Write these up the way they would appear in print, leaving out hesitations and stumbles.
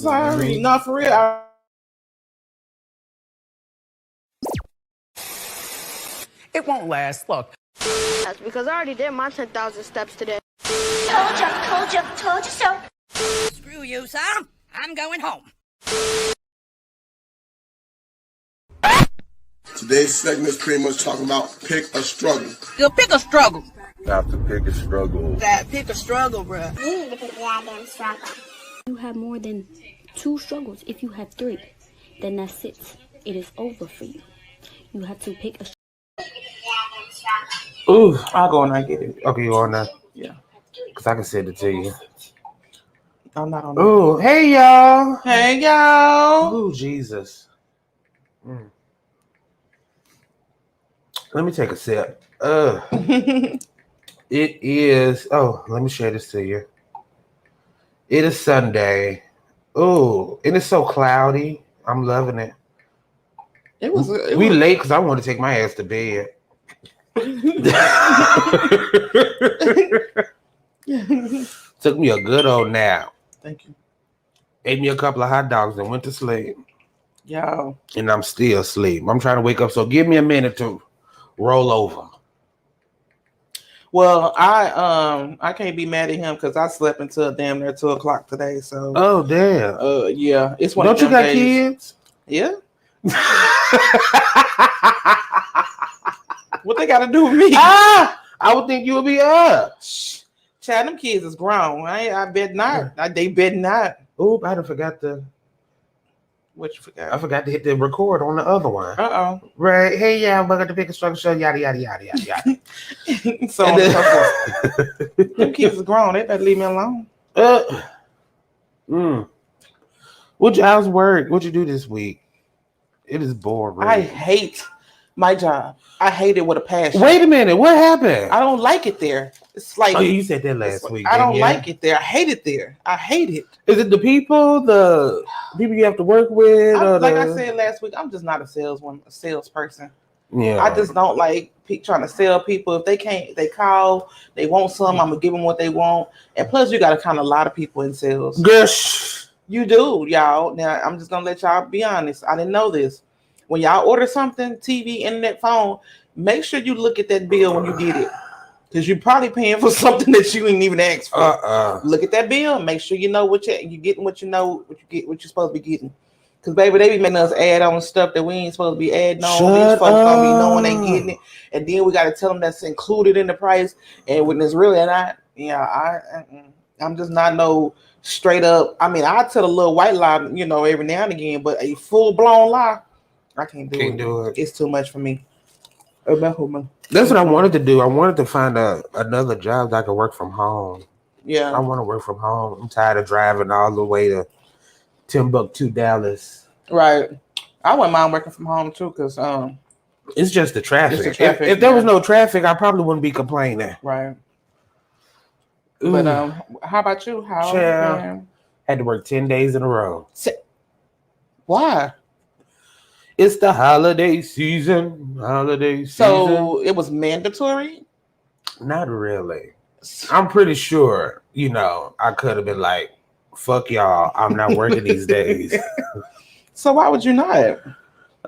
sorry. No, for real. It won't last. Look. That's because I already did my 10,000 steps today. Told you so. Screw you, Sam. I'm going home. Today's segment is pretty much talking about pick a struggle. You pick a struggle. Got to pick a struggle. That pick a struggle, bruh. You need to pick the goddamn struggle. You have more than 2 struggles. If you have 3, then that's it. It is over for you. You have to pick a struggle. Ooh, I'll go and I get it. Okay, you on that? Yeah. Because I can send it to you. I'm not on. Ooh, hey, y'all. Hey, y'all. Ooh, Jesus. Let me take a sip. It is. Oh, let me share this to you. It is Sunday. Ooh, and it's so cloudy. I'm loving it. We late because I want to take my ass to bed. Took me a good old nap. Thank you. Ate me a couple of hot dogs and went to sleep. Yo. And I'm still asleep. I'm trying to wake up. So give me a minute to roll over. Well, I can't be mad at him because I slept until damn near 2:00 today. So Oh damn. yeah, it's one. Don't of you them got days. kids? Yeah. What they got to do with me? I would think you would be up. Chad, them kids is grown. I bet not. They bet not. Oop, I forgot to. What you forgot? I forgot to hit the record on the other one. Right. Hey, yeah, welcome to Pick a Struggle Show. Yada yada yada yada yada. So on and so forth. Them kids is grown. They better leave me alone. How's work? What'd you do this week? It is boring. I hate my job. I hate it with a passion. Wait a minute. What happened? I don't like it there. It's like you said that last week. I don't like it there. I hate it there. I hate it. Is it the people you have to work with? Like I said last week, I'm just not a salesperson. Yeah. I just don't like trying to sell people. If they can't, they call, they want something, I'm gonna give them what they want. And plus, you got to kind of a lot of people in sales. Gosh. You do, y'all. Now, I'm just gonna let y'all be honest. I didn't know this. When y'all order something, TV, internet, phone, make sure you look at that bill when you get it. Because you're probably paying for something that you ain't even asked for. Look at that bill. Make sure you know what you're getting, what you're supposed to be getting. Because, baby, they be making us add on stuff that we ain't supposed to be adding on. These folks don't be knowing they getting it. And then we got to tell them that's included in the price. And when it's really not, I'm just not no straight up. I mean, I tell a little white lie, every now and again. But a full-blown lie, I can't do it. It's too much for me. That's what I wanted to do. I wanted to find another job that I could work from home. Yeah. I want to work from home. I'm tired of driving all the way to Timbuktu, Dallas. Right. I wouldn't mind working from home too, because it's just the traffic. It's the traffic. If there was no traffic, I probably wouldn't be complaining. Right. Ooh. But how about you? Had to work 10 days in a row. Why? It's the holiday season. So it was mandatory? Not really. I'm pretty sure, I could have been like, fuck y'all, I'm not working these days. So why would you not?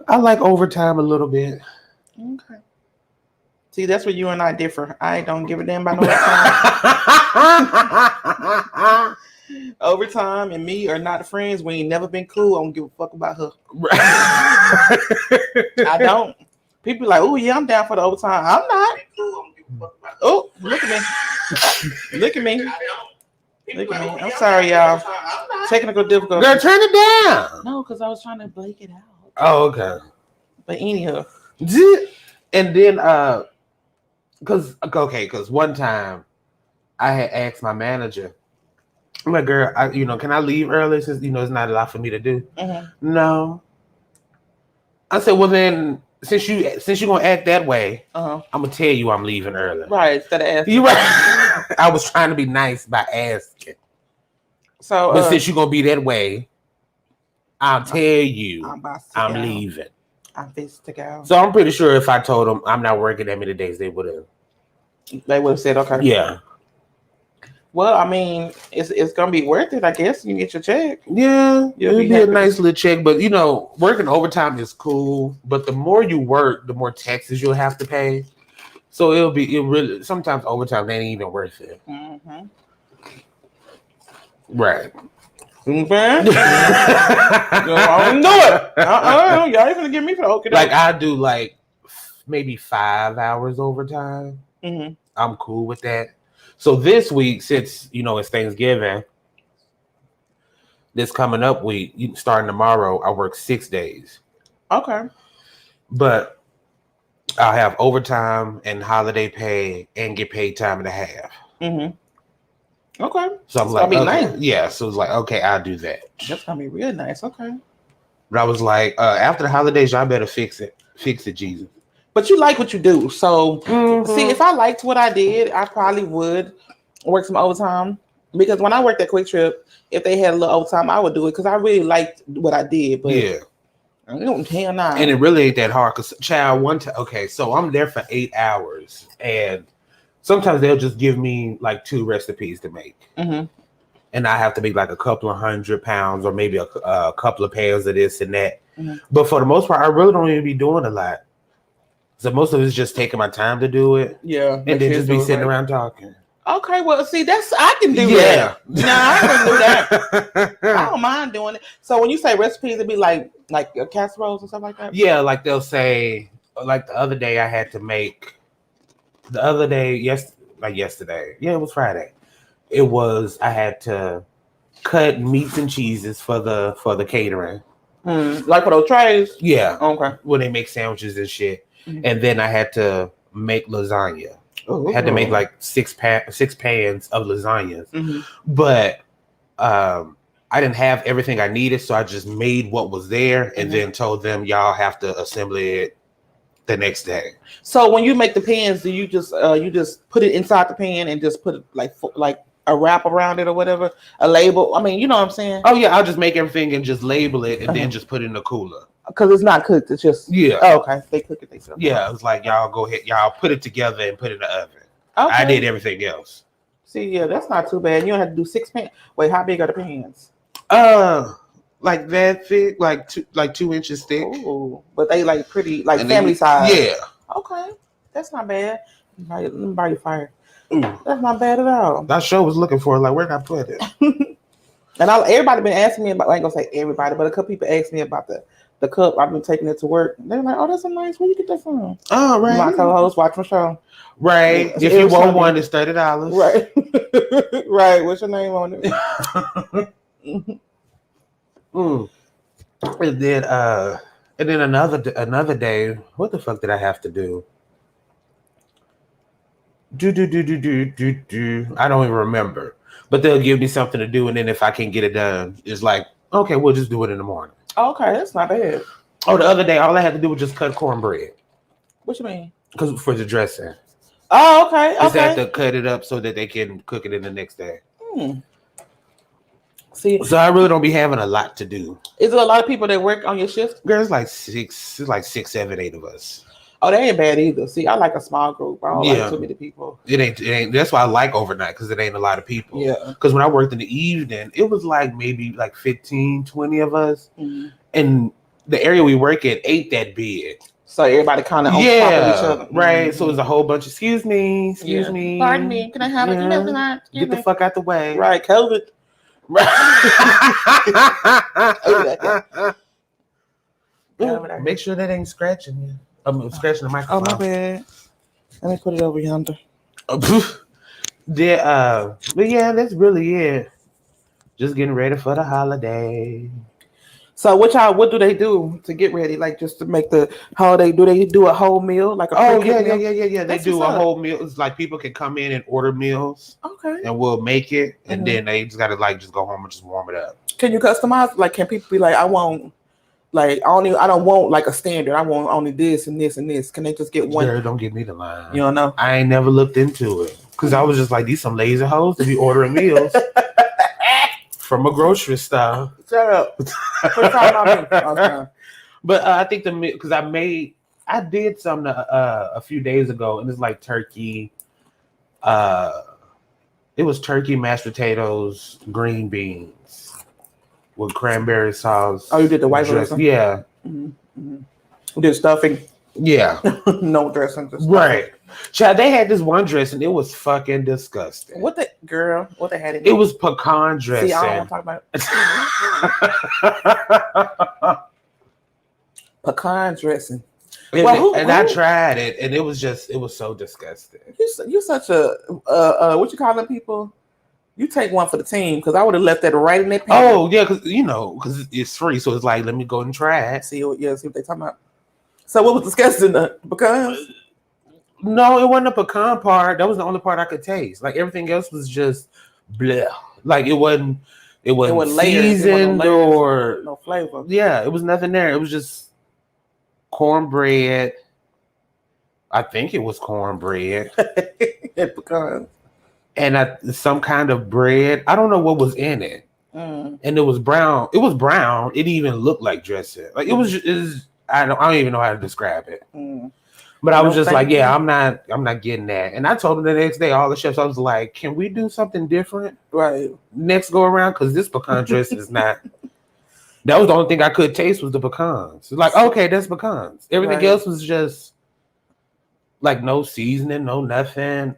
I like overtime a little bit. Okay. See, that's where you and I differ. I don't give a damn about no overtime. Overtime and me are not friends. We ain't never been cool. I don't give a fuck about her. I don't. People like, oh yeah, I'm down for the overtime. I'm not. Oh, look at me. Look at me. Look at me. I'm sorry, y'all. Technical difficulty. Girl, turn it down. No, because I was trying to blake it out. Oh, okay. But anyhow. And then because one time I had asked my manager, I'm like, girl, can I leave early since it's not a lot for me to do? Mm-hmm. No. I said, well then, since you're gonna act that way, I'm gonna tell you I'm leaving early. Right, instead of asking. You right. I was trying to be nice by asking. So, but since you're gonna be that way, I'll tell you I'm leaving. I'm fixed to go. So I'm pretty sure if I told them I'm not working that many days, they would have said okay. Yeah. Well, I mean, it's gonna be worth it, I guess. You get your check. Yeah, You'll it'd be be a happy. nice little check, but you know, working overtime is cool. But the more you work, the more taxes you'll have to pay. So it really sometimes overtime ain't even worth it. Mm-hmm. Right. Okay. I don't do it. Y'all ain't gonna give me for okay. Like I do like maybe 5 hours overtime. Mm-hmm. I'm cool with that. So this week, since you know it's Thanksgiving, this coming up week, starting tomorrow, I work 6 days. Okay. But I'll have overtime and holiday pay and get paid time and a half. Mm-hmm. Okay. So I'm It's like, gonna be okay, nice. yeah. So it's like, okay, I'll do that. That's gonna be real nice. Okay. But I was like, after the holidays, y'all better fix it, Jesus. But you like what you do, so Mhm. see, if I liked what I did, I probably would work some overtime. Because when I worked at Quick Trip, if they had a little overtime, I would do it because I really liked what I did. But Yeah, I don't hell nah. and it really ain't that hard. Cause child, one time, okay, so I'm there for 8 hours, and sometimes they'll just give me like 2 recipes to make. Mm-hmm. And I have to make like a couple of 100 pounds or maybe a couple of pounds of this and that. Mm-hmm. But for the most part, I really don't even be doing a lot. So most of it's just taking my time to do it. Yeah. And then just be sitting around talking. Okay, well, see, I can do Yeah. that. No, I can do that. I don't mind doing it. So when you say recipes, it'd be like casseroles and stuff like that? Yeah, like they'll say, like the other day I had to make, yesterday. Yeah, it was Friday. I had to cut meats and cheeses for the catering. Like for those trays? Yeah. Okay. When they make sandwiches and shit. Mm-hmm. And then I had to make lasagna. I had to make like 6 pans of lasagnas. Mm-hmm. But I didn't have everything I needed, so I just made what was there and then told them y'all have to assemble it the next day. So when you make the pans, do you just put it inside the pan and just put it like a wrap around it or whatever, a label? I mean, you know what I'm saying? Oh yeah, I'll just make everything and just label it and then just put it in the cooler. Because it's not cooked. It's just okay. They cook it themselves. Yeah, it's like y'all go ahead, y'all put it together and put it in the oven. Okay. I did everything else. See, yeah, that's not too bad. You don't have to do 6 pans. Wait, how big are the pans? Like that thick, like 2 inches thick. Ooh, but they like pretty, like And family size. Yeah. Okay, that's not bad. Let me buy you fire. Ooh. That's not bad at all. That show was looking for like where did I put it? And everybody been asking me about. I ain't gonna say everybody, but a couple people asked me about the cup. I've been taking it to work. They're like, "Oh, that's a nice. Where you get that from?" Oh, right. My co-host watch my show. Right. Yeah, If you want one, it's $30. Right. Right. What's your name on it? And then another day, what the fuck did I have to do? I don't even remember. But they'll give me something to do, and then if I can't get it done, it's like, okay, we'll just do it in the morning. Okay, that's not bad. Oh, the other day, all I had to do was just cut cornbread. What you mean? Because for the dressing. Oh, okay. Just Okay. have to cut it up so that they can cook it in the next day. See, so I really don't be having a lot to do. Is there a lot of people that work on your shift? Girl, it's like 6, 7, 8 of us. Oh, they ain't bad either. See, I like a small group. I don't like too many people. It ain't. That's why I like overnight, because it ain't a lot of people. Yeah. Because when I worked in the evening, it was like maybe like 15, 20 of us. Mm-hmm. And the area we work at ain't that big. So everybody kind of on top of each other. Right. Mm-hmm. So it's a whole bunch of, excuse me. Pardon me. Can I have it? Get the fuck out the way. Right. COVID. Right. Ooh, make sure that ain't scratching you. I'm scratching the microphone. Oh, my bad. Let me put it over yonder. But yeah, that's really it. Just getting ready for the holiday. So what do they do to get ready? Like just to make the holiday? Do they do a whole meal? Like a yeah. They That's do a whole meal. It's like people can come in and order meals. Okay. And we'll make it, and then they just gotta just go home and just warm it up. Can you customize? Like, can people be like, I don't want like a standard. I want only this and this and this. Can they just get one? Girl, don't give me the line. You don't know? I ain't never looked into it because I was just like, these some lazy hoes to be ordering meals from a grocery store. Shut up. But I think because I did something a few days ago, and it's like turkey, It was turkey, mashed potatoes, green beans with cranberry sauce. Oh, you did the white dress. version? Yeah. We did stuffing. Yeah. No dressing. Just Right. Child, they had this one dressing. It was fucking disgusting. What they had in it? Was pecan dressing. See, I don't want to talk about it. Pecan dressing. And I tried it, and it was so disgusting. You such a what you call them people? You take one for the team because I would have left that right in their pan. Oh yeah, because it's free, so it's like let me go and try it. See what they talking about. So what was disgusting? The pecans? No, it wasn't a pecan part. That was the only part I could taste. Like everything else was just bleh. Like it wasn't seasoned or no flavor. Yeah, it was nothing there. It was just cornbread. I think it was cornbread and pecans. And some kind of bread. I don't know what was in it. And it was brown. It was brown. It even looked like dressing. Like it was I don't even know how to describe it. But I was just like, yeah, I'm not getting that. And I told them the next day, all the chefs, I was like, can we do something different? Right. Next go around, because this pecan dressing is not. That was the only thing I could taste was the pecans. It's like, okay, that's pecans. Everything else was just like no seasoning, no nothing.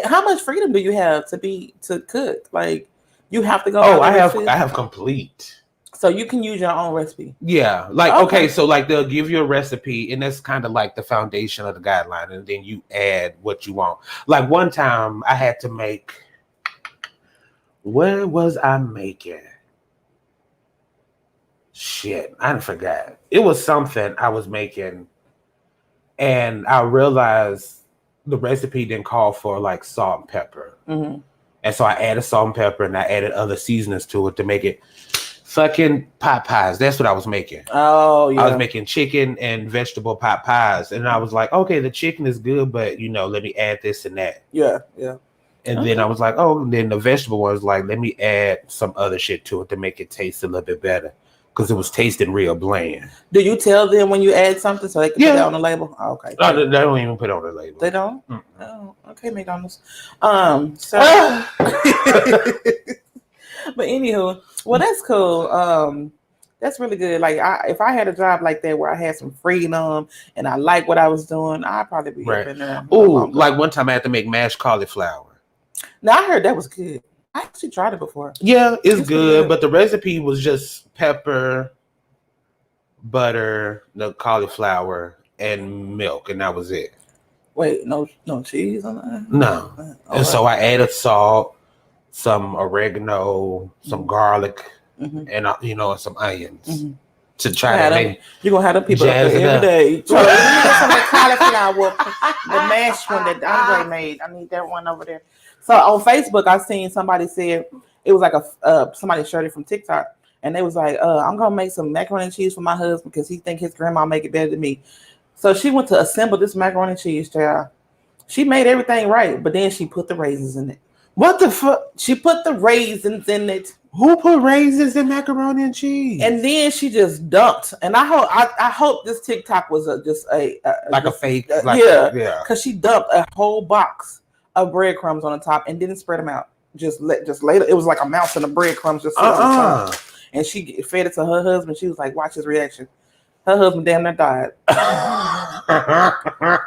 How much freedom do you have to cook? Like you have to go. Oh, I have complete. So you can use your own recipe. Yeah. Like, okay, so like they'll give you a recipe and that's kind of like the foundation of the guideline. And then you add what you want. Like one time I had to make, what was I making? Shit, I forgot. It was something I was making. And I realized the recipe didn't call for like salt and pepper. And so I added salt and pepper and I added other seasonings to it to make it fucking pot pies. That's what I was making. Oh, yeah. I was making chicken and vegetable pot pies. And I was like, okay, the chicken is good, but let me add this and that. Yeah. And then I was like, oh, and then the vegetable one was like, let me add some other shit to it to make it taste a little bit better. Because it was tasting real bland. Do you tell them when you add something so they can put it on the label? Oh, okay. No, they don't even put it on the label. They don't? Mm-hmm. Oh, okay, McDonald's. So but anywho, well, that's cool. That's really good. Like, if I had a job like that where I had some freedom and I like what I was doing, I'd probably be up in there. Oh, like one time I had to make mashed cauliflower. Now I heard that was good. I actually tried it before. Yeah, it's good, but the recipe was just pepper, butter, the cauliflower, and milk, and that was it. Wait, no cheese on that? No. And so I added salt, some oregano, some garlic, and some onions to try to make. You're gonna have them people up there every day. So, some of the cauliflower, the mashed one that Andre made. I need that one over there. So on Facebook, I seen somebody said it was like somebody shared it from TikTok, and they was like, "I'm gonna make some macaroni and cheese for my husband because he think his grandma make it better than me." So she went to assemble this macaroni and cheese, child. She made everything right, but then she put the raisins in it. What the fuck? She put the raisins in it. Who put raisins in macaroni and cheese? And then she just dumped. And I hope this TikTok was just a fake. Because she dumped a whole box of breadcrumbs on the top and didn't spread them out. Just later. It was like a mountain of breadcrumbs just on the top. And she fed it to her husband. She was like, watch his reaction. Her husband damn near died.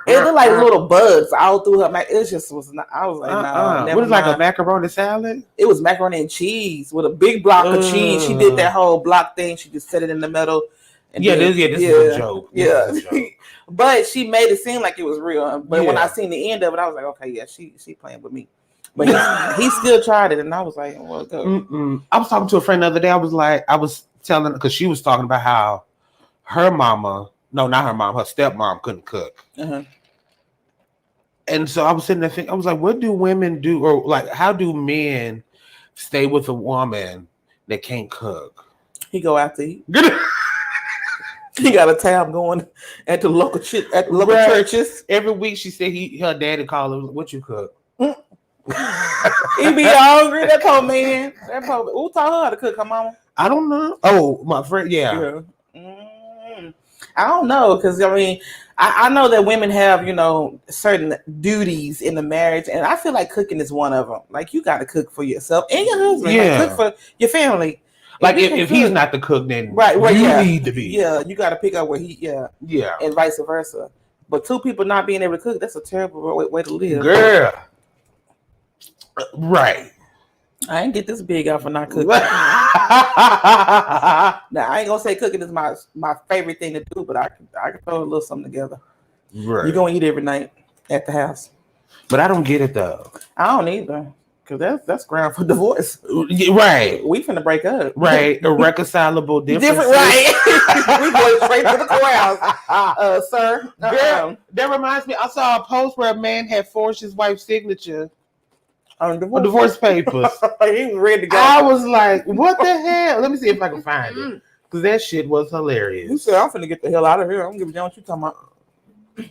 It looked like little bugs all through her mouth. It just was not. I was like, no. What was like a macaroni salad? It was macaroni and cheese with a big block of cheese. She did that whole block thing. She just set it in the middle. And this is a joke. But she made it seem like it was real. But when I seen the end of it, I was like, okay, yeah, she playing with me. But he still tried it, and I was like, well, go. I was talking to a friend the other day. I was telling because she was talking about how her mama, no, not her mom, her stepmom couldn't cook. And so I was sitting there thinking, I was like, what do women do? Or like, how do men stay with a woman that can't cook? He go out to eat. He got a tab going at the local churches. Every week she said her daddy called her, what you cook? He be hungry, that poor man. Who taught her how to cook, her mama? I don't know. Oh, my friend, yeah. I don't know, because I mean, I know that women have, certain duties in the marriage, and I feel like cooking is one of them. Like, you got to cook for yourself and your husband. Yeah. Like, cook for your family. Like, if he's not the cook, then you need to be. Yeah, you got to pick up where Yeah. And vice versa. But two people not being able to cook, that's a terrible way to live. Girl. Right. I ain't get this big out for not cooking. Now, I ain't gonna say cooking is my favorite thing to do, but I can throw a little something together. Right. You're gonna eat every night at the house. But I don't get it though. I don't either. Cause that's ground for divorce. Right. We finna break up. Right. Irreconcilable differences. Right. We going straight to the courthouse. Sir. Girl, that reminds me, I saw a post where a man had forged his wife's signature on divorce papers. He was ready to go. I was like, what the hell? Let me see if I can find it. Because that shit was hilarious. You said, I'm finna get the hell out of here. I don't give a damn what you talking about.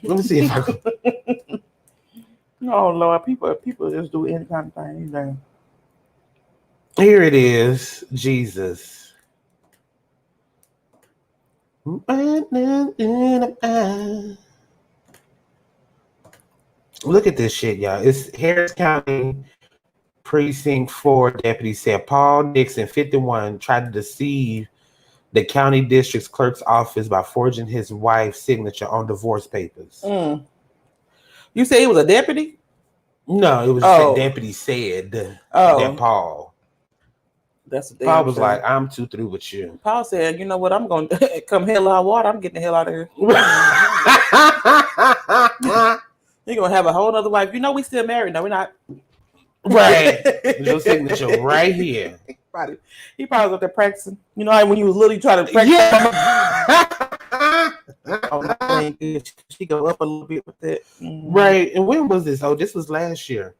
Let me see if I can. Oh, Lord. People just do any kind of thing. Anything. Here it is. Jesus. Look at this shit, y'all. It's Harris County Precinct 4 deputy said Paul Nixon, 51, tried to deceive the county district's clerk's office by forging his wife's signature on divorce papers. You say he was a deputy? No, it was just a deputy said that Paul. That's a Paul was like, I'm too through with you. Paul said, you know what? I'm going to come hell out of water. I'm getting the hell out of here. You're going to have a whole other wife. You know, we still married. No, we're not. Right. Your signature right here. He probably was up there practicing. You know, like when you was literally trying to practice. Yeah. She go up a little bit with that. Right. And when was this? Oh, this was last year.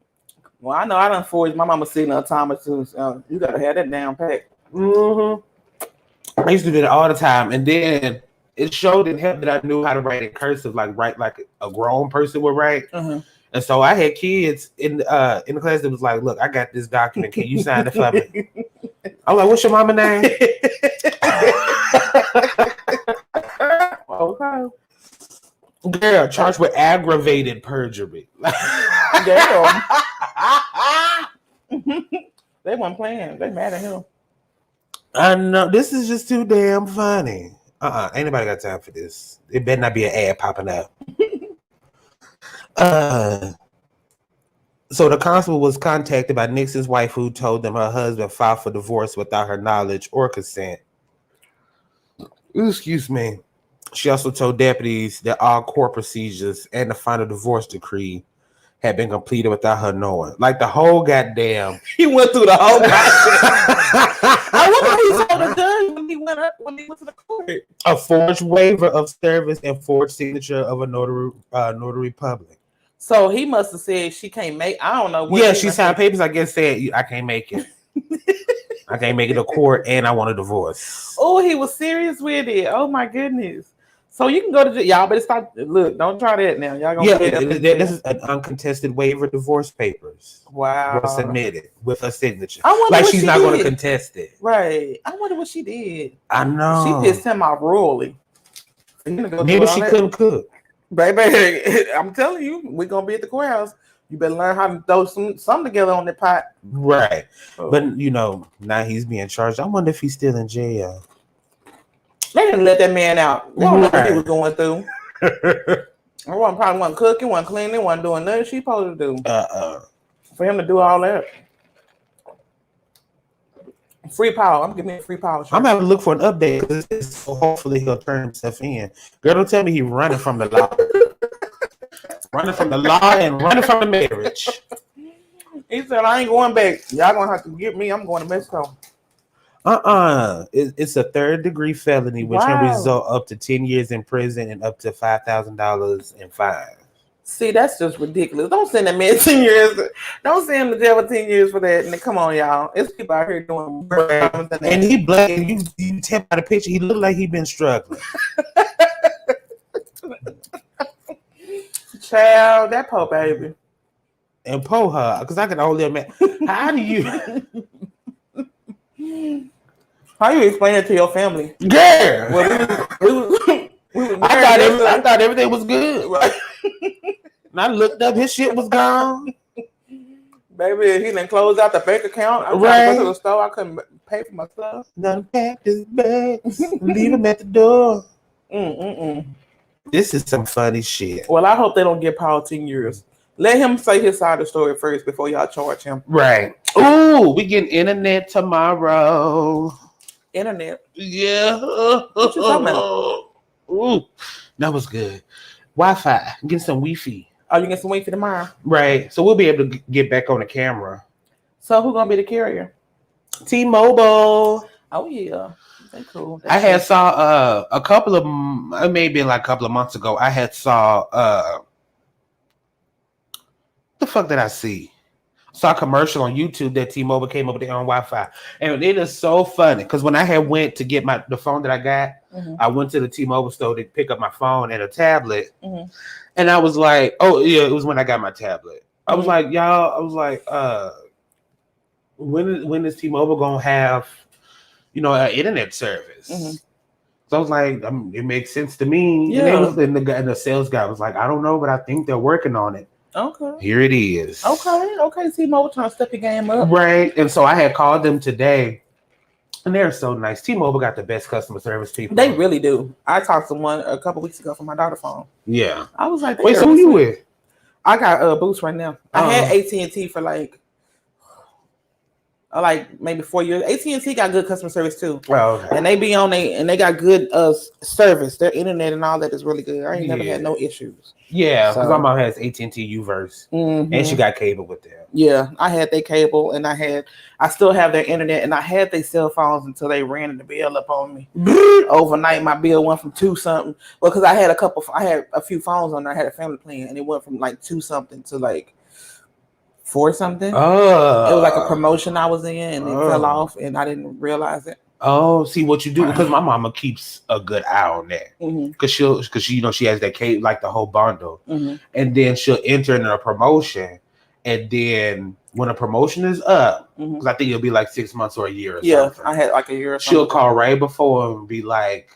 Well, I know I done forged my mama sitting a time or two. You got to have that down pat. I used to do that all the time. And then it showed and helped that I knew how to write in cursive, like a grown person would write. And so I had kids in the class that was like, look, I got this document. Can you sign it for me? I'm like, what's your mama name? Okay. Girl, charged with aggravated perjury. Damn. They weren't playing. They mad at him. I know. This is just too damn funny. Ain't nobody got time for this. It better not be an ad popping up. So the constable was contacted by Nixon's wife, who told them her husband filed for divorce without her knowledge or consent. Excuse me. She also told deputies that all court procedures and the final divorce decree had been completed without her knowing. Like the whole goddamn. He went through the whole goddamn. I wonder what he told the judge when he went to the court. A forged waiver of service and forged signature of a notary public. So he must have said she can't make. I don't know. Yeah, she signed papers. I guess said I can't make it. I can't make it to court, and I want a divorce. Oh, he was serious with it. Oh my goodness. So you can go to y'all, better stop. Look, don't try that now. Y'all gonna this is an uncontested waiver divorce papers. Wow, were submitted with a signature. I wonder like what she's not going to contest it, right? I wonder what she did. I know she pissed him off royally. Maybe she couldn't cook, baby. I'm telling you, we're gonna be at the courthouse. You better learn how to throw some together on the pot, right? Oh. But now he's being charged. I wonder if he's still in jail. They didn't let that man out. They don't know what he was going through. Probably wasn't cooking, wasn't cleaning, wasn't doing nothing she supposed to do. For him to do all that. Free power. I'm giving me a free power. I'm having to look for an update, so hopefully he'll turn himself in. Girl, don't tell me he's running from the law. Running from the law and running from the marriage. He said, I ain't going back. Y'all gonna have to get me. I'm going to Mexico. It's a third-degree felony, which can result up to 10 years in prison and up to $5,000 in fine. See, that's just ridiculous. Don't send that man 10 years. Don't send him to jail for 10 years for that. And come on, y'all. It's people out here doing right. And he black. You tell by the picture, he looked like he been struggling. Child, that poor baby. And poor her, because I can only imagine. How do you... How you explain it to your family? Girl! Well, I I thought everything was good. Right. And I looked up, his shit was gone. Baby, he done closed out the bank account. I tried Right. to go to the store. I couldn't pay for my stuff. None packed his bags, leave him at the door. This is some funny shit. Well, I hope they don't get Paul 10 years. Let him say his side of the story first before y'all charge him. Right. Ooh, we getting internet tomorrow. Internet. Yeah. What you talking about? Ooh, that was good. Wi-Fi. Get some Wi-Fi. Oh, you get some Wi-Fi tomorrow? Right. So we'll be able to get back on the camera. So who gonna be the carrier? T-Mobile. Oh yeah, they cool. I had saw a couple of, it may have been like a couple of months ago. I had saw what the fuck did I see? Saw a commercial on YouTube that T-Mobile came up with their own Wi-Fi, and it is so funny because when I had went to get the phone that I got, I went to the T-Mobile store to pick up my phone and a tablet, and I was like, oh yeah, it was when I got my tablet. I was like, y'all, I was like, when is T-Mobile gonna have, an internet service? So I was like, it makes sense to me. Yeah. And the sales guy was like, I don't know, but I think they're working on it. Okay. Here it is. Okay. T-Mobile trying to step your game up. Right. And so I had called them today, and they're so nice. T-Mobile got the best customer service people. They really do. I talked to one a couple weeks ago from my daughter's phone. Yeah. I was like, wait, so who you with? I got Boost right now. I had AT&T for like maybe 4 years. AT&T got good customer service too. Oh, okay. And they be on and they got good service. Their internet and all that is really good. I ain't never had no issues. Yeah, because So- my mom has AT&T Uverse, and she got cable with them. Yeah, I had their cable, and I still have their internet, and I had their cell phones until they ran the bill up on me. Overnight, my bill went from 2 something. Well, because I had a few phones on there. I had a family plan, and it went from like 2 something to like 4 something. Oh, It was like a promotion I was in, and it fell off, and I didn't realize it. Oh, see what you do, because my mama keeps a good eye on that, because she has that cable, like the whole bundle, and then she'll enter in a promotion, and then when a promotion is up, because I think it'll be like 6 months or a year. Or something, I had like a year. Or she'll something. call right before and be like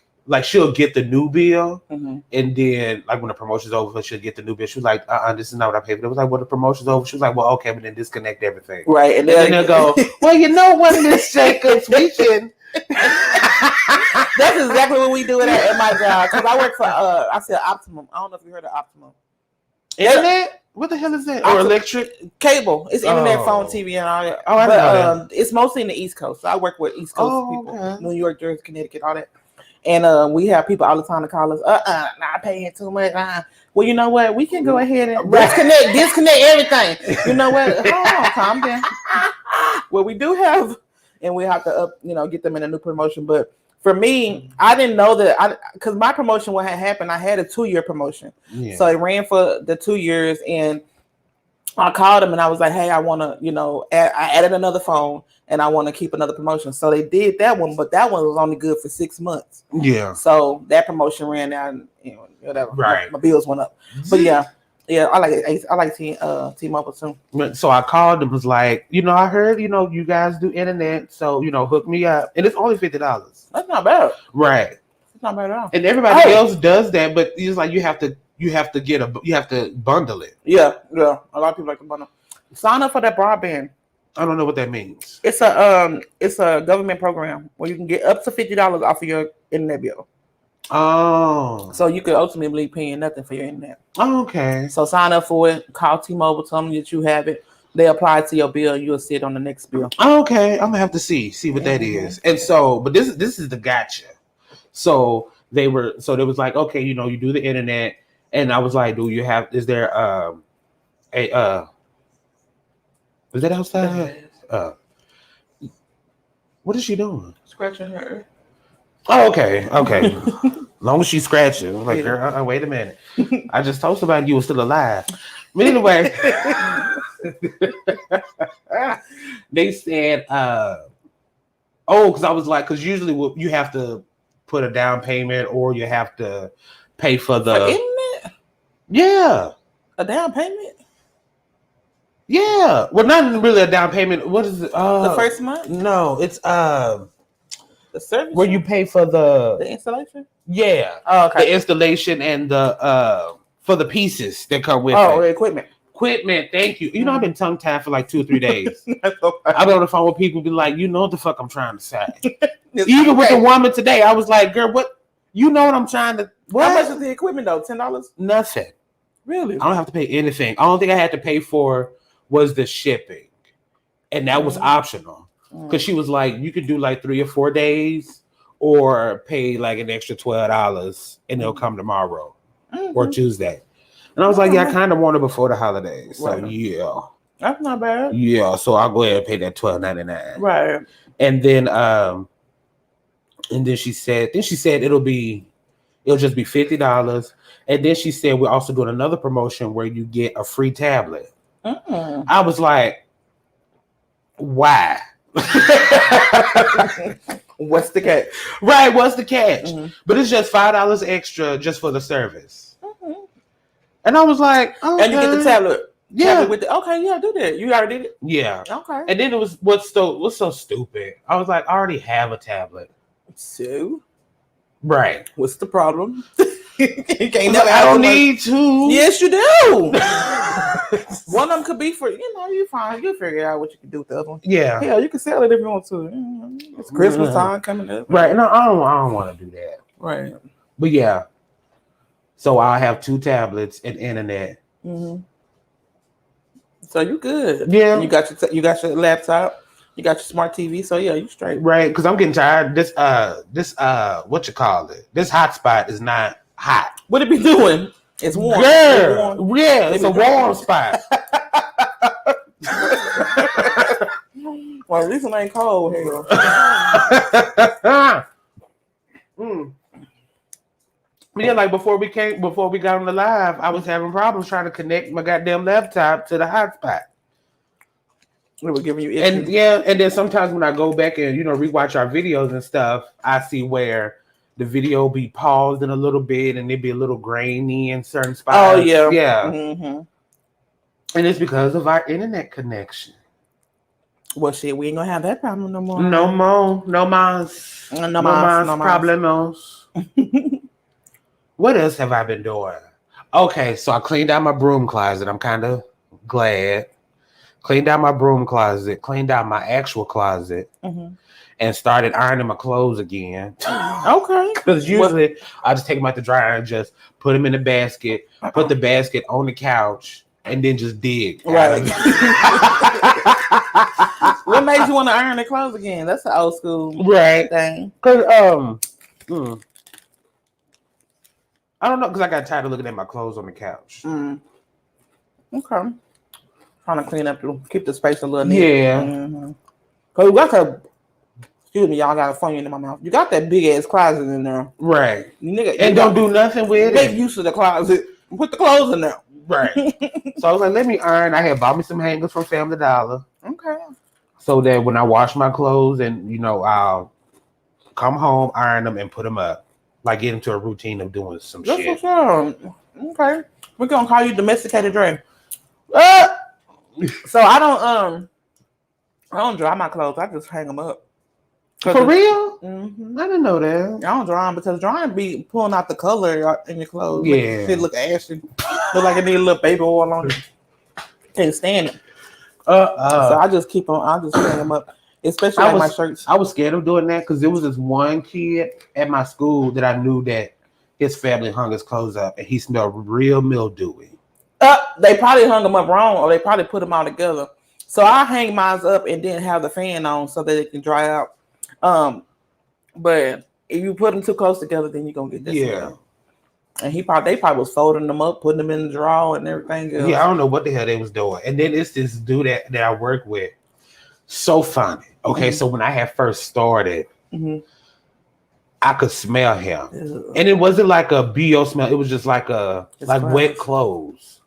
she'll get the new bill, and then like when the promotion's over, she'll get the new bill. She was like, this is not what I paid for. It was like, well, the promotion's over. She was like, well, okay, but then disconnect everything. Right, and then they'll go, well, you know what, Miss Jacobs, we can. That's exactly what we do at my job. Because I work for I said Optimum. I don't know if you heard of Optimum. Internet? What the hell is that? Or electric cable? It's internet, phone, TV, and all that. Oh, I know that. It's mostly in the East Coast. So I work with East Coast people, okay. New York, Jersey, Connecticut, all that. And we have people all the time to call us. Not paying too much. Well, you know what? We can go ahead and disconnect everything. You know what? Hold on, calm down. Well, we do have, and we have to get them in a new promotion. But for me, I didn't know that because my promotion, what had happened, I had a 2-year promotion. Yeah. So it ran for the 2 years, and I called them and I was like, hey, I want to, I added another phone and I want to keep another promotion. So they did that one, but that one was only good for 6 months. Yeah. So that promotion ran out, and whatever. Right. My bills went up. But yeah, I like it. I like T-Mobile too. So I called and was like, I heard, you guys do internet, so hook me up, and it's only $50. That's not bad. Right. It's not bad at all. And everybody else does that, but it's like you have to bundle it. Yeah. A lot of people like to bundle. Sign up for that broadband. I don't know what that means. It's a government program where you can get up to $50 off of your internet bill. Oh. So you could ultimately be paying nothing for your internet. Oh, okay. So sign up for it. Call T-Mobile. Tell them that you have it. They apply it to your bill. You'll see it on the next bill. Oh, okay. I'm gonna have to see what that is. And so, but this is the gotcha. So they was like, okay, you do the internet, and I was like, is there is that outside? What is she doing? Scratching her. Oh, okay. Long as she's scratching. I'm like, girl, wait a minute. I just told somebody you were still alive. But anyway, they said, because I was like, because usually you have to put a down payment or you have to pay for the internet. Yeah, a down payment. Yeah, well, not really a down payment. What is it? The first month? No, it's The service where you pay for the installation. yeah, Oh, okay. the installation and the for the pieces that come with Oh, it. the equipment. Equipment, thank you. You know, I've been tongue tied for like 2 or 3 days. That's okay. I go on the phone with people, be like, you know what the fuck I'm trying to say. It's Even with the okay. woman today, I was like, girl, what? You know what I'm trying to? What? How much is the equipment though? $10? Nothing. Really? I don't have to pay anything. The only thing I had to pay for was the shipping, and that was optional. Because she was like, you could do like 3 or 4 days, or pay like an extra $12, and they'll come tomorrow or Tuesday. And I was like, yeah, I kind of want it before the holidays. So yeah, That's not bad. yeah. So I'll go ahead and pay that $12.99. Right. And then she said it'll just be $50. And then she said we're also doing another promotion where you get a free tablet. I was like, why? What's the catch? Right, what's the catch? But it's just $5 extra just for the service. And I was like, okay. And you get the tablet. Yeah. Tablet with okay, yeah, do that. You already did it? Yeah. Okay. And then it was what's so stupid. I was like, I already have a tablet. So Right. what's the problem? You can't I don't need to. Yes, you do. One of them could be for you fine. You'll figure out what you can do with the other one. Yeah. Yeah, you can sell it if you want to. It's Christmas time coming up. Right. No, I don't want to do that. Right. But yeah. So I have 2 tablets and internet. So you good. Yeah. And you got your laptop. You got your smart TV. So yeah, you straight. Right. Because I'm getting tired. This what you call it? This hotspot is not hot. What it be doing? It's warm. Girl. It's warm. Yeah. It's a warm spot. Well, at least it ain't cold here. Yeah, like before we got on the live, I was having problems trying to connect my goddamn laptop to the hotspot. It was giving you issues. And then sometimes when I go back and rewatch our videos and stuff, I see where the video be paused in a little bit and it be a little grainy in certain spots. Oh yeah, yeah. Mm-hmm. And it's because of our internet connection. Well, shit, we ain't gonna have that problem no more. No more problemos. What else have I been doing? Okay, so I cleaned out my broom closet. I'm kind of glad. Cleaned out my broom closet, cleaned out my actual closet, and started ironing my clothes again. Okay. Because usually I just take them out the dryer and just put them in the basket, put the basket on the couch, and then just dig. Right. What made you want to iron the clothes again? That's an old school thing. Because I don't know, because I got tired of looking at my clothes on the couch. Okay. Trying to clean up, keep the space a little neat. Yeah. Because you got excuse me, y'all got a phone in my mouth. You got that big ass closet in there. Right. And don't do nothing with it. Make use of the closet. Put the clothes in there. Right. So I was like, let me iron. I had bought me some hangers from Family Dollar. Okay. So that when I wash my clothes and, I'll come home, iron them, and put them up. Like get into a routine of doing some shit. That's what's up. Okay. We're going to call you Domesticated Dre. So I don't dry my clothes. I just hang them up. For real? I didn't know that. I don't dry them because drying be pulling out the color in your clothes. Yeah. Make it look ashy. Look like it need a little baby oil on it. Can't stand it. So I just keep on. I just hang them up. Especially my shirts. I was scared of doing that because there was this one kid at my school that I knew that his family hung his clothes up and he smelled real mildewy. They probably hung them up wrong or they probably put them all together. So I hang mine up and then have the fan on so that it can dry out. But if you put them too close together, then you're gonna get this. Yeah. And they probably was folding them up, putting them in the drawer and everything else. Yeah, I don't know what the hell they was doing. And then it's this dude that I work with. So funny. Okay, so when I had first started, I could smell him. And it wasn't like a BO smell. It was just like wet clothes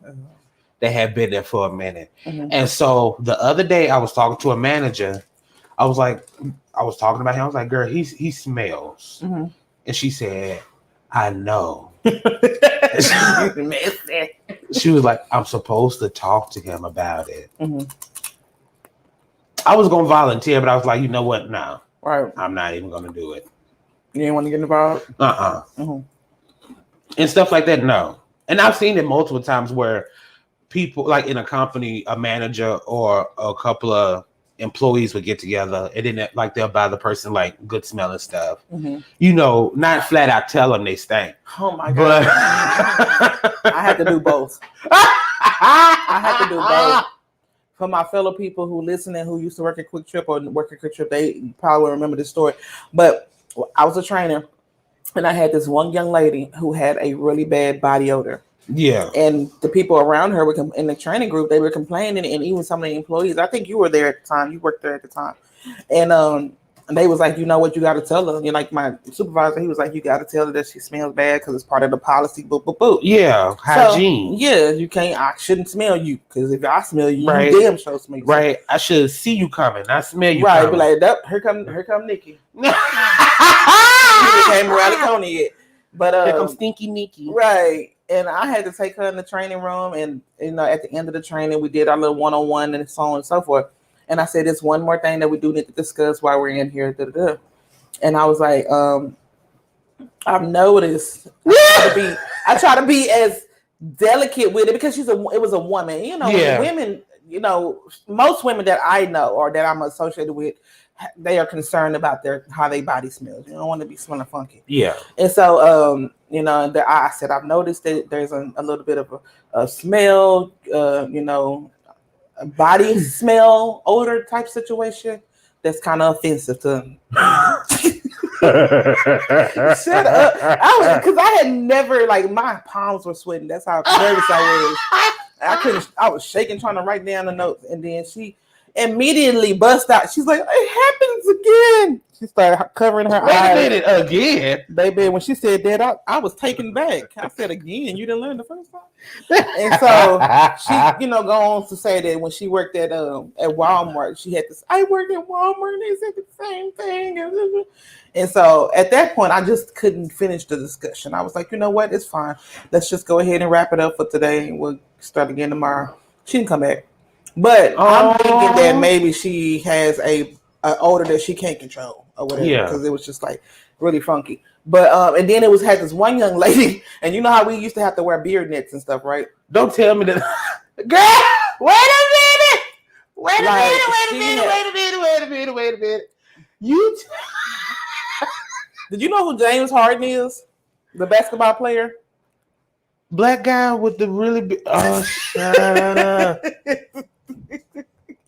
that had been there for a minute. And so the other day I was talking to a manager. I was talking about him. I was like, girl, he smells. And she said, I know. She was like, I'm supposed to talk to him about it. I was going to volunteer, but I was like, you know what? No. Right. I'm not even gonna do it. You didn't want to get involved? Mm-hmm. And stuff like that, no. And I've seen it multiple times where people, like in a company, a manager or a couple of employees would get together and then like they'll buy the person like good smelling stuff. You know, not flat out tell them they stink. Oh my God. I had to do both. I had to do both. For my fellow people who listen and who used to work at Quick Trip or work at Quick Trip, they probably will remember this story. But I was a trainer and I had this one young lady who had a really bad body odor. Yeah. And the people around her were in the training group, they were complaining, and even some of the employees. I think you were there at the time. You worked there at the time. And they was like, you know what, you got to tell her. You like my supervisor, he was like, you got to tell her that she smells bad because it's part of the policy. Boop, boop, boop. Yeah, hygiene. So, yeah, you can't. I shouldn't smell you because if I smell you, right. You damn sure smell you. Right. I should see you coming. I smell you. Right. Coming. Be like, here come Nikki. She came around the corner yet. But here comes Stinky Nikki. Right. And I had to take her in the training room, and at the end of the training, we did our little one-on-one and so on and so forth. And I said, "There's one more thing that we do need to discuss while we're in here." And I was like, "I've noticed. I try to be as delicate with it because it was a woman. You know, women. You know, most women that I know or that I'm associated with, they are concerned about how their body smells. You don't want to be smelling funky. Yeah. And so, I said, I've noticed that there's a little bit of a smell, a body smell, odor type situation that's kind of offensive to Shut up. Because I had never, my palms were sweating. That's how nervous I was. I was shaking trying to write down the notes. And then she immediately bust out. She's like, it happens again. She started covering her eyes. Wait a minute, again? Baby, when she said that, I was taken back. I said, again? You didn't learn the first time? And so she, go on to say that when she worked at Walmart, she had this, I worked at Walmart and they said the same thing. And so at that point, I just couldn't finish the discussion. I was like, you know what? It's fine. Let's just go ahead and wrap it up for today. And we'll start again tomorrow. She didn't come back. But I'm thinking that maybe she has a odor that she can't control or whatever. Yeah. Because it was just really funky. But and then had this one young lady, and you know how we used to have to wear beard nets and stuff, right? Don't tell me that. Girl, wait a minute. Did you know who James Harden is? The basketball player? Black guy with the really big. Oh, shut up.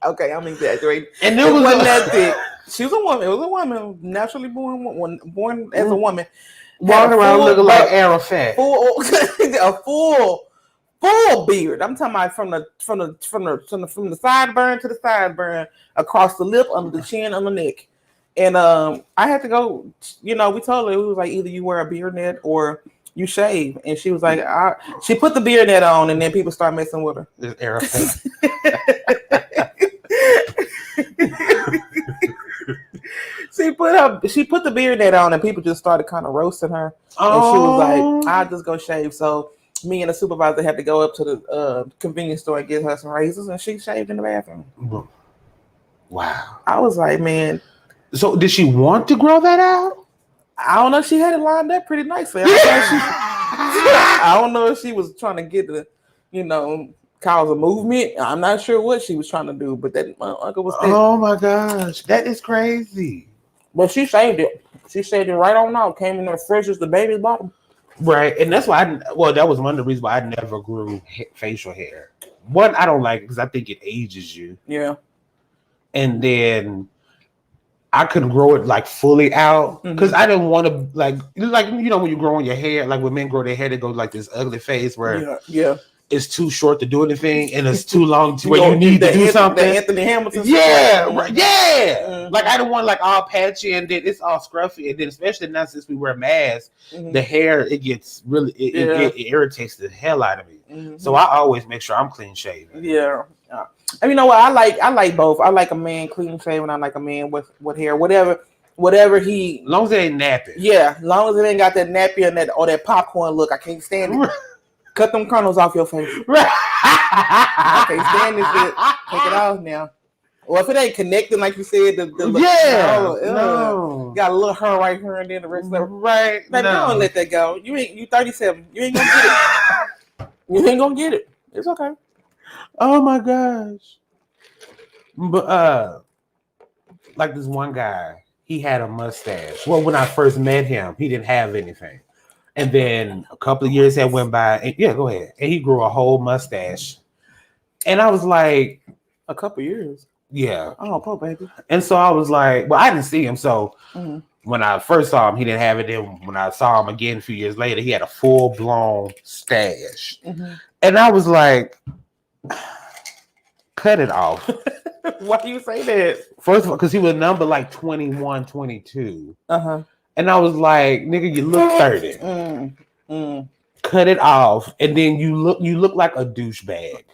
Okay, I'm exaggerating. And it wasn't that thick. She was a woman. It was a woman, naturally born as a woman. Walking around looking like Arafat. Full beard. I'm talking about from the sideburn to the sideburn, across the lip, under the chin, on the neck. And I had to go. We told her, it was like either you wear a beard net or you shave. And she was like, she put the beard net on, and then people start messing with her. This Arafat. She put the beard net on, and people just started kind of roasting her. And she was like, I'll just go shave. So me and the supervisor had to go up to the convenience store and get her some razors, and she shaved in the bathroom. Wow. I was like, man. So did she want to grow that out? I don't know. She had it lined up pretty nicely. I don't know if she was trying to get the, cause a movement. I'm not sure what she was trying to do, but that motherfucker was thick. Oh my gosh, that is crazy. But she shaved it. She shaved it right on out. Came in there fresh as the baby's bottom. Right, and that's why that was one of the reasons why I never grew facial hair. One, I don't like it because I think it ages you. Yeah. And then I couldn't grow it fully out because I didn't want to when you're growing your hair, like when men grow their hair, they go like this ugly phase where it's too short to do anything and it's too long to where you need to do something. The Anthony Hamilton. Yeah, right. Yeah. Mm-hmm. I don't want all patchy and then it's all scruffy, and then especially now since we wear masks, the hair it gets really it irritates the hell out of me. Mm-hmm. So I always make sure I'm clean shaven. Yeah. And you know what? I like both. I like a man clean shaven. I like a man with hair, whatever he. As long as it ain't nappy. Yeah, as long as it ain't got that nappy and that popcorn look, I can't stand it. Cut them kernels off your face. I can't stand this shit. Take it off now. Well, if it ain't connecting, like you said, no. Got a little hair right here and then the rest of it. Right. Baby, don't let that go. You 37. You ain't gonna get it. You ain't gonna get it. It's okay. Oh my gosh. But like this one guy, he had a mustache. Well, when I first met him, he didn't have anything. And then a couple of years had went by, and go ahead. And he grew a whole mustache. And I was like, a couple years. Yeah. Oh, poor baby. And so I was like, well, I didn't see him. So when I first saw him, he didn't have it. Then when I saw him again a few years later, he had a full-blown stash. And I was like, cut it off. Why do you say that? First of all, because he was number like 21, 22. And I was like, nigga, you look 30. Cut it off. And then you look like a douchebag.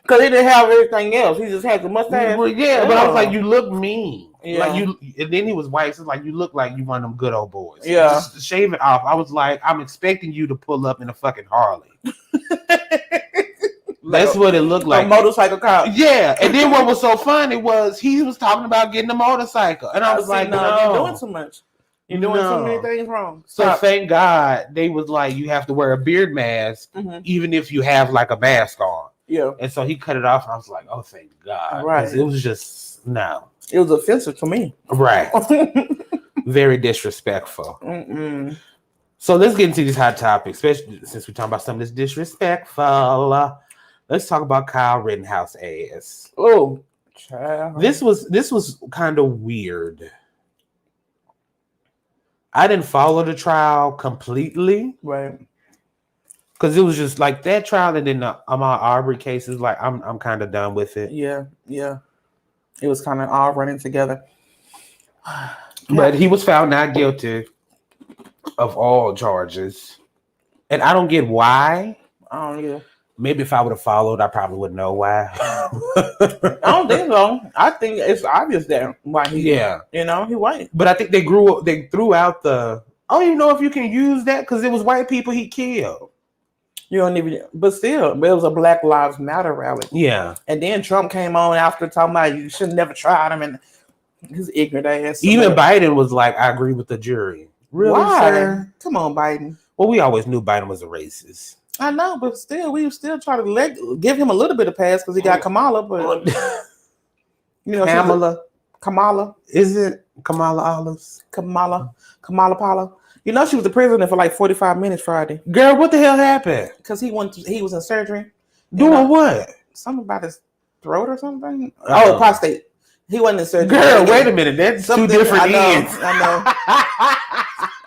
Because he didn't have everything else. He just had the mustache. Well, yeah, but I was like, you look mean. Yeah. Like you, and then he was white. So like, you look like you one of them good old boys. Yeah. Just shave it off. I was like, I'm expecting you to pull up in a fucking Harley. That's what it looked like. A motorcycle cop. Yeah. And then what was so funny was he was talking about getting a motorcycle. And I was like, no, you're doing too much. You're doing so many things wrong. So thank God they was like, you have to wear a beard mask, even if you have like a mask on. Yeah. And so he cut it off. And I was like, oh, thank God. Right. It was just, no. It was offensive to me. Right. Very disrespectful. So let's get into these hot topics, especially since we're talking about something that's disrespectful. Let's talk about Kyle Rittenhouse ass. Oh, child. This was kind of weird. I didn't follow the trial completely. Right. Because it was just like that trial, and then the Ahmaud Arbery cases. Like I'm kind of done with it. Yeah. It was kind of all running together. But he was found not guilty of all charges, and I don't get why. I don't either. Maybe if I would have followed, I probably would know why. I don't think so. I think it's obvious that why he. Yeah. He white. But I think they threw out the. I don't even know if you can use that because it was white people he killed. You don't even, but still, it was a Black Lives Matter rally. Yeah. And then Trump came on after talking about you should never tried him and his ignorant ass. Even Biden was like, I agree with the jury. Really, why? sir? Come on, Biden. Well, we always knew Biden was a racist. I know, but still, we still try to give him a little bit of pass because he got Kamala, but Kamala. Is it Kamala Olives? Kamala Paula. She was the president for like 45 minutes Friday. Girl, what the hell happened? Because he was in surgery. Doing what? Something about his throat or something. Oh, prostate. He wasn't in surgery. Girl, wait a minute. That's two different ends. I know.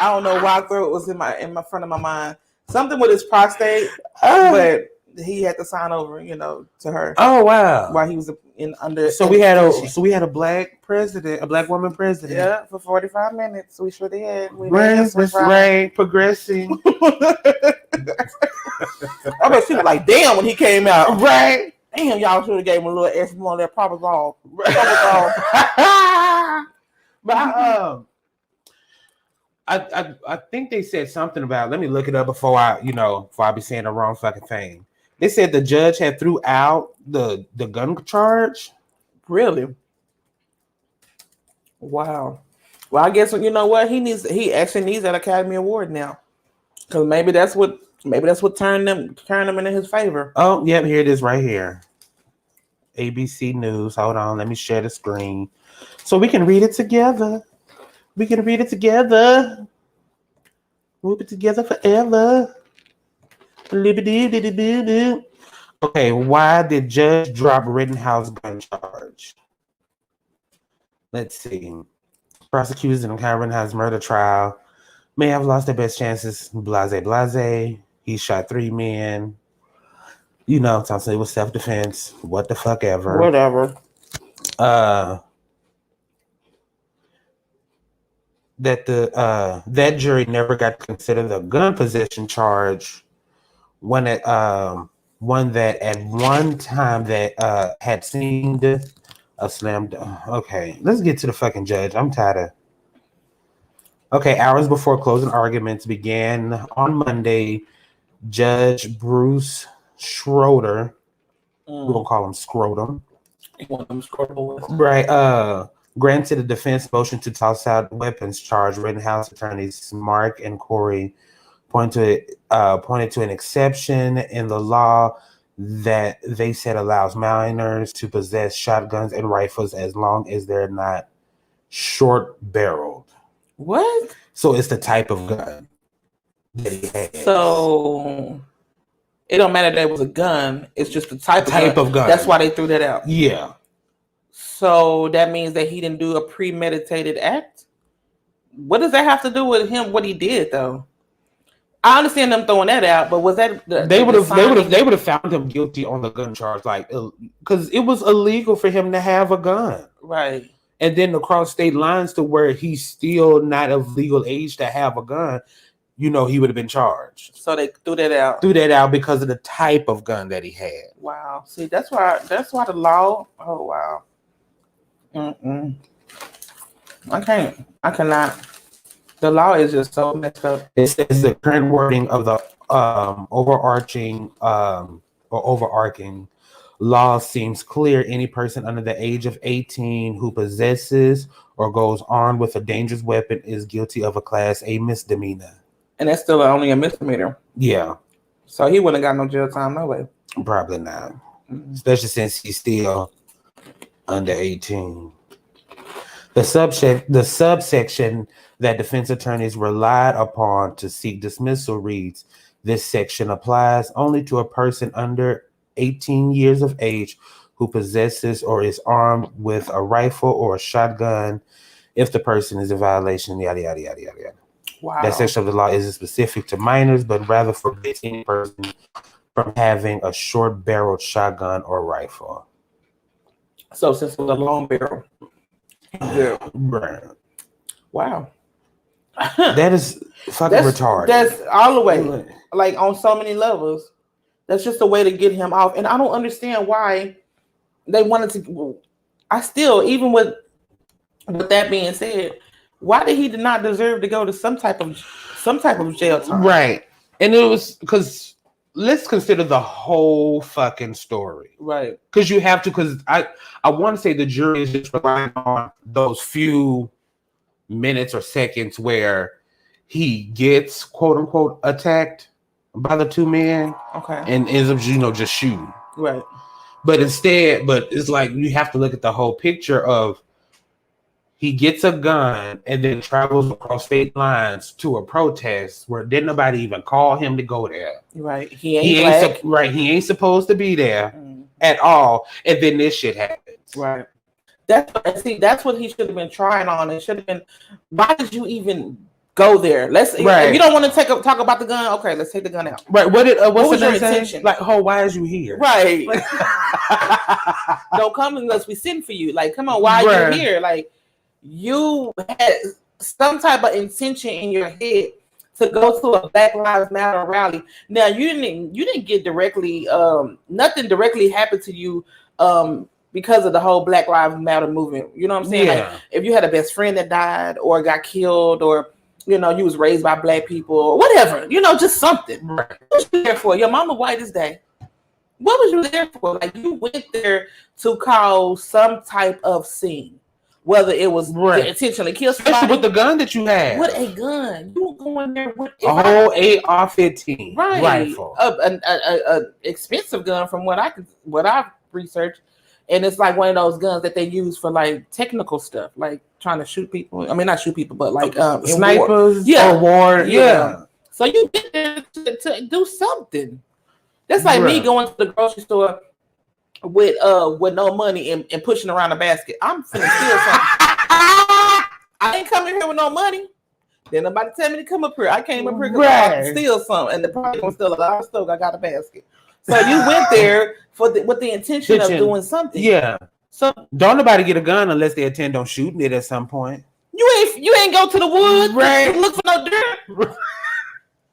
I don't know why throat was in my front of my mind. Something with his prostate, but he had to sign over, to her. Oh wow! While he was under. So we had a black president, a black woman president. Yeah, for 45 minutes. We sure did. Right, progressing. I bet she was like, "Damn!" when he came out. Right. Damn, y'all should have gave him a little extra more of that Propofol. But I think they said something about. Let me look it up before I be saying the wrong fucking thing. They said the judge had threw out the gun charge. Really? Wow. Well, I guess you know what he actually needs that Academy Award now, because maybe that's what turned them in his favor. Oh, yep, here it is right here. ABC News. Hold on, let me share the screen so we can read it together. We can read it together. We'll be together forever. Okay, why did judge drop Rittenhouse gun charge? Let's see. Prosecutors in the Kyle Rittenhouse murder trial may have lost their best chances. Blase. He shot 3 men. Thompson, it was self-defense. What the fuck ever. Whatever. That jury never got to consider the gun possession charge, one that at one time that had seemed a slam dunk. Okay, let's get to the fucking judge. I'm tired of. Okay, hours before closing arguments began on Monday, Judge Bruce Schroeder We're gonna call him scrotum. One of them scrotum. Right. Granted a defense motion to toss out weapons charge. Rittenhouse attorneys Mark and Corey pointed to an exception in the law that they said allows minors to possess shotguns and rifles as long as they're not short-barreled. What? So it's the type of gun that he has. So it don't matter that it was a gun. It's just the type of gun. That's why they threw that out. Yeah. So that means that he didn't do a premeditated act? What does that have to do with him, what he did, though? I understand them throwing that out, but was that they would have found him guilty on the gun charge, like, because it was illegal for him to have a gun, right? And then across state lines to where he's still not of legal age to have a gun, he would have been charged. So they threw that out. Because of the type of gun that he had. Wow. See, that's why the law. Oh wow. I cannot. The law is just so messed up. It says the current wording of the overarching law seems clear. Any person under the age of 18 who possesses or goes armed with a dangerous weapon is guilty of a Class A misdemeanor. And that's still only a misdemeanor. Yeah. So he wouldn't have got no jail time, no way. Probably not. Especially since he's still under 18. The subsection that defense attorneys relied upon to seek dismissal reads, this section applies only to a person under 18 years of age who possesses or is armed with a rifle or a shotgun if the person is in violation, yada, yada, yada, yada, yada. Wow. That section of the law isn't specific to minors, but rather forbids any person from having a short-barreled shotgun or rifle. So since it was a long barrel. Yeah. Wow. That is fucking retarded. That's all the way. Like on so many levels. That's just a way to get him off. And I don't understand why they wanted to. I still, even with that being said, why did he not deserve to go to some type of jail time? Right. And it was because let's consider the whole fucking story. Right. Because you have to, because I want to say the jury is just relying on those few minutes or seconds where he gets quote unquote attacked by the two men. Okay. And ends up, just shooting. Right. But it's like you have to look at the whole picture of he gets a gun and then travels across state lines to a protest where didn't nobody even call him to go there. Right. He ain't right. He ain't supposed to be there at all. And then this shit happens. Right. That's what he should have been trying on. It should have been, why did you even go there? If you don't want to talk about the gun, okay, let's take the gun out. Right. What was your intention? Like, why is you here? Right. Don't come unless we send for you. Like, come on, why are you here? Like, you had some type of intention in your head to go to a Black Lives Matter rally. Now you didn't get directly nothing directly happened to you because of the whole Black Lives Matter movement. You know what I'm saying? Yeah. Like if you had a best friend that died or got killed or you was raised by Black people or whatever, just something. Right. What was you there for? Your mama white as day. What was you there for? Like you went there to cause some type of scene. Whether it was to intentionally kill somebody. Especially with the gun that you had. With a gun. You going there with a whole AR-15 rifle. An expensive gun from what I've researched. And it's like one of those guns that they use for like technical stuff, like trying to shoot people. I mean, not shoot people, but like snipers or war. Yeah. So you get there to do something. That's like me going to the grocery store with no money and pushing around a basket. I'm finna steal something. I ain't coming here with no money. Then nobody tell me to come up here. I came up here because I want to steal something, and the probably gonna steal a lot of stuff. I got a basket. So you went there with the intention of doing something. Yeah. So don't nobody get a gun unless they intend on shooting it at some point. You ain't go to the woods to look for no dirt.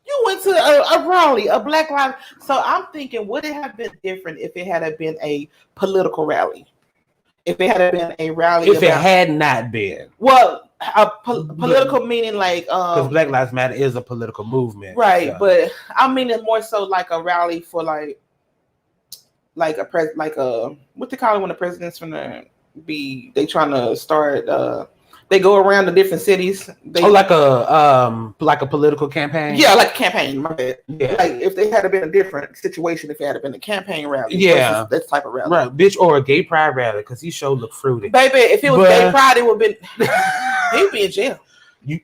You went to a rally, a Black Lives. So I'm thinking, would it have been different if it had been a political rally? If it had been a rally, if it had not been, well, political meaning like because Black Lives Matter is a political movement, right? So. But I mean it more so like a rally for like like what they call it when the president's they trying to start they go around the different cities. Like a political campaign. Yeah, like a campaign. My bad. Yeah. Like if they had been a different situation, if it had been a campaign rally, yeah, that type of rally, right, bitch, or a gay pride rally, because he sure looked fruity, baby. If it was gay pride, it would have been he'd be in jail. They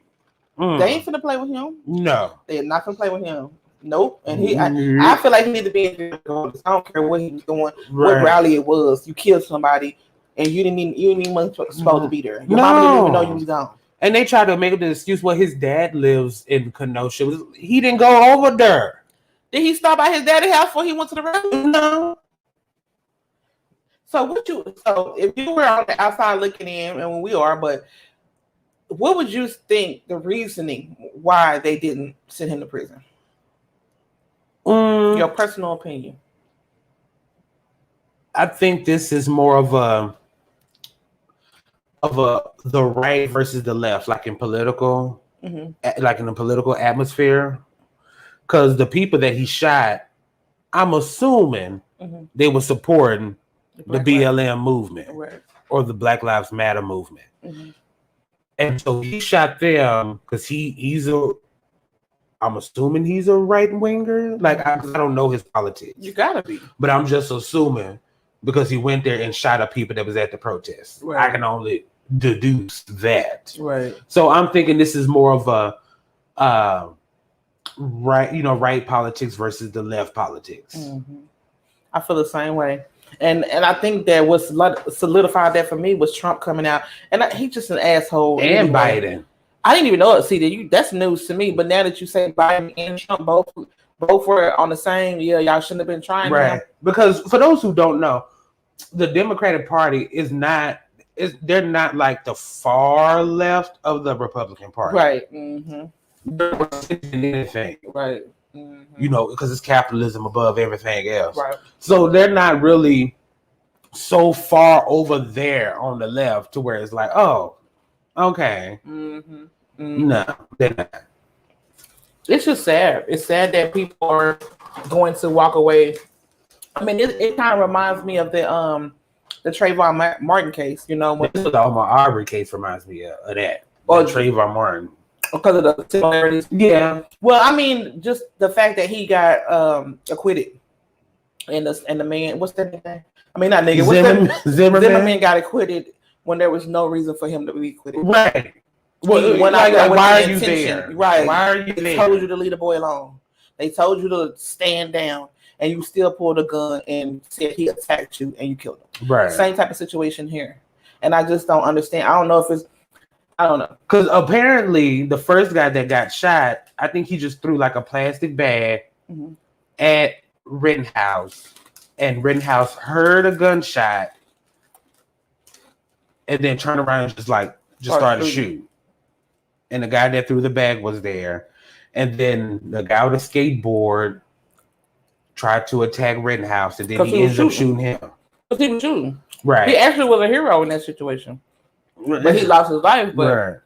ain't finna play with him. No, they're not finna play with him. Nope. And I feel like he need to be in jail. I don't care what he was doing, what rally it was. You killed somebody, and you didn't even supposed to be there. Your mama didn't even know you was gone. And they tried to make up the excuse. Well, his dad lives in Kenosha. He didn't go over there. Did he stop by his daddy's house before he went to the rally? No. So if you were on the outside looking in, and when we are, but what would you think the reasoning why they didn't send him to prison? Your personal opinion. I think this is more of the right versus the left, like in political, like in the political atmosphere. Because the people that he shot, I'm assuming they were supporting the BLM movement or the Black Lives Matter movement. And so he shot them because I'm assuming he's a right winger. Like I don't know his politics. You gotta be. But I'm just assuming because he went there and shot up people that was at the protest. I can only deduce that. Right. So I'm thinking this is more of a right politics versus the left politics. I feel the same way. And I think that what solidified that for me was Trump coming out. And he's just an asshole. And Biden. I didn't even know it. See, that's news to me. But now that you say Biden and Trump both were on the same, y'all shouldn't have been trying. Right. Because for those who don't know, the Democratic Party they're not like the far left of the Republican Party. Right. Anything. Right. Because it's capitalism above everything else. Right. So they're not really so far over there on the left to where it's like, oh, okay. No, they're not. It's just sad. It's sad that people are going to walk away. I mean, it kind of reminds me of the Trayvon Martin case. The Ahmaud Arbery case reminds me of that. Or Trayvon Martin. Because of the similarities. Yeah. Well, I mean, just the fact that he got acquitted, and the man, what's that name? I mean, not nigga. Zimmerman got acquitted when there was no reason for him to be acquitted. Right. Well, why are you there? Right. Why are you there? They told you to leave the boy alone. They told you to stand down, and you still pulled a gun and said he attacked you, and you killed him. Right. Same type of situation here, and I just don't understand. I don't know if it's. I don't know. Because apparently the first guy that got shot, I think he just threw like a plastic bag at Rittenhouse, and Rittenhouse heard a gunshot and then turned around and just started shooting. And the guy that threw the bag was there. And then the guy with a skateboard tried to attack Rittenhouse, and then he ended up shooting him. Because he was shooting. Right. He actually was a hero in that situation. But he lost his life. But right.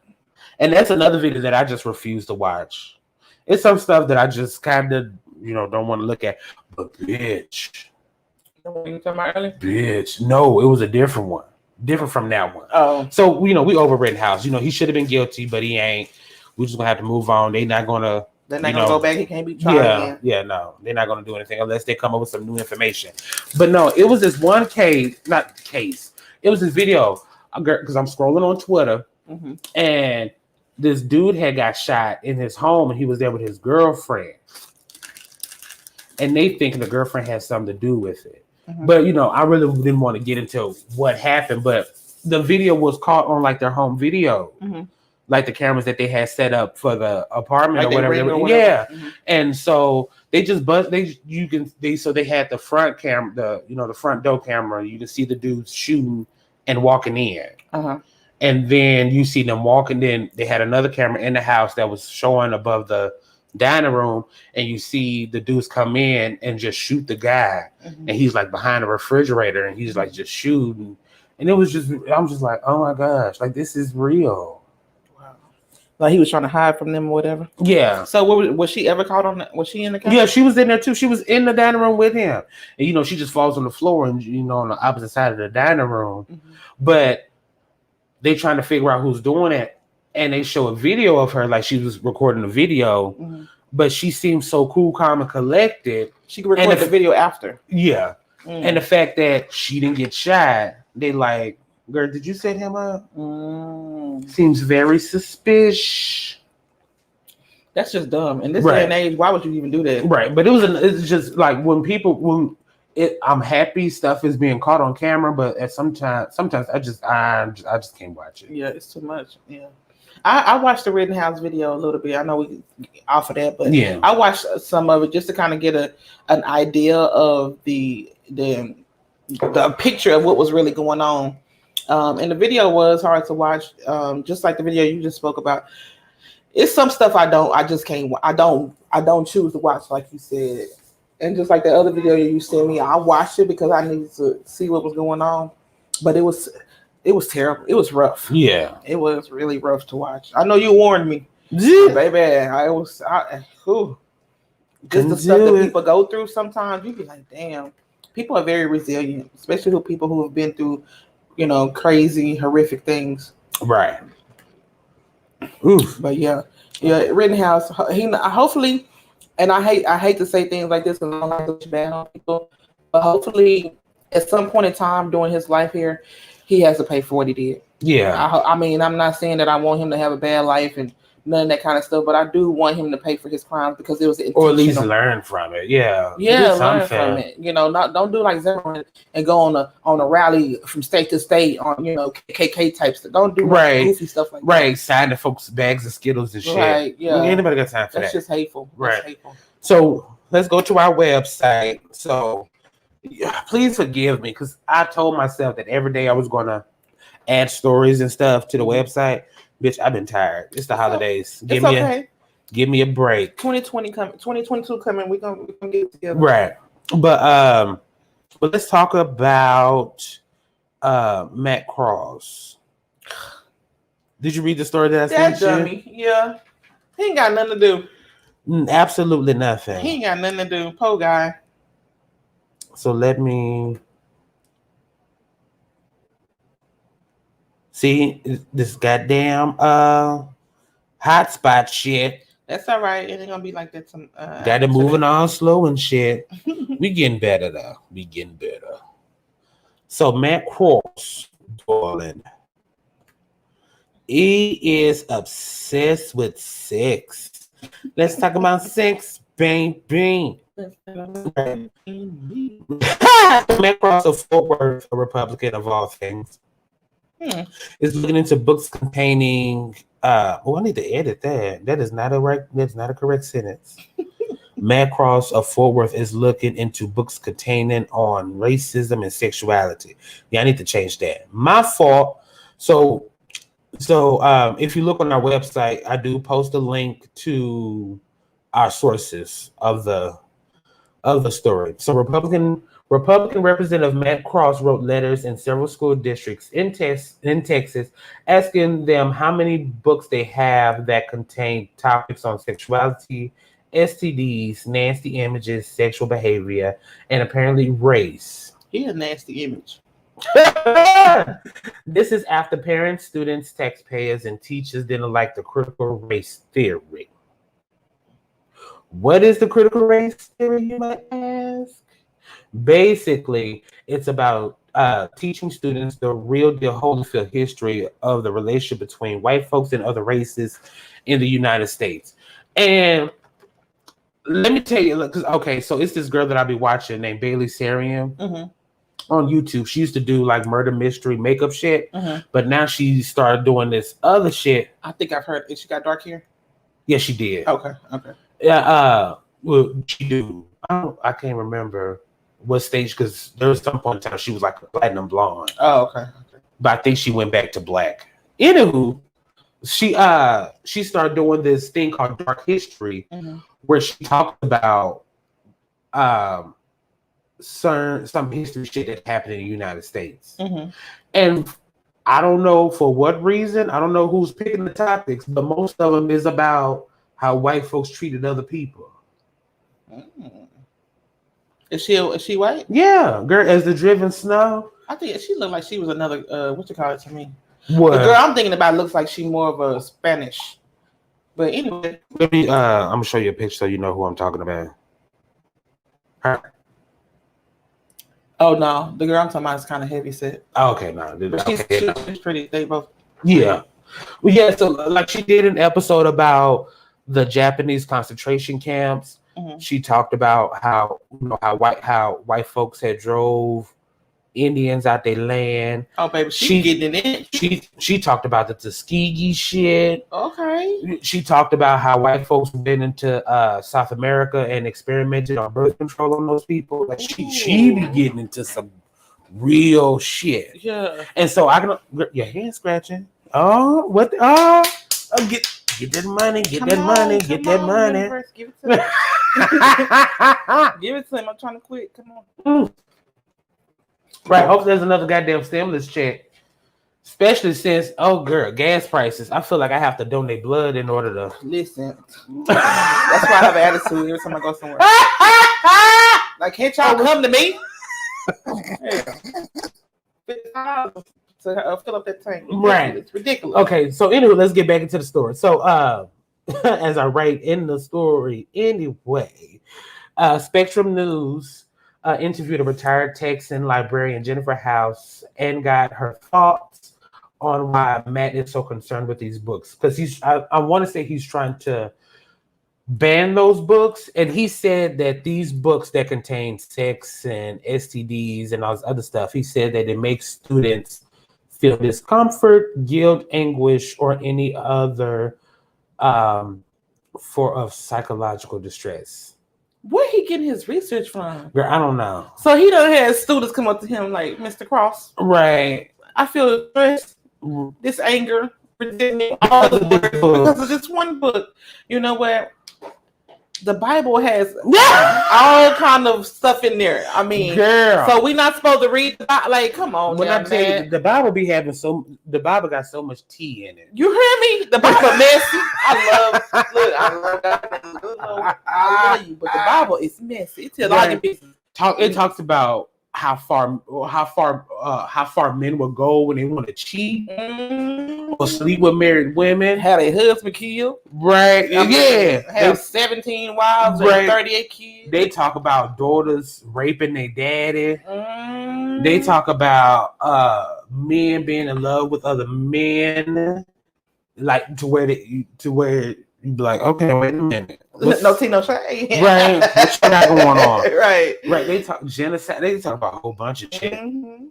And that's another video that I just refuse to watch. It's some stuff that I just kind of, don't want to look at. But bitch. What you talking about earlier? Bitch. No, it was a different one. Different from that one. Oh. So, we over Rittenhouse. He should have been guilty, but he ain't. We're just going to have to move on. They're not going to. They're not going to go back. He can't be tried again. Yeah, no. They're not going to do anything unless they come up with some new information. But no, it was this one case. It was this video. Because I'm scrolling on Twitter, and this dude had got shot in his home, and he was there with his girlfriend. And they think the girlfriend has something to do with it. But, I really didn't want to get into what happened, but the video was caught on like their home video, like the cameras that they had set up for the apartment or whatever. Yeah. And so they just so they had the front camera, the front door camera. You can see the dudes shooting and walking in. And then you see them walking in. They had another camera in the house that was showing above the dining room, and you see the dudes come in and just shoot the guy. And he's like behind the refrigerator, and he's like just shooting. And I'm just like, oh my gosh, like this is real. Wow. Like he was trying to hide from them or whatever. Yeah. So was she ever caught on that? Was she in the camera? Yeah, she was in there too. She was in the dining room with him. And she just falls on the floor and on the opposite side of the dining room. Mm-hmm. But they trying to figure out who's doing it. And they show a video of her like she was recording a video. Mm-hmm. But she seems so cool, calm, and collected. She recorded the video after. Yeah. Mm. And the fact that she didn't get shot, they like, girl, did you set him up? Seems very suspicious. That's just dumb. In this day and age, why would you even do that? Right. But it's just like I'm happy stuff is being caught on camera, but at sometimes I just can't watch it. Yeah, it's too much. Yeah. I watched the Rittenhouse video a little bit. I know we off of that, but yeah, I watched some of it just to kind of get an idea of the picture of what was really going on. And the video was hard to watch, just like the video you just spoke about. It's some stuff I don't choose to watch, like you said. And just like the other video you sent me, I watched it because I needed to see what was going on. But it was terrible. It was rough. Yeah. It was really rough to watch. I know you warned me. Yeah. Baby, just the stuff that people go through sometimes, you be like, damn. People are very resilient, especially people who have been through, crazy, horrific things. Right. Oof. But yeah, Rittenhouse, he hopefully, and I hate to say things like this because I don't like to bad on people, but hopefully at some point in time during his life here, he has to pay for what he did. Yeah. I mean, I'm not saying that I want him to have a bad life and none of that kind of stuff, but I do want him to pay for his crimes because it was intentional. Or at least learn from it. Yeah. Yeah, learn from it. Don't do like Zimmerman and go on a rally from state to state on KKK type stuff. Don't do goofy stuff like that. Right. Sign the folks bags of Skittles and shit. Right. Yeah. Anybody got time for that? That's just hateful. Right. That's hateful. So let's go to our website. So please forgive me because I told myself that every day I was going to add stories and stuff to the website. Bitch, I've been tired. It's the holidays. Give me a break. 2020 coming, 2022 coming. We're gonna get it together. Right. But let's talk about Matt Cross. Did you read the story that I sent you? Dummy. Yeah. He ain't got nothing to do. Absolutely nothing. He ain't got nothing to do. Poor guy. So let me see this goddamn hotspot shit. That's all right. It ain't gonna be like that. Got it moving all slow and shit. We getting better though. We getting better. So Matt Cross, darling, he is obsessed with sex. Let's talk about sex, baby. Matt Cross of Fort Worth, a Republican of all things, is looking into books containing. I need to edit that. That's not a correct sentence. Matt Cross of Fort Worth is looking into books containing on racism and sexuality. Yeah, I need to change that. My fault. So if you look on our website, I do post a link to our sources of the story. So Republican Representative Matt Cross wrote letters in several school districts in Texas asking them how many books they have that contain topics on sexuality, STDs, nasty images, sexual behavior, and apparently race. He a nasty image. This is after parents, students, taxpayers, and teachers didn't like the critical race theory. What is the critical race theory, you might ask? Basically, it's about teaching students the real deal Holyfield history of the relationship between white folks and other races in the United States. And let me tell you, so it's this girl that I'll be watching named Bailey Sarian on YouTube. She used to do like murder mystery makeup shit, but now she started doing this other shit. I think I've heard. She got dark hair? Yeah, she did. Okay. Yeah, well, she do. I can't remember what stage because there was some point in time she was like a platinum blonde. Oh, okay. But I think she went back to black. Anywho, she started doing this thing called Dark History, where she talked about some history shit that happened in the United States. And I don't know for what reason. I don't know who's picking the topics, but most of them is about how white folks treated other people. Mm. Is she white? Yeah, girl, as the driven snow. I think she looked like she was another what you call it to me. What? The girl I'm thinking about looks like she more of a Spanish. But anyway, Let me. I'm gonna show you a picture so you know who I'm talking about. Her. oh no, the girl I'm talking about is kind of heavy set. Oh, okay, no. But Okay. she's pretty. They both. Yeah. Well, yeah. So, like, she did an episode about the Japanese concentration camps. Mhm. She talked about how how white folks had drove Indians out their land. Oh baby, she getting in it. She talked about the Tuskegee shit. Okay. She talked about how white folks went into South America and experimented on birth control on those people. Like she be getting into some real shit. Yeah. And so I can your hand scratching. Oh, what? Get that money. Get Come that on, money. come Get that on, money. universe, give it to him. Give it to him. I'm trying to quit. Come on. Right. Hope there's another goddamn stimulus check. Especially since, oh girl, gas prices. I feel like I have to donate blood in order to Listen. That's why I have an attitude every time I go somewhere. Like, can't y'all come to me? Yeah. To fill up that tank. Right. It's ridiculous. Okay, so anyway, let's get back into the story. So as I write in the story anyway, Spectrum News interviewed a retired Texan librarian, Jennifer House, and got her thoughts on why Matt is so concerned with these books. Because I want to say he's trying to ban those books. And he said that these books that contain sex and STDs and all this other stuff, he said that it makes students feel discomfort, guilt, anguish, or any other form of psychological distress. Where he getting his research from? Girl, I don't know. So he done had students come up to him like, Mr. Cross, Right. I feel stress, this anger, resentment, all the words because of this one book. You know what? The Bible has all kind of stuff in there. I mean, girl. so we not supposed to read the Bible? Like, come on, When now, I tell you, man. the Bible be having the Bible got so much tea in it. You hear me? The Bible messy. I love you, but the Bible is messy. It tells all your business. It talks about how far men will go when they want to cheat or sleep with married women, Had a husband killed, right? have 17 wives, Right. and 38 kids. They talk about daughters raping their daddy. They talk about men being in love with other men, like to where you be like, okay, wait a minute, No tea, no shade. right? What's got going on? Right. They talk genocide. They talk about a whole bunch of shit. Mhm.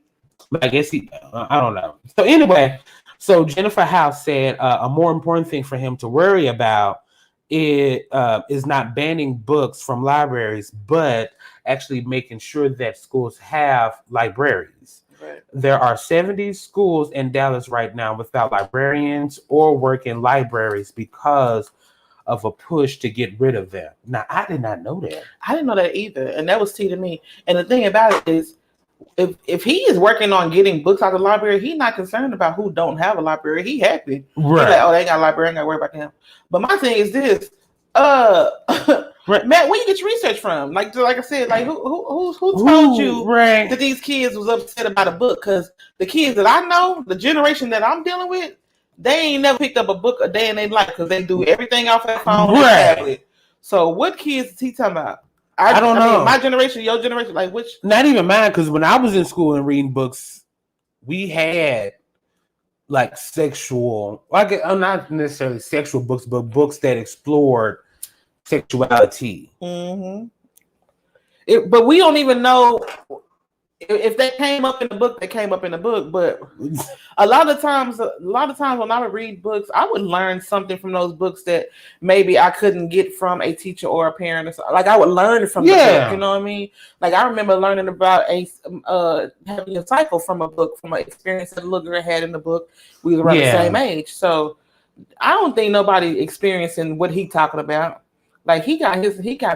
But I guess I don't know. So anyway, so Jennifer House said a more important thing for him to worry about is not banning books from libraries, but actually making sure that schools have libraries. Right. There are 70 schools in Dallas right now without librarians or work in libraries because of a push to get rid of them. Now, I did not know that. I didn't know that either, and that was tea to me. And the thing about it is, if he is working on getting books out of the library, he's not concerned about who don't have a library. He happy. Right. He's like, oh, they ain't got a library. I ain't got to worry about them. But my thing is this, Right. Matt, where you get your research from? Like I said, like who told you right. that these kids was upset about a book? Because the kids that I know, the generation that I'm dealing with, they ain't never picked up a book a day in their life because they do everything off their phone or Right. tablet. So what kids is he talking about? I don't know. mean, my generation, your generation, like which? Not even mine, because when I was in school and reading books, we had like sexual, like not necessarily sexual books, but books that explored sexuality. Mm-hmm. But we don't even know if they came up in the book. They came up in the book, but a lot of times when I would read books, I would learn something from those books that maybe I couldn't get from a teacher or a parent. Or something. Like I would learn from the book. You know what I mean? Like I remember learning about having a cycle from a book, from an experience that a little girl had in the book. We were around the same age, so I don't think nobody experiencing what he talking about. Like he got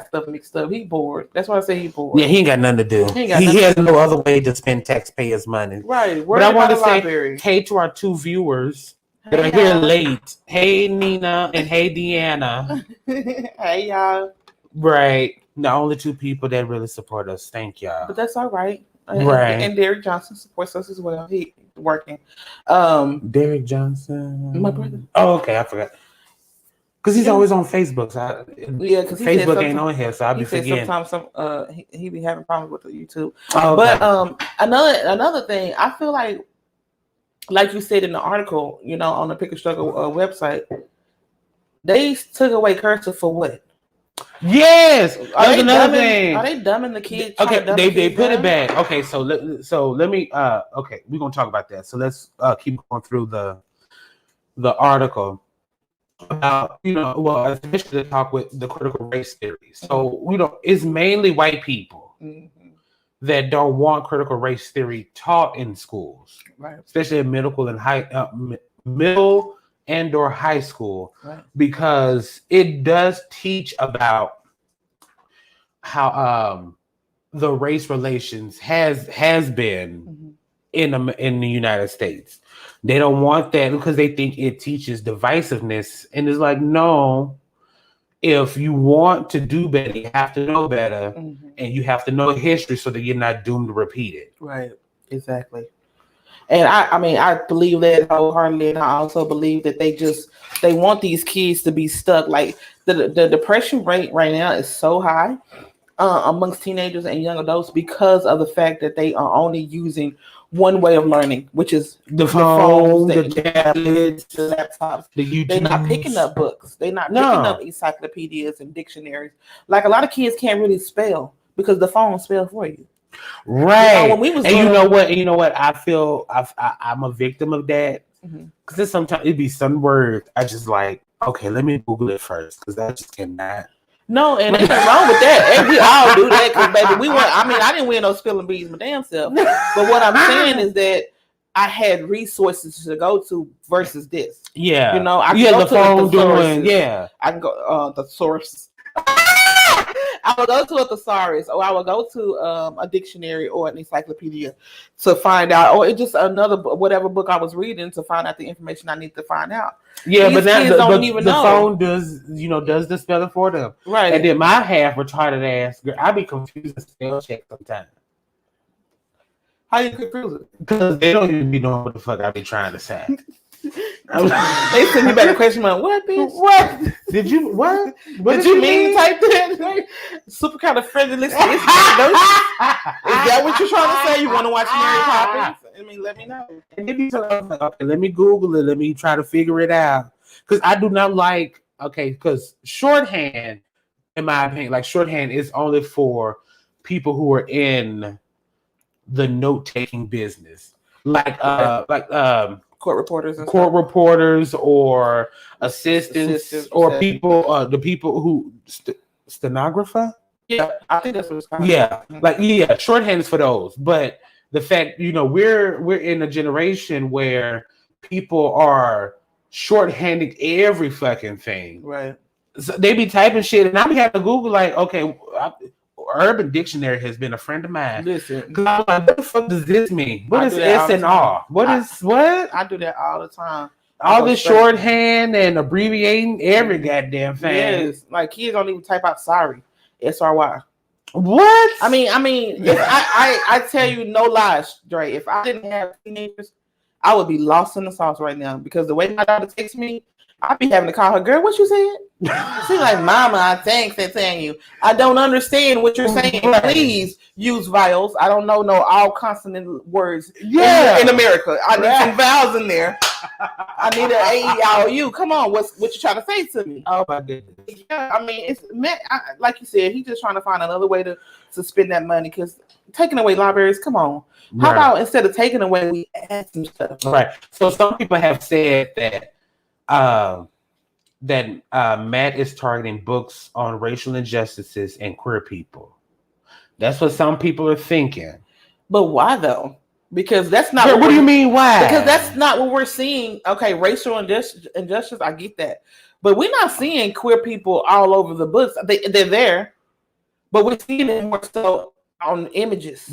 stuff mixed up. He bored. That's why I say he bored. Yeah, he ain't got nothing to do. He has no other way to spend taxpayers' money. Right. But I want to say hey to our 2 viewers that are here late. Hey Nina and hey Deanna. Hey y'all. Right. The only 2 people that really support us. Thank y'all. But that's all right. Right. And Derek Johnson supports us as well. He working. Derek Johnson. My brother. Oh, okay. I forgot. Because he's always on Facebook. So because Facebook ain't on here, so I'll be forgetting. Sometimes he be having problems with the YouTube. Oh, okay. But another thing, I feel like you said in the article, on the Pick a Struggle website, they took away cursive for what? Yes, that's another thing. Are they dumbing the kids? Okay, they put it back. Okay, so let me okay, we're gonna talk about that. So let's keep going through the article about especially to talk with the critical race theory. So it's mainly white people that don't want critical race theory taught in schools, right? Especially in middle and or high school, right? Because it does teach about how the race relations has been in the United States. They don't want that because they think it teaches divisiveness, and it's like, no. If you want to do better, you have to know better, and you have to know history so that you're not doomed to repeat it. Right. Exactly. And I believe that wholeheartedly, and I also believe that they want these kids to be stuck. Like the depression rate right now is so high amongst teenagers and young adults because of the fact that they are only using one way of learning, which is the phones, the tablets, the laptops. They're not picking up books. They're not picking up encyclopedias and dictionaries. Like a lot of kids can't really spell because the phone spell for you. Right. When we was you know what? I feel I'm a victim of that because sometimes it'd be some words I just like. Okay, let me Google it first because I just cannot. No, and there's nothing wrong with that. And we all do that because, baby, I didn't win no spilling bees my damn self. But what I'm saying is that I had resources to go to versus this. Yeah. I can go the to phone the doing, yeah. I can go the source. I would go to a thesaurus, or I would go to a dictionary or an encyclopedia to find out, or it's just another whatever book I was reading to find out the information I need to find out. Yeah, but now the phone does the spelling for them, right? And then my half retarded ass girl, I be confused and spell check sometimes. How you confuse it? Because they don't even be knowing what the fuck I be trying to say. They send me back a question mark. What, bitch? What did you? What did you mean? Type that. Super kind of friendly. Is that what you're trying to say? You want to watch Mary Poppins? Let me know. And then okay, let me Google it. Let me try to figure it out. Because I do not like. Okay, because shorthand, in my opinion, like shorthand is only for people who are in the note-taking business, like court reporters or assistants or people, the people who stenographer. Yeah, I think that's what it's called. Yeah, shorthand is for those. But the fact, we're in a generation where people are shorthanding every fucking thing. Right. So they be typing shit, and I be having to Google like, okay. Urban Dictionary has been a friend of mine. Listen, I'm like, what the fuck does this mean? What is S&R? What? I do that all the time. All this shorthand and abbreviating every goddamn thing. Yes, like kids don't even type out sorry, SRY. What? I mean, if I tell you no lies, Dre. If I didn't have teenagers, I would be lost in the sauce right now because the way my daughter texts me, I'd be having to call her, girl, what you said? She's like, Mama, I thanks for telling you. I don't understand what you're saying. Please use vowels. I don't know all consonant words in America. I need some vowels in there. I need an A-E-I-O-U. Come on, what you trying to say to me? Oh, my goodness. Yeah, I mean, like you said, he's just trying to find another way to spend that money because taking away libraries, come on. How about instead of taking away, we add some stuff? Right. So some people have said that Matt is targeting books on racial injustices and queer people. That's what some people are thinking. But why though? Because that's not. What do you mean why? Because that's not what we're seeing. Okay, racial injustice, I get that. But we're not seeing queer people all over the books. They're there, but we're seeing it more so on images,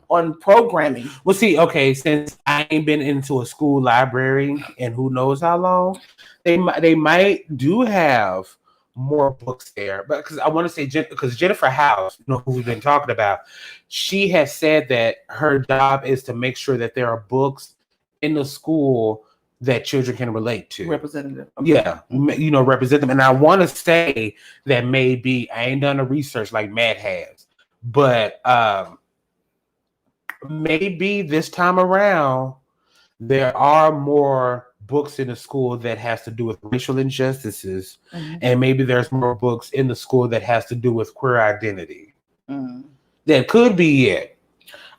on programming. Well, see, okay, since I ain't been into a school library and who knows how long, they might do have more books there. But because I want to say, because Jennifer House, you know, who we've been talking about, she has said that her job is to make sure that there are books in the school that children can relate to. Representative. Okay. Yeah, you know, represent them. And I want to say that maybe I ain't done the research like Matt has, but maybe this time around there are more books in the school that has to do with racial injustices, and maybe there's more books in the school that has to do with queer identity. That could be it.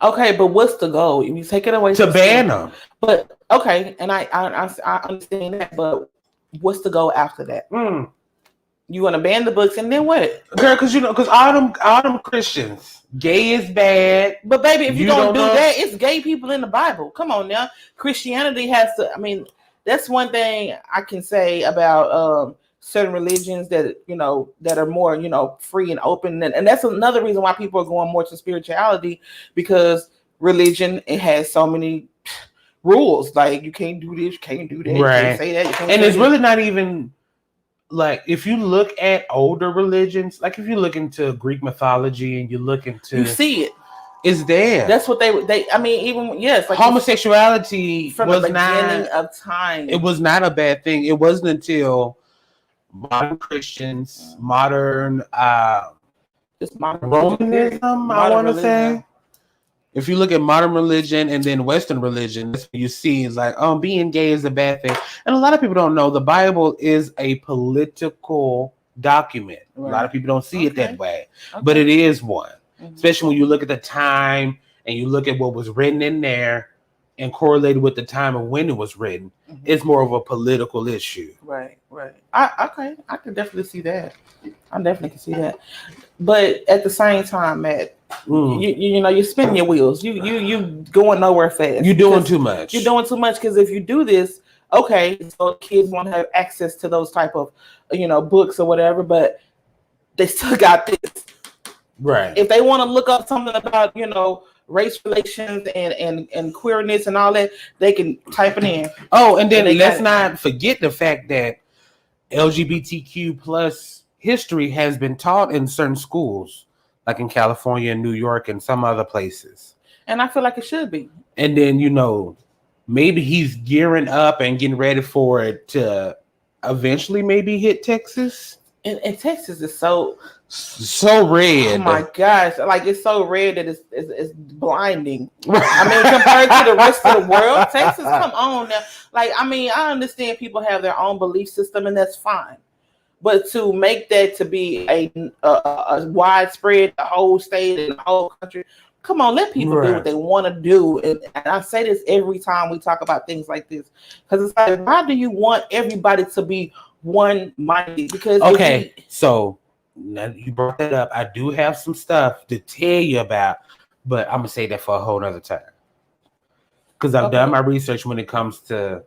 Okay, but what's the goal? If you take it away, to ban them. But okay, and I understand that, but what's the goal after that? You want to ban the books, and then what? Girl, because you know, because all them Christians, gay is bad. But baby, if you don't do that, it's gay people in the Bible. Come on now, Christianity has to. I mean, that's one thing I can say about certain religions that, you know, that are more, you know, free and open, and that's another reason why people are going more to spirituality, because religion, it has so many rules. Like, you can't do this, you can't do that, you can't say that, you can't, and it's really not even like, if you look at older religions, like if you look into Greek mythology and you look into, you see it. It's there. That's what they. I mean, even like homosexuality from was the beginning not of time. It was not a bad thing. It wasn't until modern Christians, modern just modern Romanism, I want to say. If you look at modern religion and then Western religion, that's what you see is like, being gay is a bad thing. And a lot of people don't know the Bible is a political document. Right. A lot of people don't see it that way, but it is one. Especially when you look at the time and you look at what was written in there and correlated with the time of when it was written, it's more of a political issue. Right. I can definitely see that. I definitely can see that. But at the same time, Matt, you know, you're spinning your wheels. You going nowhere fast. You're doing too much. You're doing too much, because if you do this, okay, so kids won't have access to those type of, you know, books or whatever, but they still got this. Right. If they want to look up something about, you know, race relations and queerness and all that, they can type it in. Oh, and then let's not forget the fact that LGBTQ plus history has been taught in certain schools, like in California and New York and some other places. And I feel like it should be. And then, you know, maybe he's gearing up and getting ready for it to eventually maybe hit Texas. And Texas is so red. Oh my gosh! Like, it's so red that it's blinding. I mean, compared to the rest of the world, Texas, come on now. Like, I mean, I understand people have their own belief system, and that's fine. But to make that to be a widespread, the whole state and the whole country, come on, let people do what they want to do. And I say this every time we talk about things like this, because it's like, why do you want everybody to be one-minded? Because so now you brought that up. I do have some stuff to tell you about, but I'm gonna say that for a whole nother time, because I've done my research when it comes to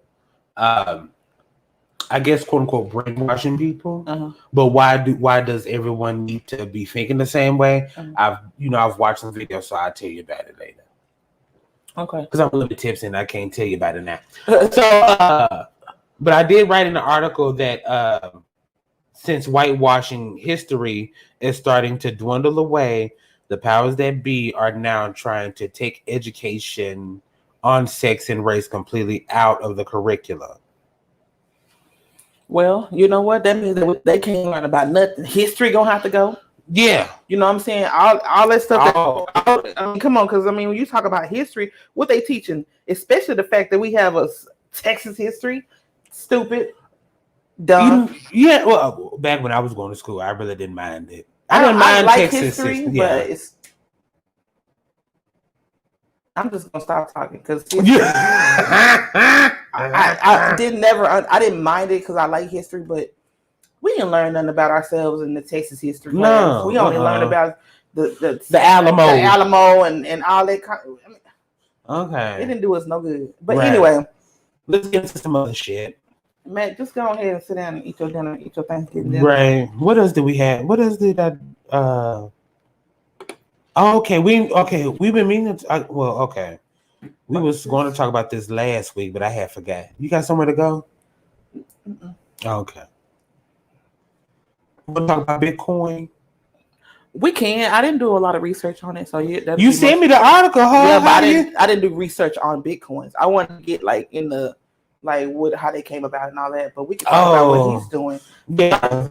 I guess, quote unquote, brainwashing people. But why does everyone need to be thinking the same way? I've watched some videos, so I'll tell you about it later. Okay. Because I'm a little bit tipsy and I can't tell you about it now. So but I did write in the article that since whitewashing history is starting to dwindle away, the powers that be are now trying to take education on sex and race completely out of the curriculum. Well, you know what? That means that they can't learn about nothing. History gonna have to go. Yeah. You know what I'm saying? All that stuff. I mean, come on, because I mean, when you talk about history, what they teaching, especially the fact that we have a Texas history, stupid, dumb. Yeah, well, back when I was going to school, I really didn't mind it. I didn't mind like Texas history, but it's. I'm just gonna stop talking because I didn't mind it because I like history, but we didn't learn nothing about ourselves in the Texas history class. We only learned about the Alamo and all that. I mean, okay, it didn't do us no good. But anyway, let's get into some other shit. Matt, just go ahead and sit down and eat your dinner, eat your Thanksgiving dinner. Right. What else did we have? What else did I? Oh, okay. We've been meaning to. Okay. We was going to talk about this last week, but I had forgot. You got somewhere to go? Mm-mm. Okay. We'll talk about Bitcoin. We can. I didn't do a lot of research on it, so yeah. You sent me the article, huh? Yeah, but I didn't do research on Bitcoins. I wanted to get like in the how they came about and all that. But we can talk about what he's doing. Yeah.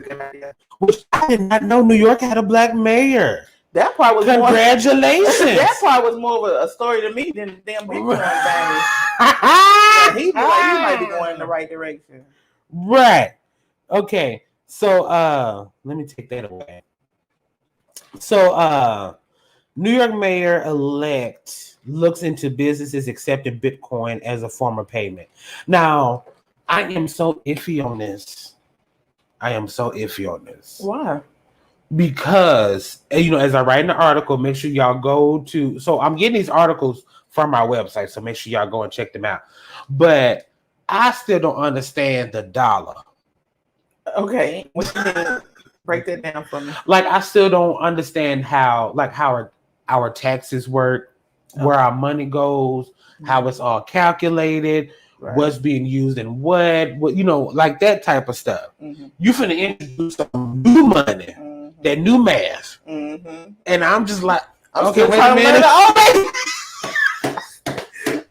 Which I did not know New York had a black mayor. That part was congratulations. That part was more of a story to me than the damn Bitcoin thing. Yeah, he might be going in the right direction. Right. Okay. So let me take that away. So New York mayor elect looks into businesses accepting Bitcoin as a form of payment. Now, I am so iffy on this. Why? Because, as I write in the article, make sure y'all go to. So I'm getting these articles from our website, so make sure y'all go and check them out. But I still don't understand the dollar. Okay, what you mean? Break that down for me. Like, I still don't understand how our taxes work, where our money goes, how it's all calculated, what's being used and what like that type of stuff. Mm-hmm. You finna introduce some new money, that new math, and I'm just like, okay, wait a minute.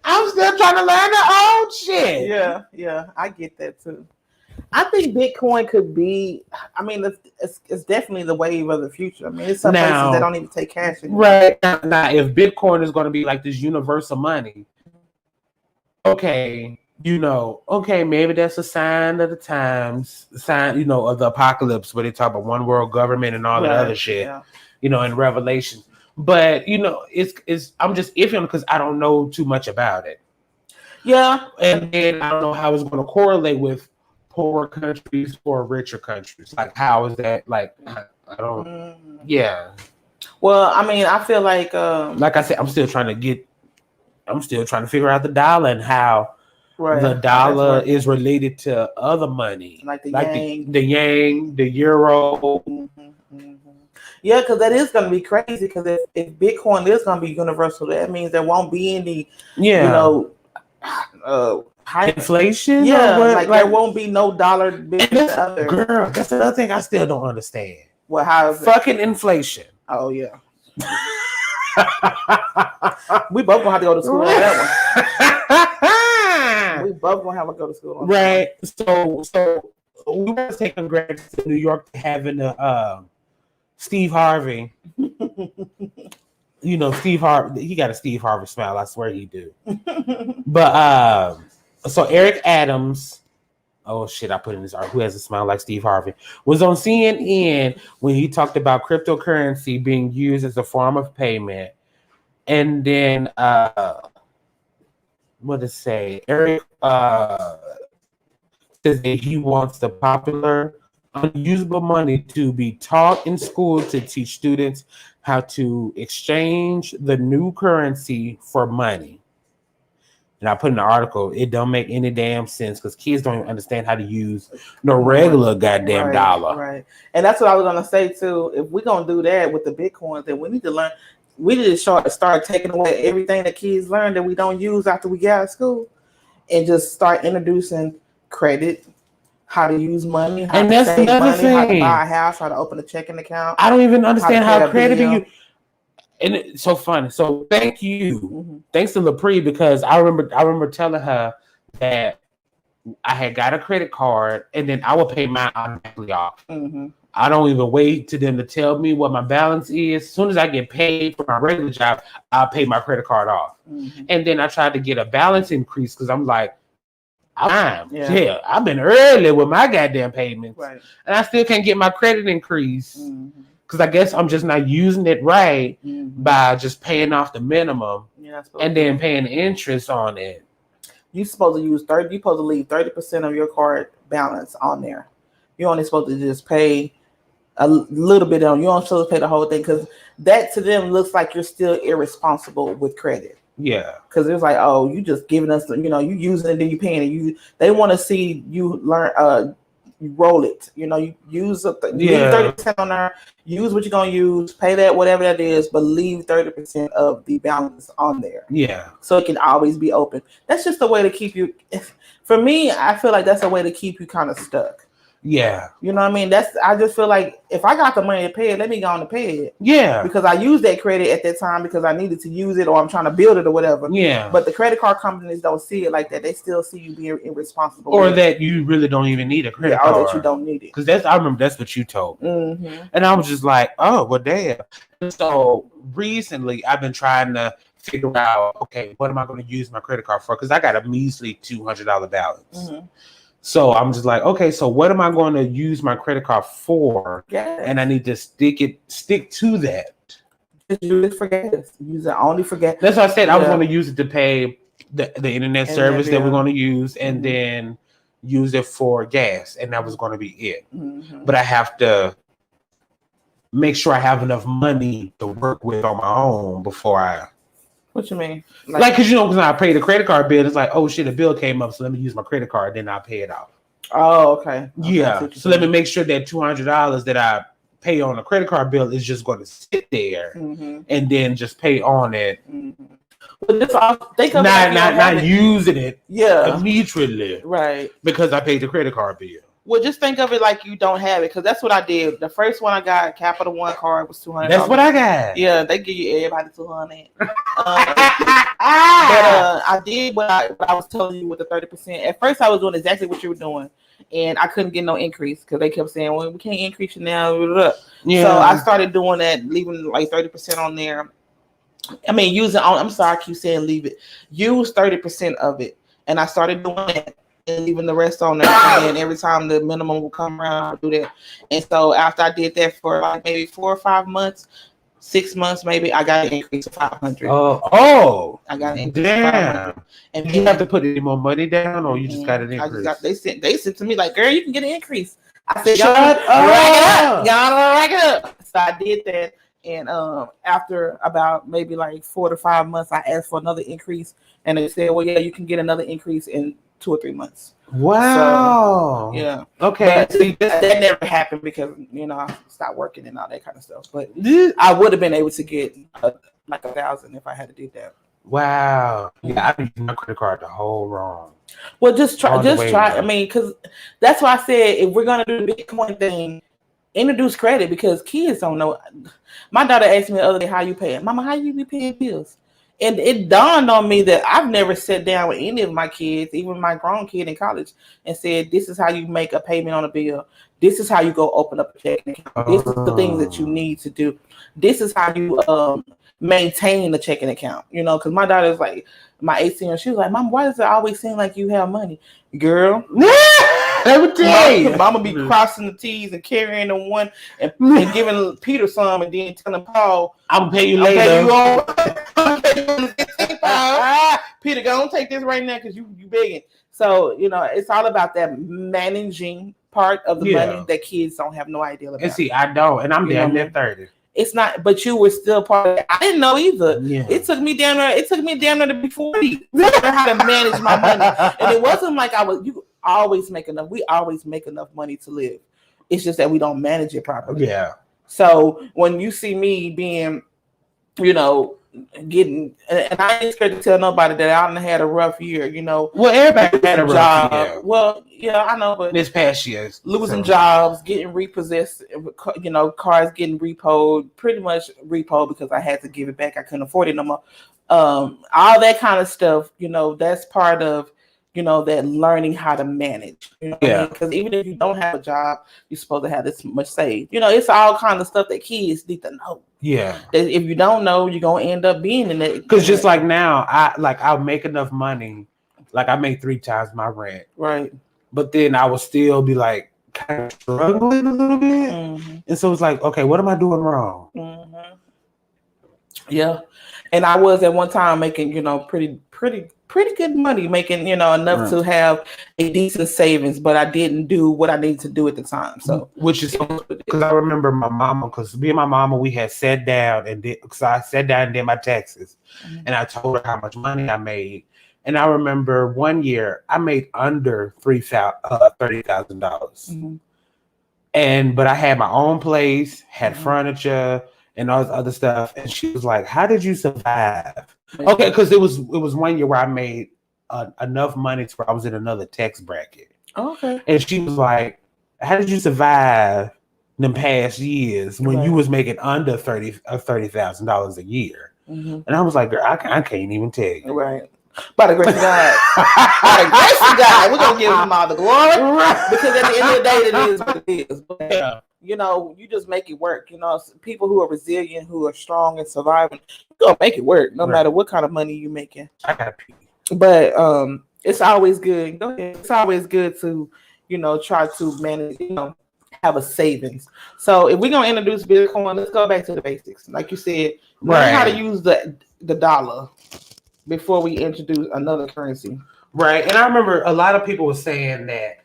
I'm still trying to learn the old shit. Yeah, I get that too. I think Bitcoin could be. I mean, it's definitely the wave of the future. I mean, it's some places that don't even take cash anymore. Right now, if Bitcoin is going to be like this universal money, okay, maybe that's a sign of the times, sign, of the apocalypse, where they talk about one world government and all that other shit, in Revelation. But it's I'm just iffy on it because I don't know too much about it. Yeah, and then I don't know how it's going to correlate with poorer countries or richer countries. Like, how is that? Like, I don't. Yeah. Well, I mean, I feel like I said, I'm still trying to figure out the dollar and how the dollar is related to other money, like the yang, the euro. Yeah, because that is going to be crazy. Because if Bitcoin is going to be universal, that means there won't be any, high inflation. Yeah, like there won't be no dollar bigger than the other. Girl, that's another thing I still don't understand. Well, how is fucking inflation? Oh yeah. We both gonna have to go to school on that one. We both gonna have to go to school on that one. So we want to say congrats to New York to having Steve Harvey. Steve Harvey, he got a Steve Harvey smile. I swear he do. But so Eric Adams, oh shit, I put in this art. Who has a smile like Steve Harvey? Was on CNN when he talked about cryptocurrency being used as a form of payment. And then what to say? Eric says that he wants the popular unusable money to be taught in school to teach students how to exchange the new currency for money. And I put in the article, it don't make any damn sense because kids don't even understand how to use no regular goddamn dollar. Right. And that's what I was gonna say too. If we're gonna do that with the Bitcoins, then we need to learn. We need to start taking away everything that kids learn that we don't use after we get out of school, and just start introducing credit, how to use money, how to save money, how to buy a house, how to open a checking account. I don't even understand how credit being used. And it's so funny. So thank you. Mm-hmm. Thanks to LaPree, because I remember telling her that I had got a credit card and then I would pay mine automatically off. Mm-hmm. I don't even wait to them to tell me what my balance is. As soon as I get paid for my regular job, I'll pay my credit card off. Mm-hmm. And then I tried to get a balance increase because I'm like, I've been early with my goddamn payments. Right. And I still can't get my credit increase. Mm-hmm. Because I guess I'm just not using it right by just paying off the minimum and then paying the interest on it. You're supposed to use 30. You're supposed to leave 30% of your card balance on there. You're only supposed to just pay a little bit on. You don't supposed to pay the whole thing because that to them looks like you're still irresponsible with credit. Yeah. Because it's like, oh, you just giving us, you using it, then you paying it. They want to see you learn, you roll it. You use leave 30% on there. Use what you're gonna use. Pay that whatever that is, but leave 30% of the balance on there. Yeah. So it can always be open. That's just a way to keep you. For me, I feel like that's a way to keep you kind of stuck. Yeah. You know what I mean? I just feel like if I got the money to pay it, let me go on to pay it. Yeah. Because I used that credit at that time because I needed to use it or I'm trying to build it or whatever. Yeah. But the credit card companies don't see it like that. They still see you being irresponsible. Or that you really don't even need a credit card. Or that you don't need it. Because I remember that's what you told me. Mm-hmm. And I was just like, oh, well, damn. So recently I've been trying to figure out, okay, what am I going to use my credit card for? Because I got a measly $200 balance. Mm-hmm. So I'm just like, okay, so what am I going to use my credit card for? Yes. And I need to stick to that. Just use it for gas. Use it only for gas. That's what I said. I was going to use it to pay the internet service that we're going to use, and then use it for gas, and that was going to be it. Mm-hmm. But I have to make sure I have enough money to work with on my own before I. What you mean? Like, because when I pay the credit card bill, it's like, oh shit, a bill came up, so let me use my credit card, then I'll pay it off. Oh, okay. Yeah. So let me make sure that $200 that I pay on a credit card bill is just going to sit there, and then just pay on it. Mm-hmm. But just not using it immediately, right? Because I paid the credit card bill. Well, just think of it like you don't have it, because that's what I did. The first one I got, Capital One card, was $200. That's what I got. Yeah, they give you everybody $200. But I did what I was telling you with the 30%. At first, I was doing exactly what you were doing, and I couldn't get no increase because they kept saying, "Well, we can't increase you now." Yeah. So I started doing that, leaving like 30% on there. I mean, I'm sorry, I keep saying leave it. Use 30% of it, and I started doing that. And leaving the rest on there, and every time the minimum will come around, I'll do that. And so after I did that for like maybe 4 or 5 months, 6 months maybe, I got an increase of $500. I got an increase. Damn! And did you have to put any more money down, or you just got an increase? They sent to me like, "Girl, you can get an increase." I said, "Shut up! Y'all rack it up." So I did that, and after about maybe like 4 to 5 months, I asked for another increase, and they said, "Well, yeah, you can get another increase in 2 or 3 months." Wow. So, yeah. Okay. That never happened because I stopped working and all that kind of stuff. But I would have been able to get like $1,000 if I had to do that. Wow. Yeah, I've been using my credit card the whole wrong. Well, just try. I mean, because that's why I said if we're gonna do the Bitcoin thing, introduce credit, because kids don't know. My daughter asked me the other day, "How you paying, Mama? How you be paying bills?" And it dawned on me that I've never sat down with any of my kids, even my grown kid in college, and said, "This is how you make a payment on a bill. This is how you go open up a checking account. This is the things that you need to do. This is how you maintain a checking account." Because my daughter's like, my 18, she was like, "Mom, why does it always seem like you have money?" Girl, Mama be crossing the T's and carrying the one and giving Peter some, and then telling Paul, "I'm gonna pay you later." Peter, go on, take this right now because you begging. So it's all about that managing part of the money that kids don't have no idea about. And see, I don't, and I'm damn near 30. It's not, but you were still part of it. I didn't know either. Yeah. It took me down there to be 40 to learn how to manage my money. And it wasn't like you always make enough. We always make enough money to live. It's just that we don't manage it properly. Yeah. So when you see me being, getting, and I ain't scared to tell nobody that I done had a rough year, Well, everybody had a rough year. Well, yeah, I know, but this past year, losing jobs, getting repossessed, cars getting repoed, pretty much repoed because I had to give it back. I couldn't afford it no more. All that kind of stuff, that's part of, that learning how to manage. Because even if you don't have a job, you're supposed to have this much saved. It's all kind of stuff that kids need to know. Yeah. That if you don't know, you're gonna end up being in it. Because just like now, I'll make enough money, like I make 3 times my rent. Right. But then I will still be like kind of struggling a little bit. Mm-hmm. And so it's like, okay, what am I doing wrong? Mm-hmm. Yeah. And I was at one time making, pretty good money, making, enough to have a decent savings, but I didn't do what I needed to do at the time. So, which is because I remember my mama, because me and my mama, we had sat down and did, because I sat down and did my taxes, and I told her how much money I made. And I remember one year I made under $30,000. But I had my own place, had furniture and all this other stuff. And she was like, "How did you survive?" Okay, because it was 1 year where I made enough money to where I was in another tax bracket. Okay. And she was like, "How did you survive them past years when you was making under $30,000 a year?" And I was like, "Girl, I can't even tell you." Right. By the grace of God. By the grace of God, we're gonna give him all the glory. Because at the end of the day, it is what it is. But, you just make it work. People who are resilient, who are strong and surviving, you're gonna make it work, no matter what kind of money you're making. I gotta pee. But it's always good. Go ahead. It's always good to, try to manage, have a savings. So if we're gonna introduce Bitcoin, let's go back to the basics. Like you said, learn how to use the dollar before we introduce another currency. Right. And I remember a lot of people were saying that,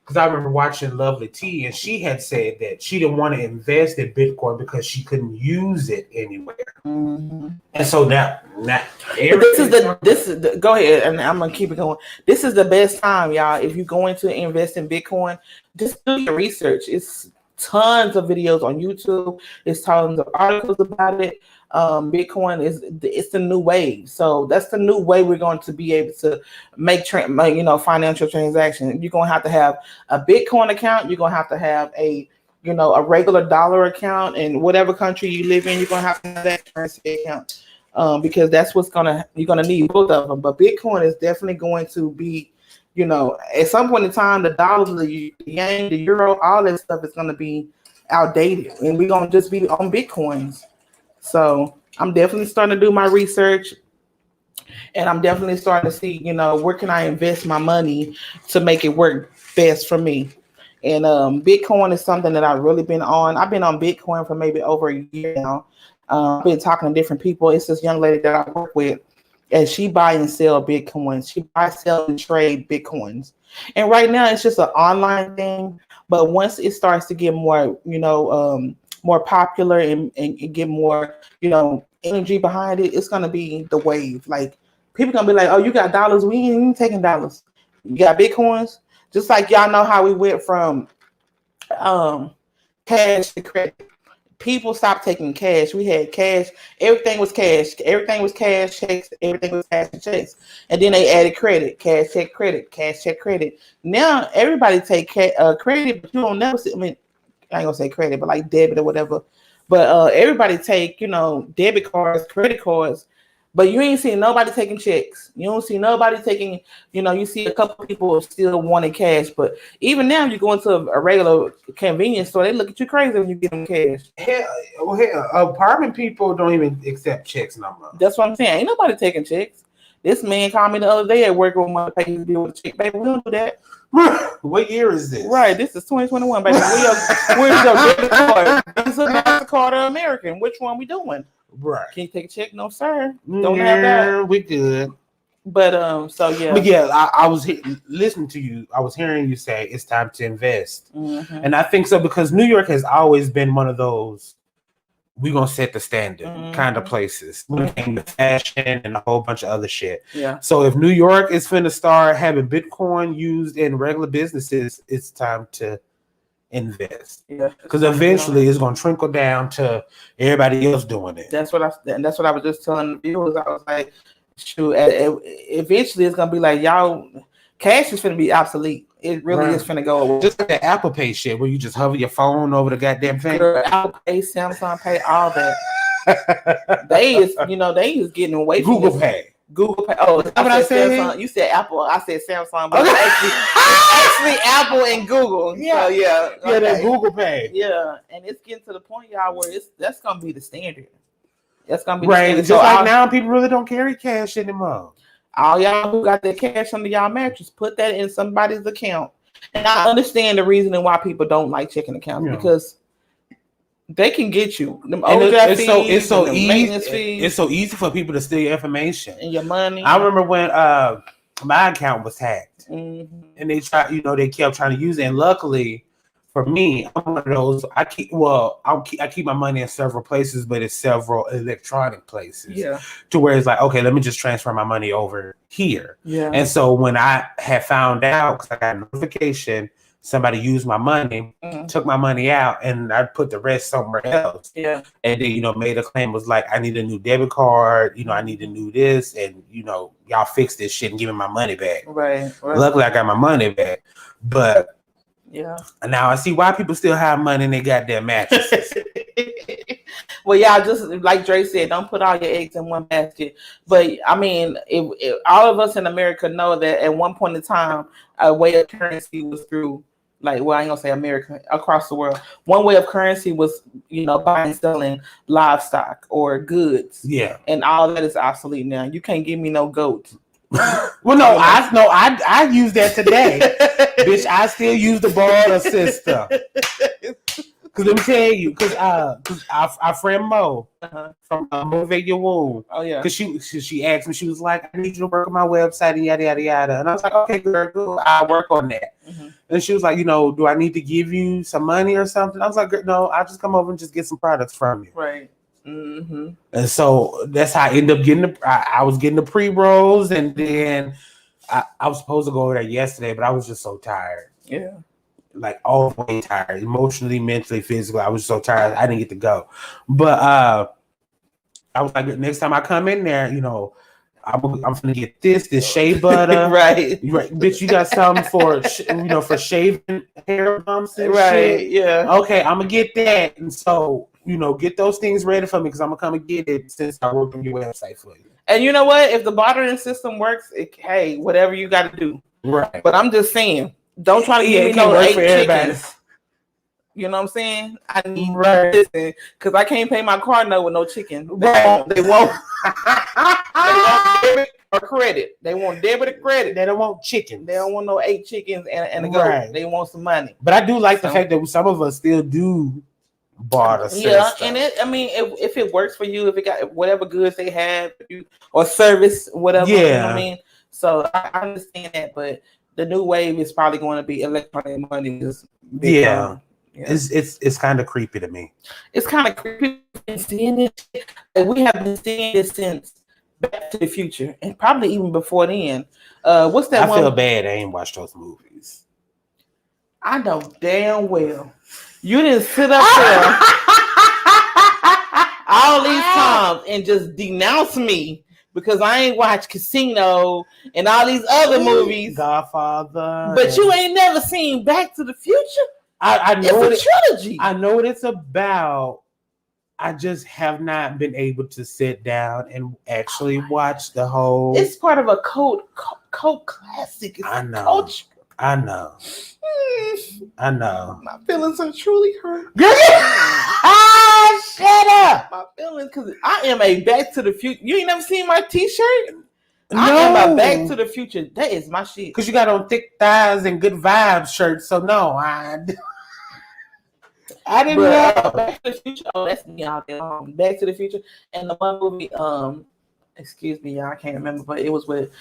because I remember watching Lovely T, and she had said that she didn't want to invest in Bitcoin because she couldn't use it anywhere. And so now this is the go ahead, and I'm gonna keep it going. This is the best time, y'all. If you're going to invest in Bitcoin, just do your research. It's tons of videos on YouTube. It's tons of articles about it. Bitcoin it's the new wave, so that's the new way we're going to be able to make financial transactions. You're going to have a Bitcoin account. You're going to have a a regular dollar account, and whatever country you live in, you're going to have that currency account, because that's you're going to need both of them. But Bitcoin is definitely going to be, at some point in time, the dollar, the yen, the euro, all that stuff is going to be outdated, and we're going to just be on Bitcoins. So I'm definitely starting to do my research, and I'm definitely starting to see, where can I invest my money to make it work best for me. And Bitcoin is something that I've really been on. I've been on Bitcoin for maybe over a year now. I've been talking to different people. It's this young lady that I work with, and she buy and sell Bitcoins. She buy, sell, and trade Bitcoins. And right now it's just an online thing. But once it starts to get more, more popular and get more, energy behind it, it's gonna be the wave. Like, people gonna be like, "Oh, you got dollars? We ain't even taking dollars. You got Bitcoins." Just like y'all know how we went from cash to credit. People stopped taking cash. We had cash. Everything was cash. Everything was cash checks. Everything was cash and checks. And then they added credit. Cash check credit. Cash check credit. Now everybody take credit, but you don't never see. I mean, I ain't gonna say credit, but like debit or whatever. But everybody take, debit cards, credit cards, but you ain't seen nobody taking checks. You don't see nobody taking, you see a couple people still wanting cash. But even now, you go into a regular convenience store, they look at you crazy when you give them cash. Hell, apartment people don't even accept checks no more. That's what I'm saying. Ain't nobody taking checks. This man called me the other day at work when I pay his bill with a check. Baby, we don't do that. What year is this? Right, this is 2021, baby. Where's your debit card? This is a MasterCard or American. Which one we doing? Right. Can you take a check? No, sir. Don't have that. We good. But so yeah. But yeah, I was listening to you. I was hearing you say it's time to invest, and I think so because New York has always been one of those we're gonna set the standard kind of places when it came to fashion and a whole bunch of other shit. Yeah. So if New York is finna start having Bitcoin used in regular businesses, it's time to invest. Yeah. Because eventually it's gonna trickle down to everybody else doing it. That's what I was just telling the viewers. I was like, shoot, eventually it's gonna be like, y'all, cash is gonna be obsolete. It really is finna go away. Just like the Apple Pay shit where you just hover your phone over the goddamn thing. Apple Pay, Samsung Pay, all that. they is getting away from Google Pay. Google Pay. Oh, that's what I said. Samsung. You said Apple. I said Samsung, but actually Apple and Google. Yeah, so, yeah, okay. That Google Pay. Yeah, and it's getting to the point, y'all, where that's gonna be the standard. That's gonna be right. The standard. Just so like now, people really don't carry cash anymore. All y'all who got that cash under y'all mattress, put that in somebody's account. And I understand the reasoning why people don't like checking accounts because They can get you. Them And overdraft fees, it's so and the easy. maintenance fees, It's so easy for people to steal your information and your money. I remember when my account was hacked, Mm-hmm. and they tried. They kept trying to use it. And luckily for me, I'm one of those. I keep my money in several places, but it's several electronic places. Yeah. To where it's like, okay, let me just transfer my money over here. Yeah. And so when I had found out, because I got a notification, somebody used my money, took my money out, and I put the rest somewhere else. Yeah. And then, made a claim, was like, I need a new debit card, I need to new this, and y'all fix this shit and give me my money back. Right. Luckily I got my money back. But yeah. Now I see why people still have money in their goddamn mattresses. Well, y'all, just like Dre said, don't put all your eggs in one basket. But I mean, if all of us in America know that at one point in time, a way of currency was through, I ain't gonna say America, across the world. One way of currency was, buying and selling livestock or goods. Yeah. And all that is obsolete now. You can't give me no goats. Well, no, I use that today. Bitch, I still use the barter system. Because let me tell you, because our friend Mo from Motivate Your Womb. Oh, yeah. Because she asked me, she was like, I need you to work on my website and yada, yada, yada. And I was like, okay, girl, good. I'll work on that. Mm-hmm. And she was like, do I need to give you some money or something? I was like, no, I'll just come over and just get some products from you. Right. Mm-hmm. And so that's how I ended up getting I was getting the pre-rolls, and then I was supposed to go over there yesterday, but I was just so tired. Yeah. Like all the way tired, emotionally, mentally, physically. I was so tired, I didn't get to go. But I was like, next time I come in there, I'm gonna get this shea butter, right? Bitch, you got something for for shaving hair bumps and right? Shit? Yeah. Okay, I'm gonna get that, and so get those things ready for me because I'm gonna come and get it since I work on your website for you. And you know what? If the bartering system works, hey, whatever you got to do, right? But I'm just saying. Don't try to give me no 8 chickens. You know what I'm saying? I need this because I can't pay my car note with no chicken. They won't. They want debit or credit. They want debit or credit. They don't want chicken. They don't want no 8 chickens and a goat. Right. They want some money. But I do like the fact that some of us still do barter. Yeah, and if it works for you, if it got whatever goods they have, or service, whatever. Yeah. You know what I mean? So I understand that, but the new wave is probably going to be electronic money. Yeah. It's kind of creepy to me. It's kind of creepy. We have been seeing this since Back to the Future, and probably even before then. What's that? I feel bad. I ain't watched those movies. I know damn well you didn't sit up there all these times and just denounce me. Because I ain't watched Casino and all these other movies. Godfather. But you ain't never seen Back to the Future? I know it's a trilogy. I know what it's about. I just have not been able to sit down and actually watch the whole. It's part of a cult classic. It's I know. Culture. I know. I know. My feelings are truly hurt. Shut up. My feelings, because I am a Back to the Future. You ain't never seen my t-shirt? No. I am a Back to the Future. That is my shit. Because you got on thick thighs and good vibes shirts. So no, I didn't know. Back to the Future. Oh, that's me out there. Back to the Future. And the one movie, excuse me, y'all, I can't remember, but it was with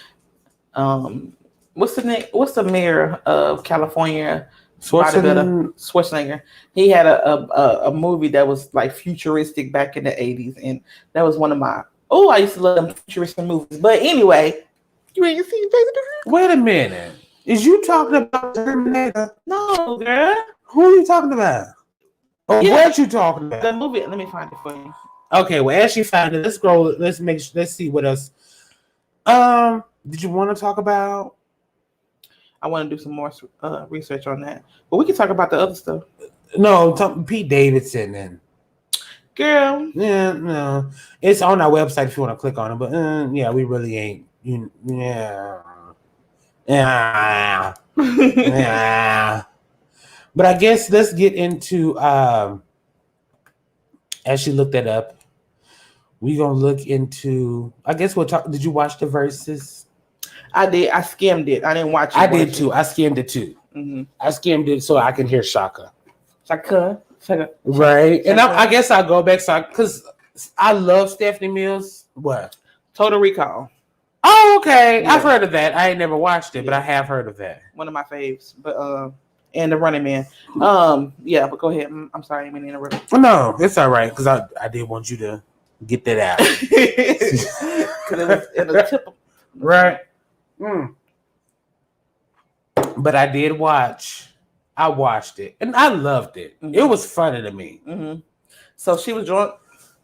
what's the mayor of California? Schwarzenegger. He had a movie that was like futuristic back in the 80s, and that was one of my I used to love them futuristic movies. But anyway, you ain't seen Back to the Future? Wait a minute. Is you talking about Terminator? No, girl. Who are you talking about? Or what you talking about? The movie. Let me find it for you. Okay, well, as you find it, let's go. Let's see what else. Did you want to talk about? I want to do some more research on that, but we can talk about the other stuff. No, Pete Davidson and girl. Yeah, no, it's on our website if you want to click on it. But yeah, we really ain't. Yeah. But I guess let's get into. As she looked that up, we gonna look into. I guess we'll talk. Did you watch the Verzuz? I did. I skimmed it. I didn't watch it. I did too. I skimmed it too. Mm-hmm. I skimmed it so I can hear Shaka. Shaka. Right. And I guess I'll go back because I love Stephanie Mills. What? Total Recall. Oh, okay. Yeah. I've heard of that. I ain't never watched it, but I have heard of that. One of my faves. But and The Running Man. Yeah, but go ahead. I'm sorry, I didn't mean to interrupt. No, it's all right because I did want you to get that out. Because it was typical. Right. But I did watch. I watched it and I loved it. Mm-hmm. It was funny to me. Mm-hmm. So she was drunk.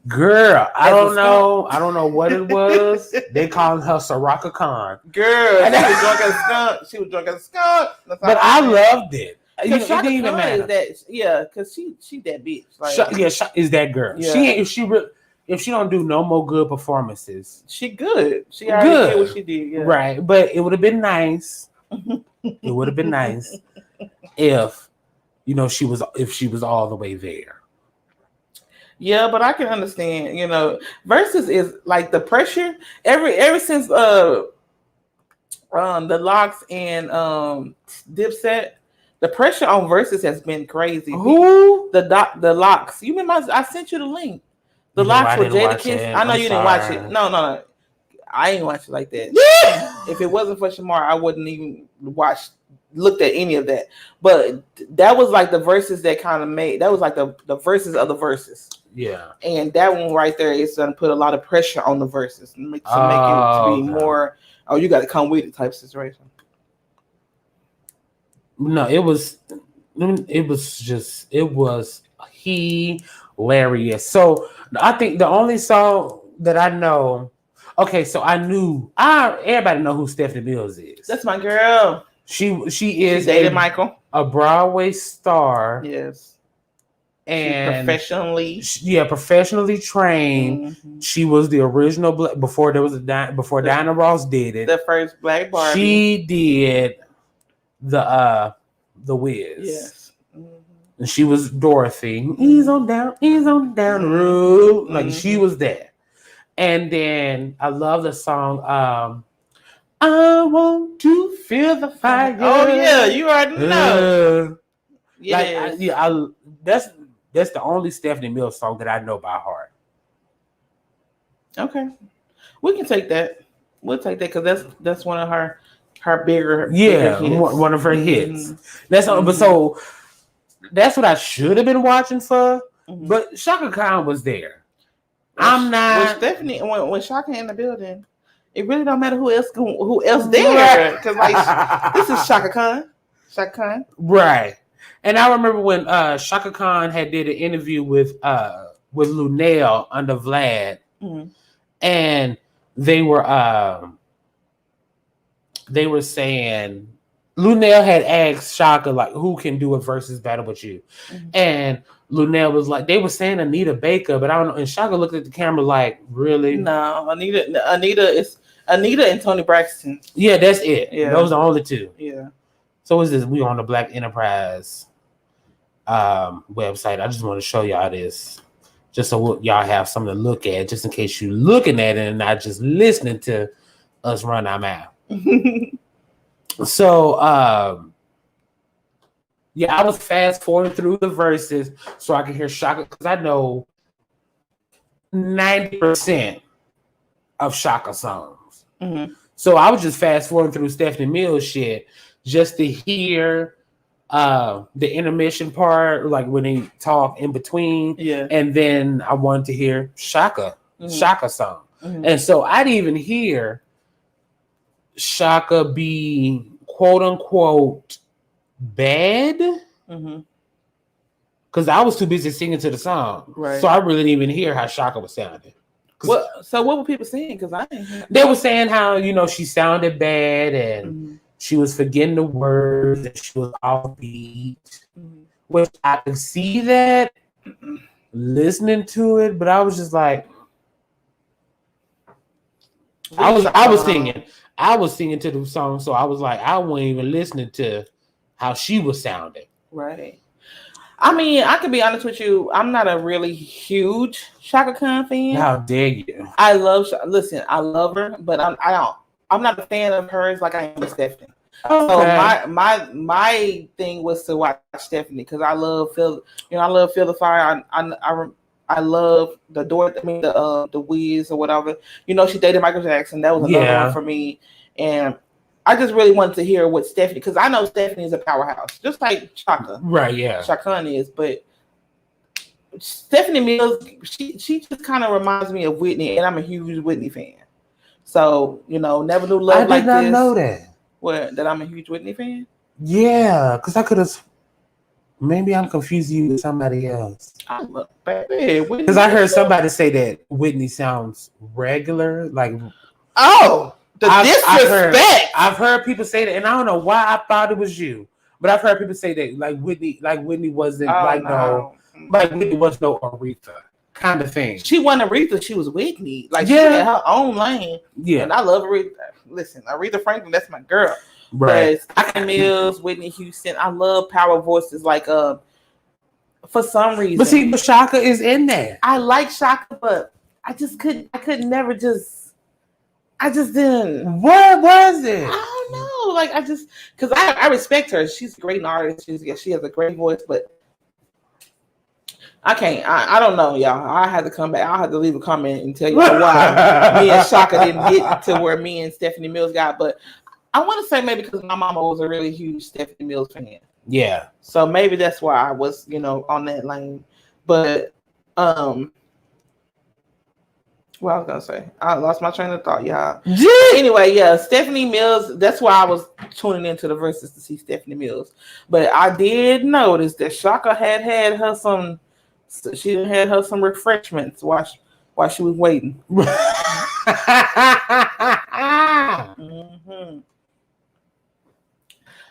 Girl, I don't know. I don't know what it was. They called her Soraka Khan. Girl, she was drunk as a skunk. She was drunk as a skunk. But I loved it. You know, it didn't even matter. Because she that bitch. Like, is that girl. Yeah. She ain't if she don't do no more good performances. She good. She already did what she did. Yeah. Right. But it would have been nice. It would have been nice if she was all the way there. Yeah, but I can understand, Verzuz is like the pressure ever since the Locks and Dipset, the pressure on Verzuz has been crazy. Who? The Locks. You remember I sent you the link. The Locks with Jadakiss. I know you didn't watch it. No. I ain't watch it like that. Yeah. If it wasn't for Shamar, I wouldn't even looked at any of that. But that was like the verses that kind of made, that was like the verses of the verses. Yeah. And that one right there is going to put a lot of pressure on the verses to make it to be more, you got to come with it type situation. No, it was hilarious. So I think the only song that I know, okay, so everybody know who Stephanie Mills is. That's my girl. She is dated Michael, a Broadway star. Yes. And professionally trained. Mm-hmm. She was the original before Diana Ross did it. The first Black Barbie. She did the Wiz. Yes. Mm-hmm. And she was Dorothy. Ease on down the road. Like she was that. And then I love the song I want to feel the fire. Oh yeah, you already know. That's the only Stephanie Mills song that I know by heart. Okay, we can take that. We'll take that because that's one of her bigger hits. One of her hits. Mm-hmm. But so that's what I should have been watching for. Mm-hmm. But Shaka Khan was there. I'm not. Well, Stephanie, when Shaka in the building, it really don't matter who else there because like this is Shaka Khan. Shaka Khan. Right. And I remember when Shaka Khan had did an interview with Lunel under Vlad, mm-hmm. and they were saying Lunel had asked Shaka like who can do a versus battle with you, mm-hmm. and Lunel was like they were saying Anita Baker, but I don't know. And Shaka looked at the camera like, really? No, Anita and Toni Braxton. Yeah, that's it. Yeah. Those are the only two. Yeah. So is this? We on the Black Enterprise website. I just want to show y'all this, just so y'all have something to look at, just in case you're looking at it and not just listening to us run our mouth. So, I was fast forwarding through the verses so I could hear Shaka because I know 90% of Shaka songs. Mm-hmm. So I was just fast forwarding through Stephanie Mills shit just to hear the intermission part, like when they talk in between. Yeah. And then I wanted to hear Shaka song. Mm-hmm. And so I didn't even hear Shaka be quote unquote bad. Mm-hmm. Because I was too busy singing to the song. Right. So I really didn't even hear how Shaka was sounding. So what were people saying? Because I didn't hear. They were saying how, she sounded bad and mm-hmm. she was forgetting the words and she was offbeat. Mm-hmm. Which I could see that listening to it, but I was just like, I was singing to the song, so I was like, I wasn't even listening to how she was sounding. Right. I mean, I can be honest with you. I'm not a really huge Shaka Khan fan. How dare you? I love her, but I'm not a fan of hers like I am with Stephanie. So Okay. my thing was to watch Stephanie because I love Feel the Fire. I love the door. I mean the Wiz or whatever. She dated Michael Jackson. That was another one Yeah. for me, and I just really wanted to hear what Stephanie, because I know Stephanie is a powerhouse, just like Right. Yeah. Chaka is, but Stephanie Mills, she just kind of reminds me of Whitney, and I'm a huge Whitney fan. So Never Knew I Love did Like not This. know that. What? That I'm a huge Whitney fan. Yeah, because I could have. Maybe I'm confusing you with somebody else. I love baby Whitney Because I heard Houston. somebody say that Whitney sounds regular. Like Oh, the disrespect. I've heard people say that, and I don't know why I thought it was you, but I've heard people say that like Whitney wasn't Oh like no. like Whitney was no Aretha kind of thing. She wasn't Aretha. She was Whitney. Like she Yeah. had her own lane. Yeah, And I love Aretha. Listen, Aretha Franklin, that's my girl. right. But Stephanie Mills, Whitney Houston, I love power voices. Like for some reason, But see, Shaka is in there. I like Shaka, but I could never just. I just didn't. What was it? I don't know. Like because I respect her. She's a great artist. She has a great voice, but I can't. I don't know, y'all. I had to come back. I'll have to leave a comment and tell you why me and Shaka didn't get to where me and Stephanie Mills got. But I want to say maybe because my mama was a really huge Stephanie Mills fan. Yeah. So maybe that's why I was, on that lane. But what I was gonna say, I lost my train of thought, y'all. Anyway, yeah, Stephanie Mills. That's why I was tuning into the verses to see Stephanie Mills. But I did notice that Shaka had her some. She had her some refreshments while she was waiting. Mm-hmm.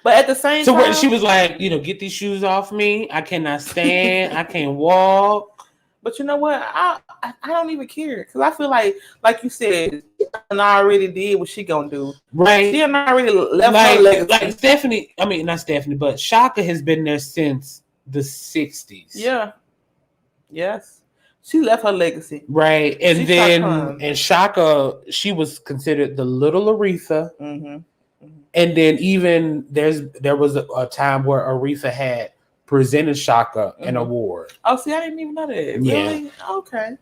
But at the same time, when she was like, get these shoes off me. I cannot stand. I can't walk. But you know what? I don't even care because I feel like you said, and I already did what she gonna do. Right. She already left her legacy. Like Stephanie. I mean, not Stephanie, but Shaka has been there since the 60s. Yeah. Yes. She left her legacy. Right. And and Shaka, she was considered the little Aretha. Mm-hmm. And then even there was a time where Aretha had presented Shaka an award. Oh, see, I didn't even know that. Really? Yeah. Okay.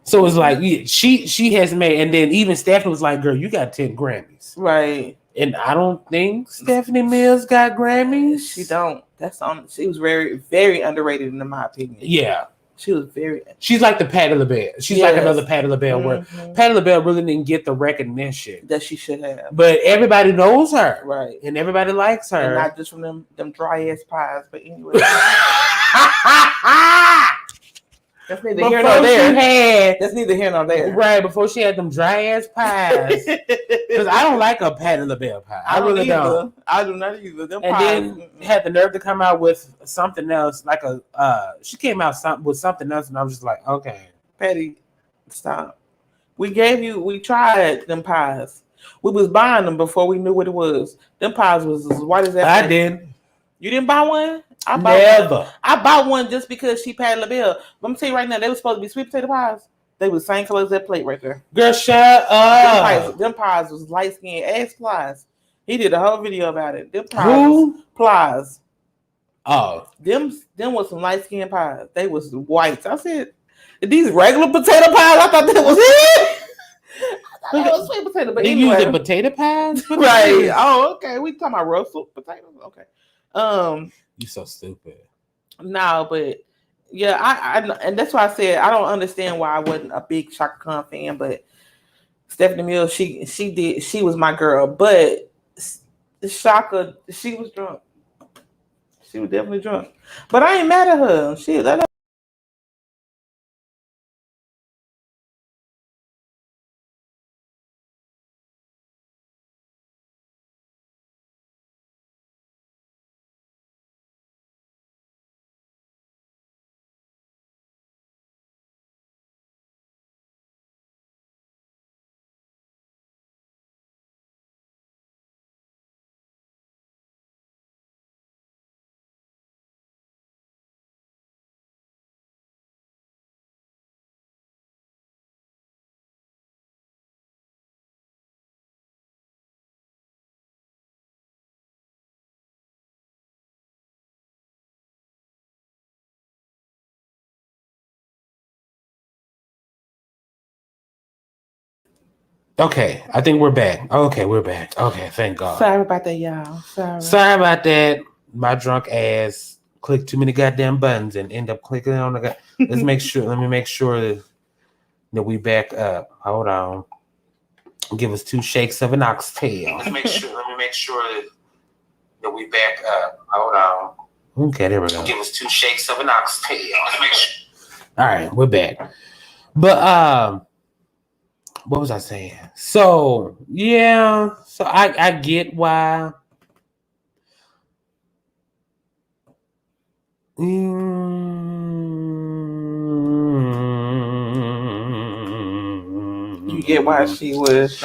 So it's like she has made, and then even Stephanie was like, "Girl, you got 10 Grammys." Right. And I don't think Stephanie Mills got Grammys. She don't. She was very, very underrated in my opinion. Yeah. She was very. She's like the Patti LaBelle. She's like another Patti LaBelle, where Patti LaBelle really didn't get the recognition that she should have. But everybody knows her, right? And everybody likes her, and not just from them dry ass pies, but anyway. That's neither here nor there. That's neither here nor there. Right, before she had them dry ass pies. Because I don't like a Patti LaBelle pie. I really don't. I do not either. Them and pies, then had the nerve to come out with something else, like she came out with something else, and I was just like, okay. Patty, stop. We tried them pies. We was buying them before we knew what it was. Them pies was as white as that. I did. You didn't buy one? Never. I bought one just because she Patti LaBelle. But I'm gonna tell you right now, they were supposed to be sweet potato pies. They were the same color as that plate right there. Girl, shut up. Them pies was light skinned. Ask Plies. He did a whole video about it. Them pies. Plies. Oh. Them was some light skinned pies. They was white. I said, these regular potato pies? I thought that was it. That was sweet potato, but anyway. You using potato pies? Right. Oh, okay. We talking about Russell potatoes. Okay. You so stupid. No, but yeah, I and that's why I said I don't understand why I wasn't a big Shaka Khan fan, but Stephanie Mills, she was my girl. But Shaka, she was drunk. She was definitely drunk. But I ain't mad at her. Let her Okay, I think we're back. Okay, we're back. Okay, thank God. Sorry about that, y'all. Sorry about that. My drunk ass clicked too many goddamn buttons and end up clicking on the. Let's make sure. Let me make sure that we back up. Hold on. Give us 2 shakes of an oxtail. Let me make sure that we back up. Hold on. Okay, there we go. Give us 2 shakes of an oxtail. Let's make sure. All right, we're back. But what was I saying? So yeah, so I get why. You get why she was.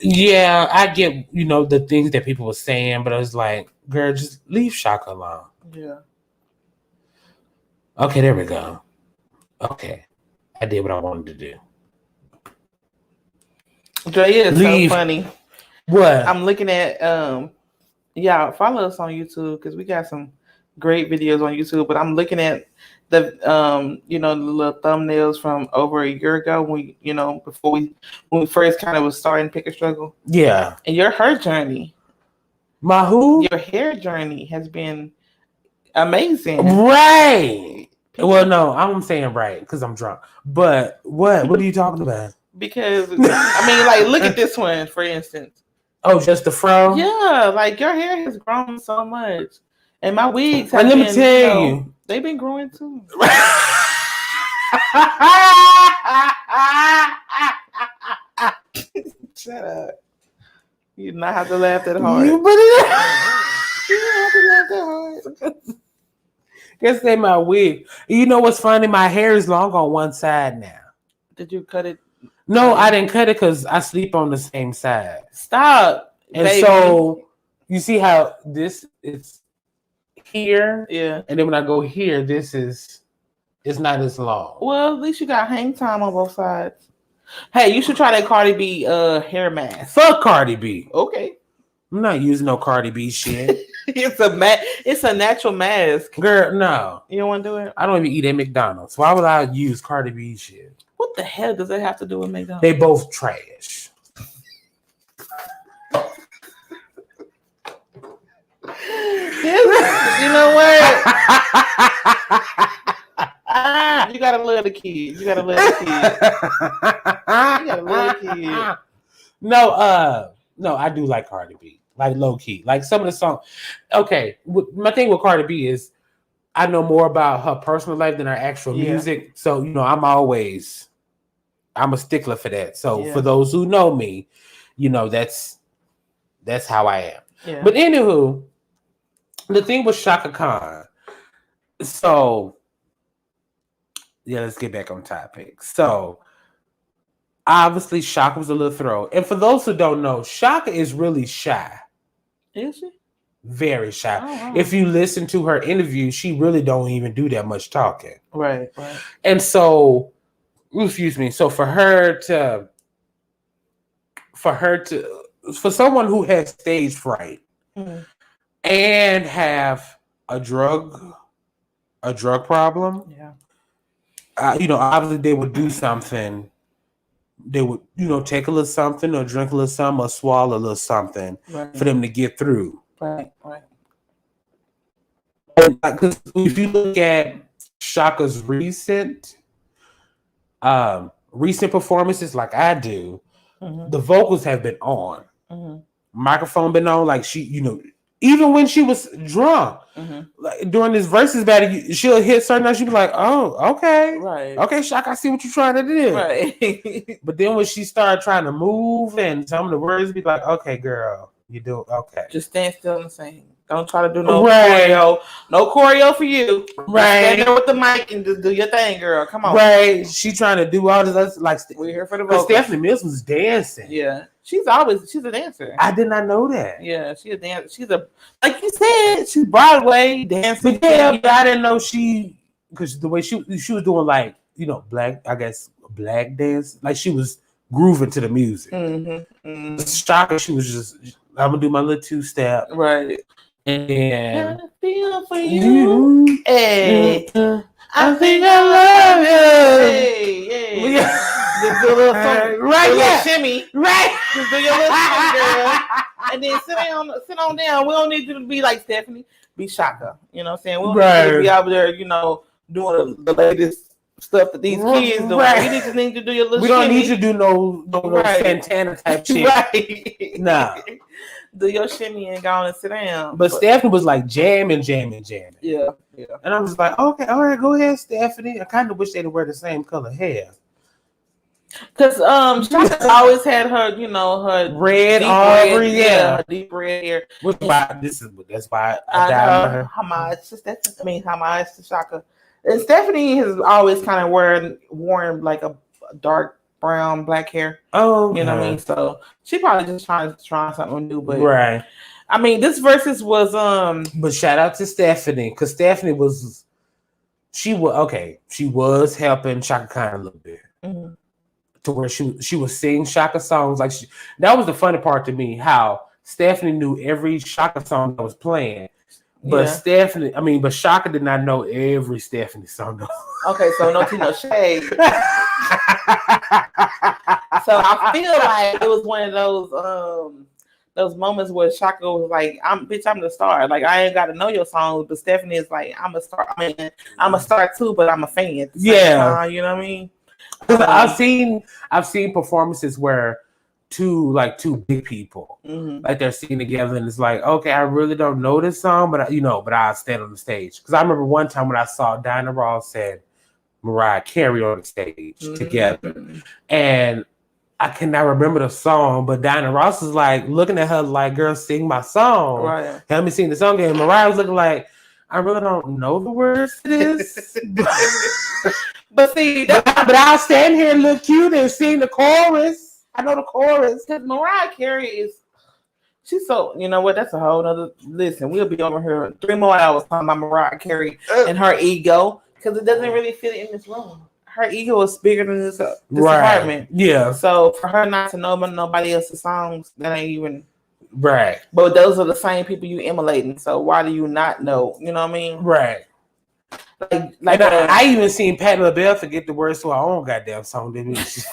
Yeah, I get the things that people were saying, but I was like, girl, just leave Shaka alone. Yeah. Okay, there we go. Okay, I did what I wanted to do. Dre is so funny. What? I'm looking at y'all follow us on YouTube because we got some great videos on YouTube. But I'm looking at the the little thumbnails from over a year ago when when we first kind of was starting Pick a Struggle. Yeah. And your hair journey. My who? Your hair journey has been amazing. Right. Well, no, I'm saying right because I'm drunk. But what are you talking about? Because like look at this one for instance. Oh, just the fro? Yeah, like your hair has grown so much, and my wigs have let me tell you, they've been growing too. Shut up! You do not have to laugh that hard. You don't have to laugh that hard. Guess they my wig. You know what's funny? My hair is long on one side now. Did you cut it? No, I didn't cut it because I sleep on the same side. Stop. And baby. So you see how this is here? Yeah. And then when I go here, it's not as long. Well, at least you got hang time on both sides. Hey, you should try that Cardi B hair mask. Fuck Cardi B. Okay. I'm not using no Cardi B shit. It's a natural mask. Girl, no. You don't want to do it? I don't even eat at McDonald's. Why would I use Cardi B shit? What the hell does that have to do with McDonald's? They both trash. You know what? You gotta love the kids. No, I do like Cardi B. Like low key. Like some of the songs. Okay, my thing with Cardi B is I know more about her personal life than her actual music. So, I'm a stickler for that. So for those who know me, that's how I am. Yeah. But anywho, the thing with Shaka Khan. So let's get back on topic. So obviously Shaka was a little throw. And for those who don't know, Shaka is really shy. Is she? Very shy. Oh, wow. If you listen to her interview, she really don't even do that much talking. Right. And so, so for someone who has stage fright and have a drug problem, obviously they would do something. They would, take a little something or drink a little something or swallow a little something for them to get through. Right. Because if you look at Shaka's recent performances, like I do, the vocals have been on. Microphone been on, like she, even when she was drunk, like during this versus battle, she'll hit certain notes. She'll be like, "Oh, okay, right, okay, Shaka, I see what you're trying to do." Right. But then when she started trying to move and some of the words be like, "Okay, girl, you do okay. Just stand still and sing. Don't try to do no choreo. No choreo for you. Right. Stand there with the mic and just do your thing, girl. Come on. Right. She trying to do all this. Like we're here for the vocals. Stephanie Mills was dancing. Yeah. She's a dancer. I did not know that. Yeah, she's a dancer. She's like you said, she's Broadway dancing. But I didn't know because the way she was doing like, black dance. Like she was grooving to the music. Shaka, she was just, I'm gonna do my little 2-step. Right. And I feel for you. Hey. I think I love you. Hey. Just do a little something. Right. a little yeah. shimmy. Right. Just do your little shimmy, girl. And then sit on down. We don't need you to be like Stephanie. Be Shaka. You know what I'm saying? We don't need you to be out there, doing the latest stuff that these kids doing. Right. We just need to do your little We don't shimmy. need you to do no Right. Santana type shit. Right. Nah. Do your shimmy and go on and sit down. But Stephanie was like jamming. Yeah. And I was like, okay, all right, go ahead, Stephanie. I kind of wish they'd wear the same color hair. Because Shaka's always had her, her Red, deep Aubrey, red, her deep red hair. That's why I died know. her. Homage to Shaka. And Stephanie has always kind of worn like a dark brown, black hair. Oh, You know what I mean? So she probably just trying something new. But right. I mean, this versus was But shout out to Stephanie, because Stephanie was helping Shaka Khan a little bit. Mm-hmm. To where she was singing Shaka songs that was the funny part to me, how Stephanie knew every Shaka song that was playing. But but Shaka did not know every Stephanie song though. Okay, so no tea, no shade. So I feel like it was one of those moments where Shaka was like, I'm the star. Like, I ain't got to know your songs, but Stephanie is like, I'm a star. I mean, I'm a star too, but I'm a fan at the same time, you know what I mean? I've seen performances where two big people, like they're singing together, and it's like, okay, I really don't know this song, but I'll stand on the stage. Because I remember one time when I saw Diana Ross and Mariah Carey on the stage together, and I cannot remember the song, but Diana Ross was like looking at her like, girl, sing my song. Right. Help me sing the song. And Mariah was looking like, I really don't know the words to this. But see, but I'll stand here and look cute and sing the chorus. I know the chorus. Because Mariah Carey she's so, you know what, that's a whole nother, listen, we'll be over here 3 more hours talking about Mariah Carey and her ego, because it doesn't really fit in this room. Her ego is bigger than this apartment. Yeah. So for her not to know nobody else's songs, that ain't even right. But those are the same people you emulating. So why do you not know? You know what I mean? Right. Like I even seen Patti LaBelle forget the words to our own goddamn song. Didn't we? There's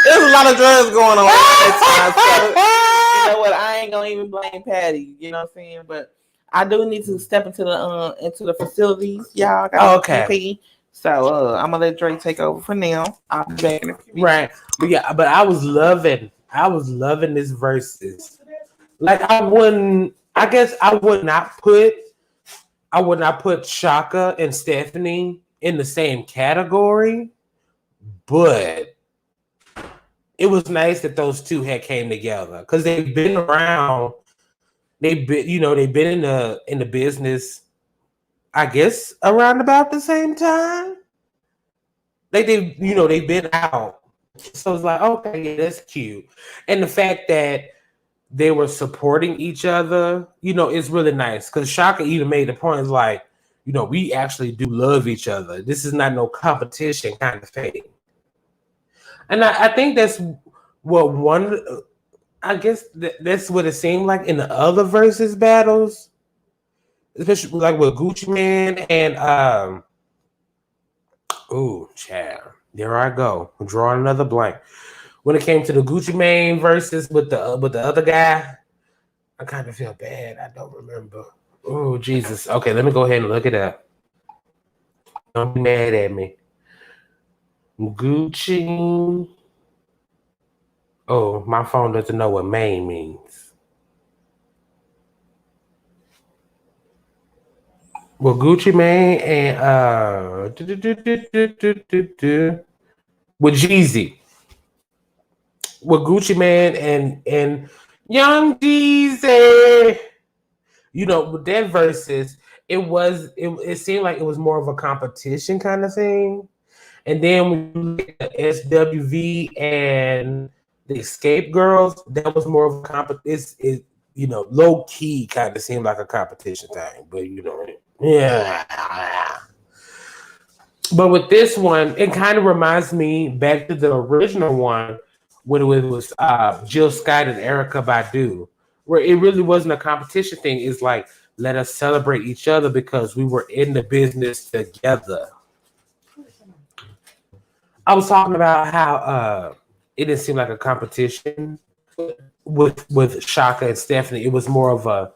a lot of drugs going on at that time. So, you know what? I ain't gonna even blame Patty. You know what I'm saying? But I do need to step into the facilities, y'all. Okay. So I'm gonna let Drake take over for now. I'll be back in a few weeks. Right. But I was loving this verses. Like I would not put Shaka and Stephanie in the same category, but it was nice that those two had came together because they've been around. They've been in the business, I guess, around about the same time. Like they've been out. So it's like, okay, yeah, that's cute. And the fact that they were supporting each other, it's really nice. Because Shaka even made the point, like, we actually do love each other. This is not no competition kind of thing. And I think that's what that's what it seemed like in the other versus battles. Especially like with Gucci Man and child. There I go. I'm drawing another blank. When it came to the Gucci Mane versus with the other guy, I kind of feel bad. I don't remember. Oh, Jesus. Okay, let me go ahead and look it up. Don't be mad at me. Gucci. Oh, my phone doesn't know what Mane means. Well, Gucci Mane and with Jeezy. With Gucci Man and Young Jeezy. With that versus, it seemed like it was more of a competition kind of thing. And then when you look at SWV and the Escape Girls, that was more of a competition. Low key kind of seemed like a competition thing, but yeah. But with this one, it kind of reminds me back to the original one when it was Jill Scott and Erykah Badu, where it really wasn't a competition thing. It's like, let us celebrate each other because we were in the business together. I was talking about how it didn't seem like a competition with Shaka and Stephanie. It was more of a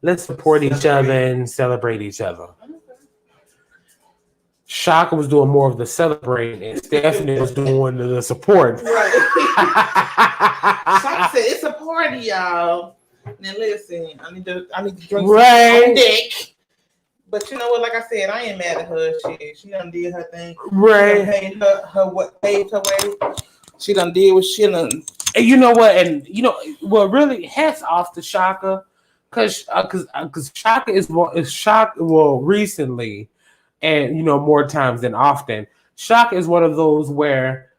let's support each other and celebrate each other. Shaka was doing more of the celebrating, and Stephanie was doing the support. Right. Shaka said, "It's a party, y'all." Now listen, I need to drink Right. some dick. But you know what? Like I said, I ain't mad at her. She done did her thing. Right. She done paved her way. She done did what she done. And you know what? And you know, well, really, hats off to Shaka, because Shaka is Shaka. Well, recently, and you know, more times than often, Shaka is one of those where,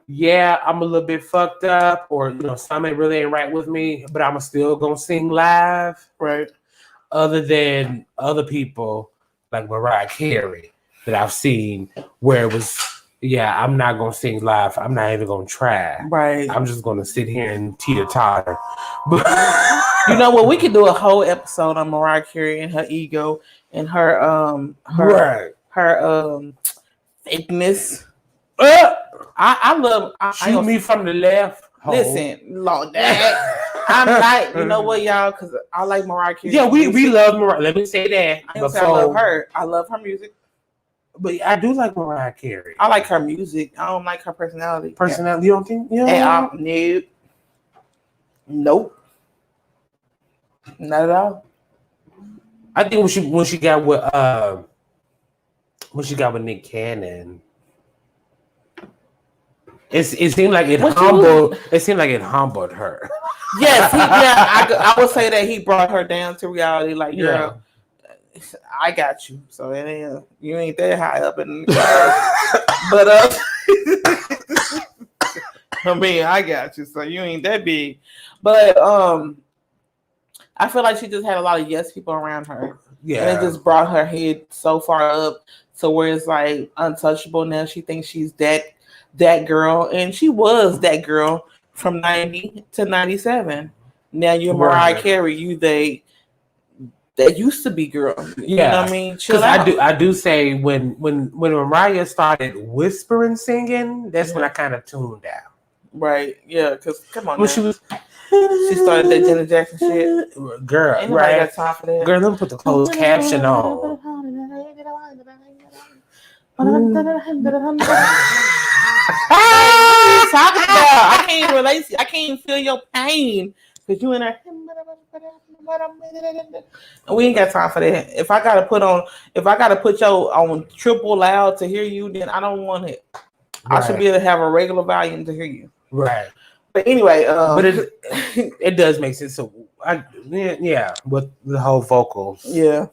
yeah, I'm a little bit fucked up, or you know, something really ain't right with me, but I'm still gonna sing live, Right. Other than other people like Mariah Carey that I've seen where it was, yeah, I'm not gonna sing live. I'm not even gonna try. Right. I'm just gonna sit here and teeter-totter. But you know what? We could do a whole episode on Mariah Carey and her ego and her fakeness. I love. Shoot me from the left. Listen, Lord, that I'm like, you know what, y'all? Because I like Mariah Carey. Yeah, we love Mariah. Let me say that. I love her. I love her music. But I do like Mariah Carey. I like her music. I don't like her personality. Personality, you don't think? Yeah. Nope. Not at all. I think when she got with Nick Cannon, it seemed like it humbled. It seemed like it humbled her. Yes, I would say that he brought her down to reality. Like, girl, I got you. So it ain't, you ain't that high up in the but I mean, I got you. So you ain't that big. But I feel like she just had a lot of yes people around her. Yeah, and it just brought her head so far up to where it's like untouchable. Now she thinks she's that girl, and she was that girl from 90 to 97. Now you're Mariah Carey. You that used to be girl. You know what I mean? Because I do say when Mariah started whispering singing, that's when I kind of tuned out. Right? Yeah. Because come on, when she started that Janet Jackson shit. Girl, ain't nobody got time for that. Girl, let me put the closed caption on. Talking about, I can't relate. I can't feel your pain because you in there. And we ain't got time for that. If I gotta put your on triple loud to hear you, then I don't want it. Right. I should be able to have a regular volume to hear you. Right. But anyway, but it does make sense. So with the whole vocals. Yeah.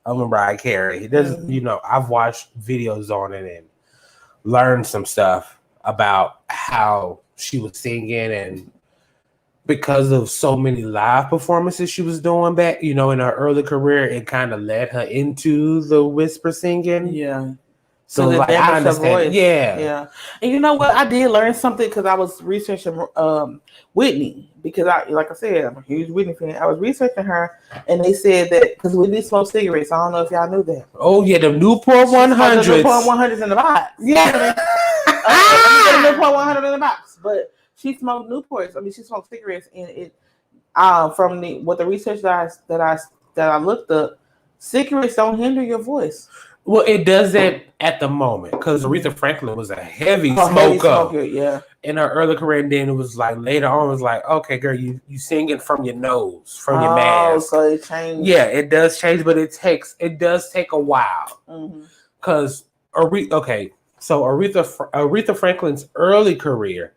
Of Mariah Carey. It doesn't, you know, I've watched videos on it and learned some stuff about how she was singing, and because of so many live performances she was doing back, you know, in her early career, it kind of led her into the whisper singing. Yeah. So like, I understand. Yeah. And you know what? I did learn something because I was researching Whitney, because like I said, I'm a huge Whitney fan. I was researching her, and they said that because Whitney smoked cigarettes. I don't know if y'all knew that. Oh yeah, the Newport 100s. The Newport 100s in the box. Yeah. The Newport 100 in the box, but she smoked Newports. I mean, she smoked cigarettes, and it from the research that I looked up, cigarettes don't hinder your voice. Well, it doesn't at the moment because Aretha Franklin was a heavy smoker. Yeah. In her early career, and then it was like later on, it was like, okay, girl, you sing it from your nose, from your mask. So it changed. Yeah, it does change, but it does take a while. Because Aretha Franklin's early career,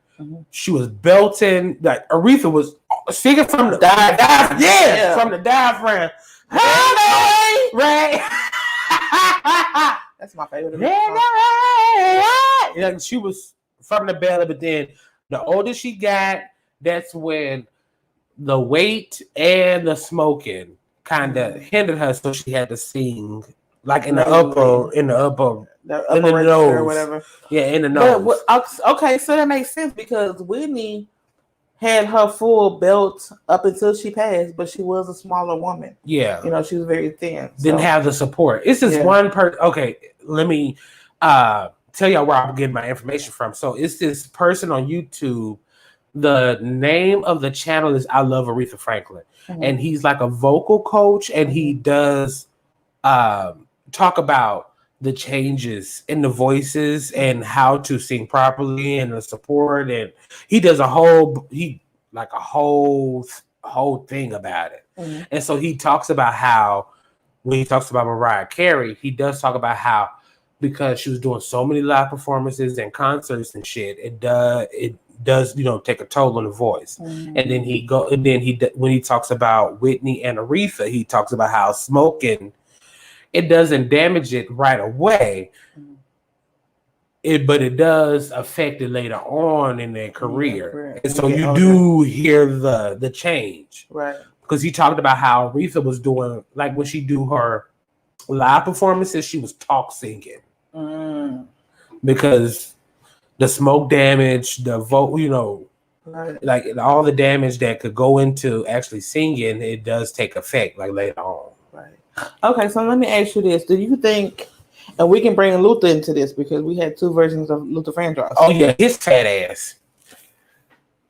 she was belting, like Aretha was singing from the diaphragm. Yeah, from the diaphragm. Hey, right. That's my favorite. Yeah, she was from the belly, but then the older she got, that's when the weight and the smoking kind of hindered her, so she had to sing like in the upper nose or whatever. Yeah, in the nose. But, okay, so that makes sense because Whitney had her full belt up until she passed, but she was a smaller woman. Yeah. You know, she was very thin. Didn't have the support. It's just one person. Okay, let me tell y'all where I'm getting my information from. So it's this person on YouTube The name of the channel is I Love Aretha Franklin, and he's like a vocal coach, and he does talk about the changes in the voices and how to sing properly and the support, and he does a whole thing about it. And so he talks about how when he talks about Mariah Carey, he does talk about how because she was doing so many live performances and concerts and shit, it does take a toll on the voice. And then when he talks about Whitney and Aretha, he talks about how smoking, it doesn't damage it right away, but it does affect it later on in their career. And so you do hear the change, right? Because he talked about how Aretha was doing, like when she do her live performances, she was talk singing because the smoke damage, the vote, right. like all the damage that could go into actually singing, it does take effect like later on. Right. Okay, so let me ask you this: do you think, and we can bring Luther into this because we had two versions of Luther Vandross. Oh yeah, his fat ass.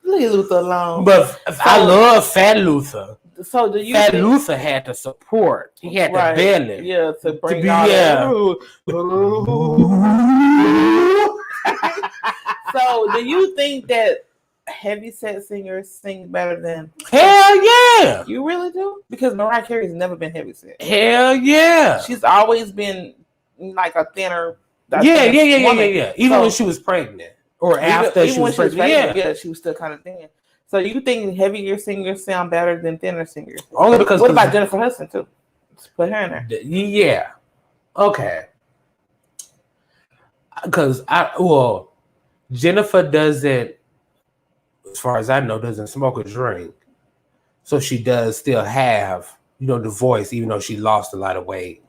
Leave Luther alone. But I love Fat Luther. So do you Fat think Luther had the support. He had the belly. Yeah, to bring be, all yeah. So do you think that heavyset singers sing better than? Hell yeah. You really do? Because Mariah Carey's never been heavyset. Hell yeah. She's always been like a thinner. Yeah. Even when she was pregnant or after she was pregnant. Yeah, she was still kind of thin. So you think heavier singers sound better than thinner singers? Only because. What about Jennifer Hudson too? Let's put her in there. Yeah. Okay. Because Jennifer doesn't, as far as I know, doesn't smoke or drink. So she does still have, the voice, even though she lost a lot of weight.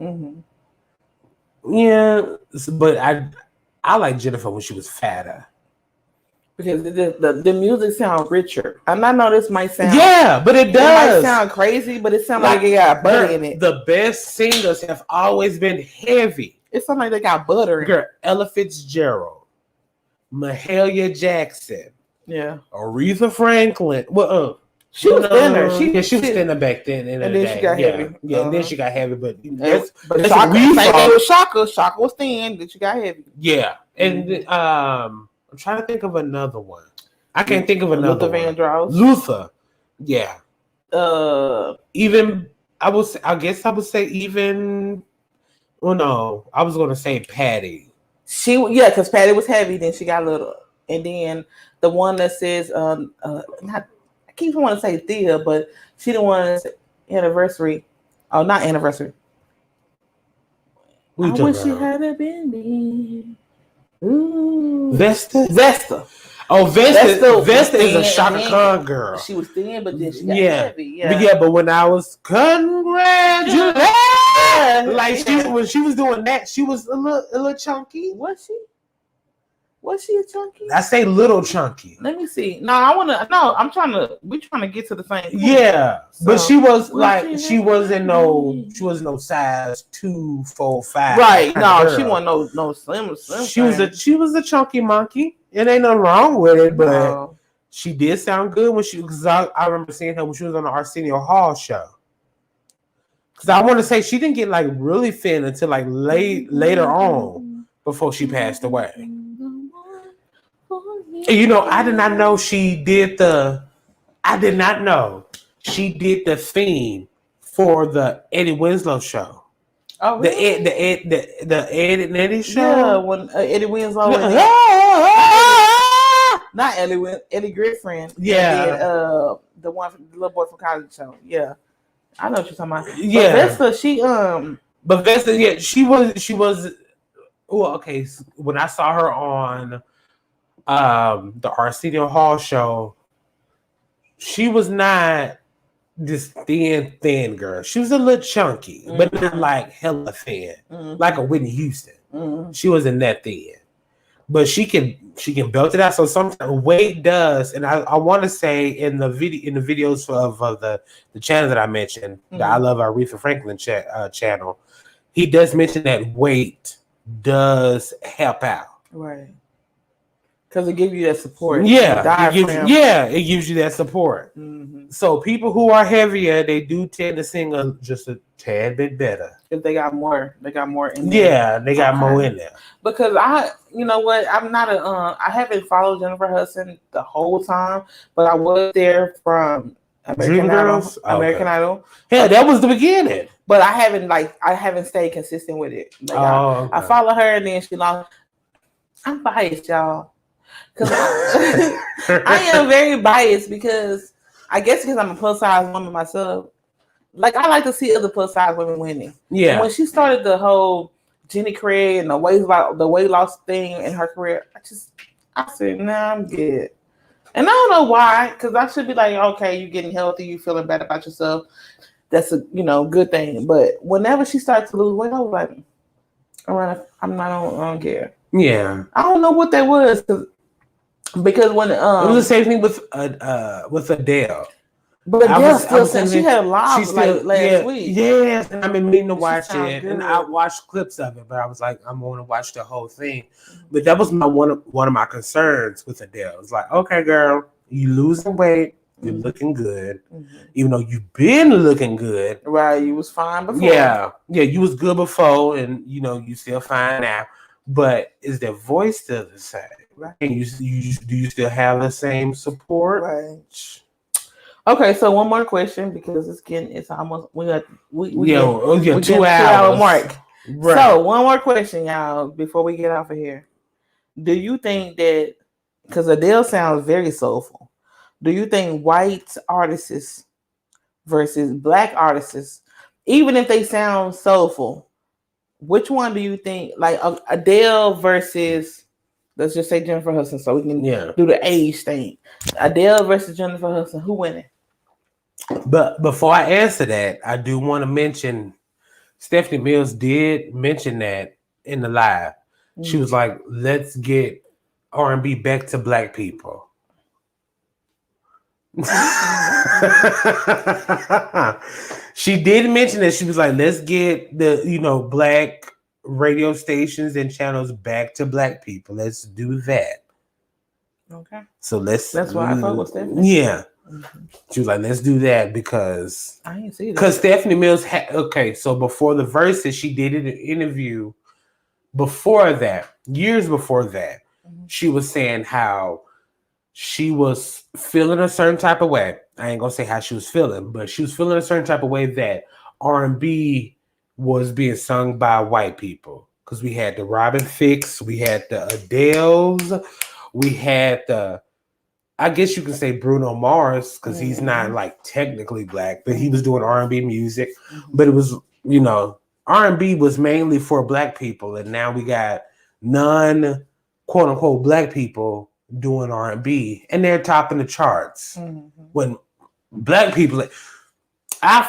Yeah, but I like Jennifer when she was fatter. Because the music sounds richer. And I know this might sound... Yeah, but it does. It might sound crazy, but it sounds like it got butter in it. The best singers have always been heavy. It sounds like they got butter in it. Ella Fitzgerald, Mahalia Jackson, Aretha Franklin. Well, she was thinner. She was thinner back then. And then she got heavy. Yeah, and then she got heavy. But Shaka was thin. Then she got heavy. Yeah, and I'm trying to think of another one. I can't think of another Luther Vandross. Luther. Yeah. Even I guess I would say even. Well, no, I was gonna say Patty. Because Patty was heavy. Then she got little, and then the one that says I keep wanting to say Thea, but she the one that's anniversary. Oh, not anniversary. I wish she had been me. Ooh. Vesta. Oh, Vesta is a Shaka Khan girl. She was thin, but then she got heavy. Yeah, but when I was congratulations, like when she was doing that, she was a little chunky. Was she? Was she a chunky? I say little chunky. Let me see. I'm trying to. We're trying to get to the same point. Yeah, so, but she was like she wasn't no size 2, 4, 5. Right? No, girl. She wasn't no slim. She was a chunky monkey. It ain't nothing wrong with it, but she did sound good when because I remember seeing her when she was on the Arsenio Hall show. Because I want to say she didn't get like really thin until like later on before she passed away. And, I did not know she did the theme for the Eddie Winslow show. Oh, really? The Ed and Eddie show. Yeah, when Eddie Winslow. Not Eddie Griffin. Yeah. Did, the little boy from college show. Yeah. I know what you're talking about. Yeah. But Vesta, she was well, okay. So when I saw her on the Arsenio Hall show, she was not this thin girl. She was a little chunky, but not like hella thin, like a Whitney Houston. She wasn't that thin. But she can belt it out. So sometimes weight does, and I want to say in the videos of the channel that I mentioned, the I Love Aretha Franklin channel, he does mention that weight does help out. Right. Because it gives you that support. Yeah, Diaphragm. it gives you that support. Mm-hmm. So people who are heavier, they do tend to sing just a tad bit better. If they got more in there. Yeah, they got more in there. Because you know what, I'm not I haven't followed Jennifer Hudson the whole time, but I was there from American Idol. Yeah, that was the beginning. But I haven't stayed consistent with it. Like I follow her and then she lost. I'm biased, y'all. Because I am very biased because I guess because I'm a plus size woman myself. Like I like to see other plus size women winning. Yeah. And when she started the whole Jenny Craig and the weight loss thing in her career, I said, nah, I'm good. And I don't know why, because I should be like, okay, you're getting healthy, you're feeling bad about yourself. That's a good thing. But whenever she started to lose weight, I was like, all right, I don't care. Yeah. I don't know what that was because when it was the same thing with Adele. But Adele still said she had a live last week. Yes, and I've been meaning to watch it, and I watched clips of it, but I was like, I'm going to watch the whole thing. But that was one of my concerns with Adele. It's like, okay, girl, you losing weight, you're looking good, even though you've been looking good. Right, you was fine before. Yeah, you was good before, and you still fine now. But is their voice still the same? Right. And do you still have the same support? Right. Okay, so one more question because it's almost we got 2 hours mark. Right. So one more question, y'all, before we get off of here. Do you think that because Adele sounds very soulful, do you think white artists versus black artists, even if they sound soulful, which one do you think, like Adele versus, let's just say Jennifer Hudson, so we can do the age thing. Adele versus Jennifer Hudson, who winning? But before I answer that, I do want to mention Stephanie Mills did mention that in the live. She was like, let's get R&B back to black people. She did mention that. She was like, let's get the black radio stations and channels back to black people. Let's do that. Okay. So that's why I thought was Stephanie. Yeah. She was like, let's do that because I didn't see that. Because Stephanie Mills so before the verses, she did an interview before that, years before that. She was saying how she was feeling a certain type of way. I ain't gonna say how she was feeling, but she was feeling a certain type of way that R&B was being sung by white people. Because we had the Robin Thicke, we had the Adeles, we had I guess you can say Bruno Mars, because he's not like technically black, but he was doing R&B music. But it was, R&B was mainly for black people, and now we got non quote unquote black people doing R&B, and they're topping the charts. When black people, I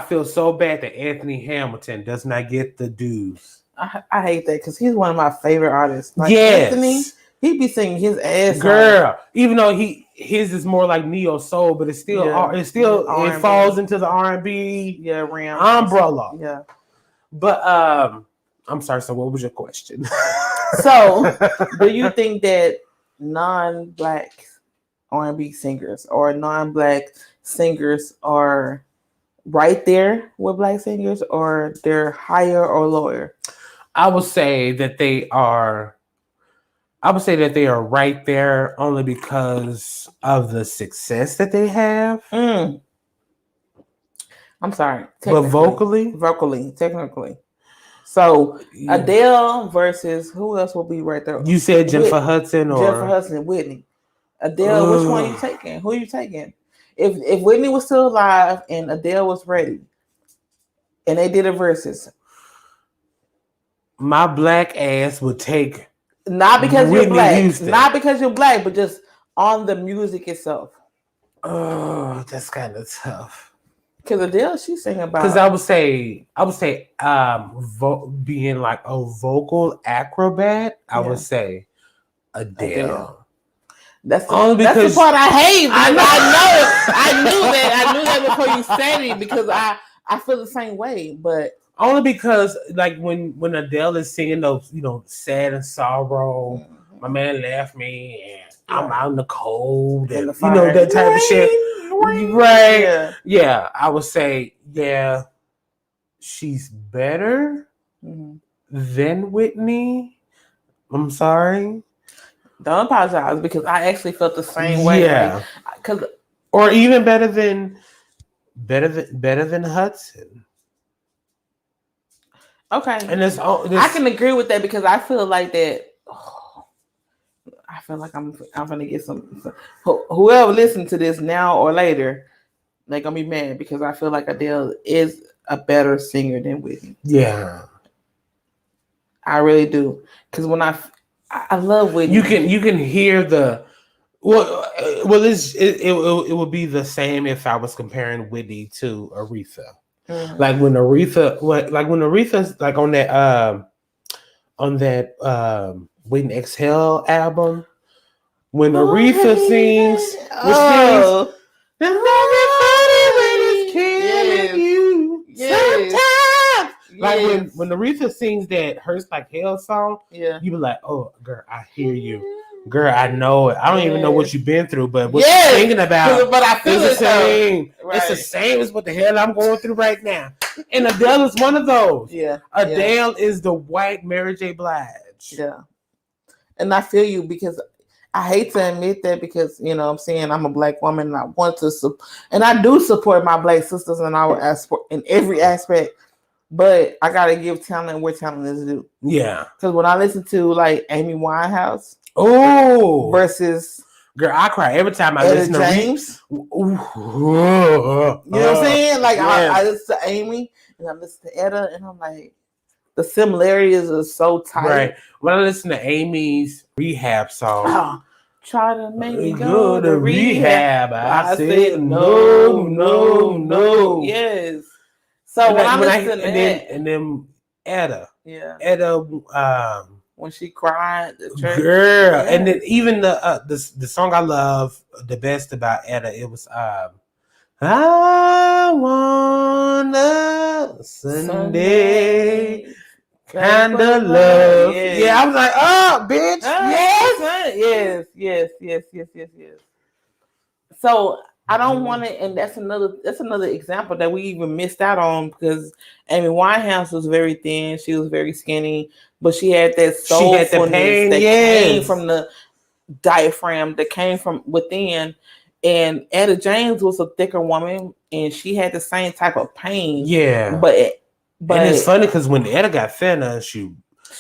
feel so bad that Anthony Hamilton does not get the dues. I hate that because he's one of my favorite artists. Like yes. Anthony, he be singing his ass girl off. Even though his is more like neo soul, but it falls into the R&B realm umbrella. Yeah. But I'm sorry, so what was your question? So do you think that non-black R&B singers or non-black singers are right there with black singers, or they're higher or lower? I would say that they are right there only because of the success that they have. I'm sorry. But vocally, technically. So Adele versus who else will be right there? You said Jennifer Hudson or Jennifer Hudson, Whitney. Adele, which one are you taking? Who are you taking? If Whitney was still alive and Adele was ready and they did a versus, my black ass would take not because Whitney you're black, Houston. not because you're black, but just on the music itself. Oh, that's kind of tough. Because Adele, she's singing about. Because I would say, being like a vocal acrobat, I would say Adele. That's the part I hate. I knew that before you said it because I feel the same way. But only because like when Adele is singing those, sad and sorrow, my man left me, and I'm out in the cold, In and the you know, fire. that type of shit. Right? Yeah. Yeah, I would say, yeah, she's better Mhm. than Whitney. I'm sorry. Don't apologize because I actually felt the same way. Yeah, Because or even better than Hudson. okay, And it's I can agree with that because I feel like that. I feel like I'm gonna get some whoever listens to this now or later, they're gonna be mad because I feel like Adele is a better singer than Whitney. Yeah, I really do because when I love Whitney. you can hear the well it would be the same if I was comparing Whitney to Aretha. Mhm. Like when Aretha's like on that Wait and Exhale album, when Aretha sings, which Oh, there's nothing funny when it's killing you. Yes. Sometimes, like Yes. when Aretha sings that "Hurts Like Hell" song, yeah. you be like, "Oh, girl, I hear you, girl. I know it. I don't even know what you've been through, but what Yes. you're thinking about, But I feel it's the it though. same. Right. It's the same as what the hell I'm going through right now." And Adele is one of those. Yeah. Adele is the white Mary J. Blige. Yeah. And I feel you because I hate to admit that because, you know what I'm saying, I'm a black woman and I want to and I do support my black sisters in every aspect, but I got to give talent where talent is due. Yeah. Because when I listen to like Amy Winehouse versus girl, I cry every time I Etta listen to James. You know what I'm saying? Like yes. I listen to Amy and I listen to Etta and I'm like, the similarities are so tight. Right. When I listen to Amy's rehab song, try to make me go to rehab. I said no. Yes. So when I listen to that, and then Etta. Yeah. Etta, when she cried, the church. Girl, yeah. And then even the song I love the best about Etta, it was I want a Sunday kind of love. Yes. Yeah, I was like, oh, bitch. Yes. So I don't want to, and that's another example that we even missed out on because Amy Winehouse was very thin, she was very skinny, but she had that soulfulness that came from the diaphragm, that came from within. And Etta James was a thicker woman, and she had the same type of pain. Yeah, but and it's funny because when Etta got thinner,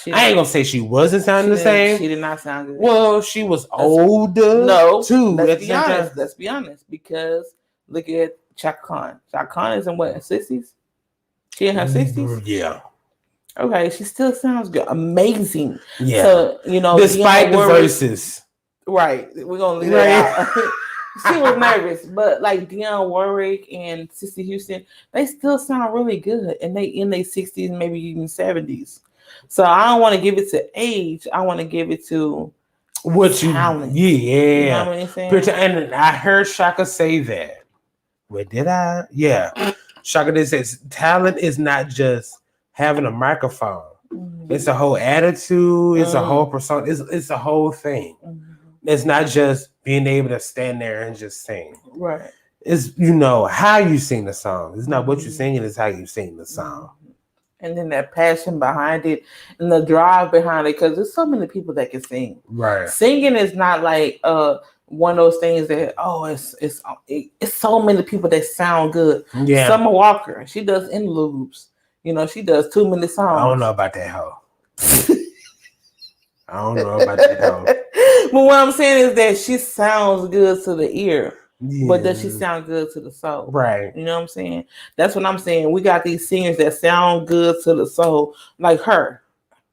I ain't gonna say she wasn't sounding the same. She did not sound good. Well, she was older. No, too. Let's be honest. Because look at Chaka Khan. Chaka Khan is in what, 60s? She in her 60s? Yeah. Okay, she still sounds good. Amazing. Yeah. So, you know, despite the verses. Right. We're gonna leave that out. She was nervous, but like Dionne Warwick and Sissy Houston, they still sound really good, and they in their 60s, maybe even 70s. So I don't want to give it to age. I want to give it to talent. Yeah. You know what I'm saying? And I heard Shaka say that. Wait, did I? Yeah. Shaka did say talent is not just having a microphone. Mm-hmm. It's a whole attitude. It's a whole persona. It's a whole thing. Mm-hmm. It's not just being able to stand there and just sing. Right. It's, how you sing the song. It's not what you're singing, it's how you sing the song. And then that passion behind it and the drive behind it, because there's so many people that can sing. Right. Singing is not like one of those things that it's so many people that sound good. Yeah. Summer Walker, she does interludes. She does 2-minute songs. I don't know about that hoe. I don't know about that hoe. But what I'm saying is that she sounds good to the ear. Yeah. But does she sound good to the soul? Right. You know what I'm saying? That's what I'm saying. We got these singers that sound good to the soul, like her.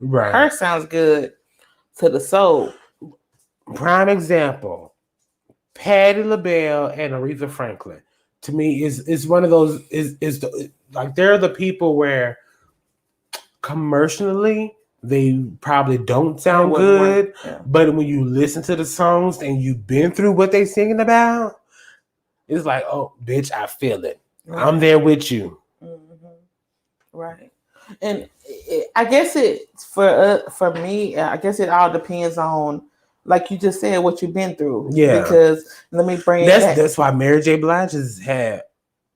Right. Her sounds good to the soul. Prime example, Patti LaBelle and Aretha Franklin. To me, is one of those they're the people where commercially they probably don't sound good, but when you listen to the songs and you've been through what they singing about, it's like, oh, bitch, I feel it. Right. I'm there with you. Mm-hmm. Right. And I guess for me, I guess it all depends on like you just said, what you've been through. Yeah. Because let me bring it back. That's why Mary J. Blige has had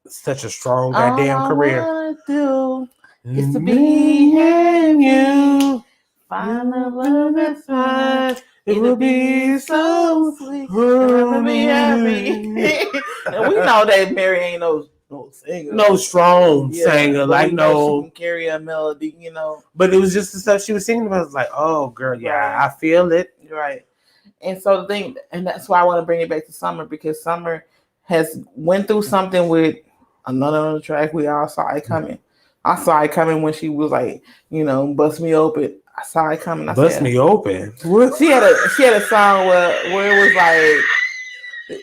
such a strong goddamn career. All I wanna do is to be in you. Find the love that's fine. It will be so sweet. Never be happy. And we know that Mary ain't no singer. No strong singer. Like, she can carry a melody, you know. But it was just the stuff she was singing about. It was like, oh, girl, yeah, I feel it. Right. And so the thing, and that's why I want to bring it back to Summer, because Summer has went through something with another track. We all saw it coming. I saw it coming when she was like, you know, bust me open. I saw it coming. Bust me open. She had a song where it was like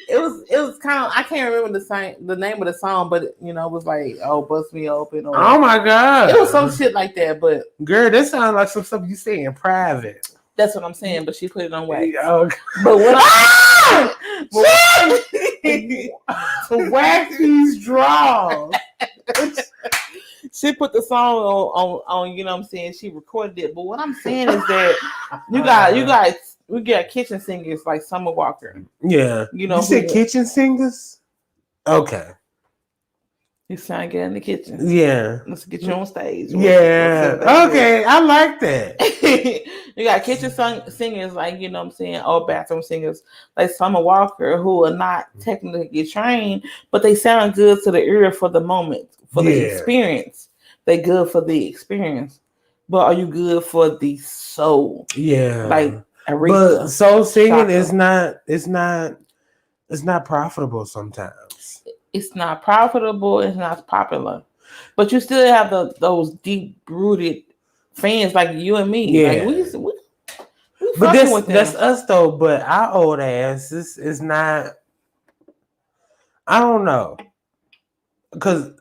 it was kind of, I can't remember the name of the song, but you know, it was like, oh, bust me open. Or, oh my God. It was some shit like that. But girl, that sounds like some stuff you say in private. That's what I'm saying. But she put it on wax. Okay. But what to wax these draws. She put the song on, you know what I'm saying? She recorded it. But what I'm saying is that we got kitchen singers like Summer Walker. Yeah. You know, you said kitchen singers? Okay. You sound good in the kitchen. Yeah. Let's get you on stage. Yeah. Okay. I like that. You got kitchen singers like, you know what I'm saying, or bathroom singers like Summer Walker, who are not technically trained, but they sound good to the ear for the moment, for the experience. They good for the experience. But are you good for the soul? Yeah. Like Aretha, but soul singing is not profitable sometimes. It's not profitable, it's not popular. But you still have those deep rooted fans like you and me. Yeah. Like we but that's us though. But our old ass is not. I don't know, because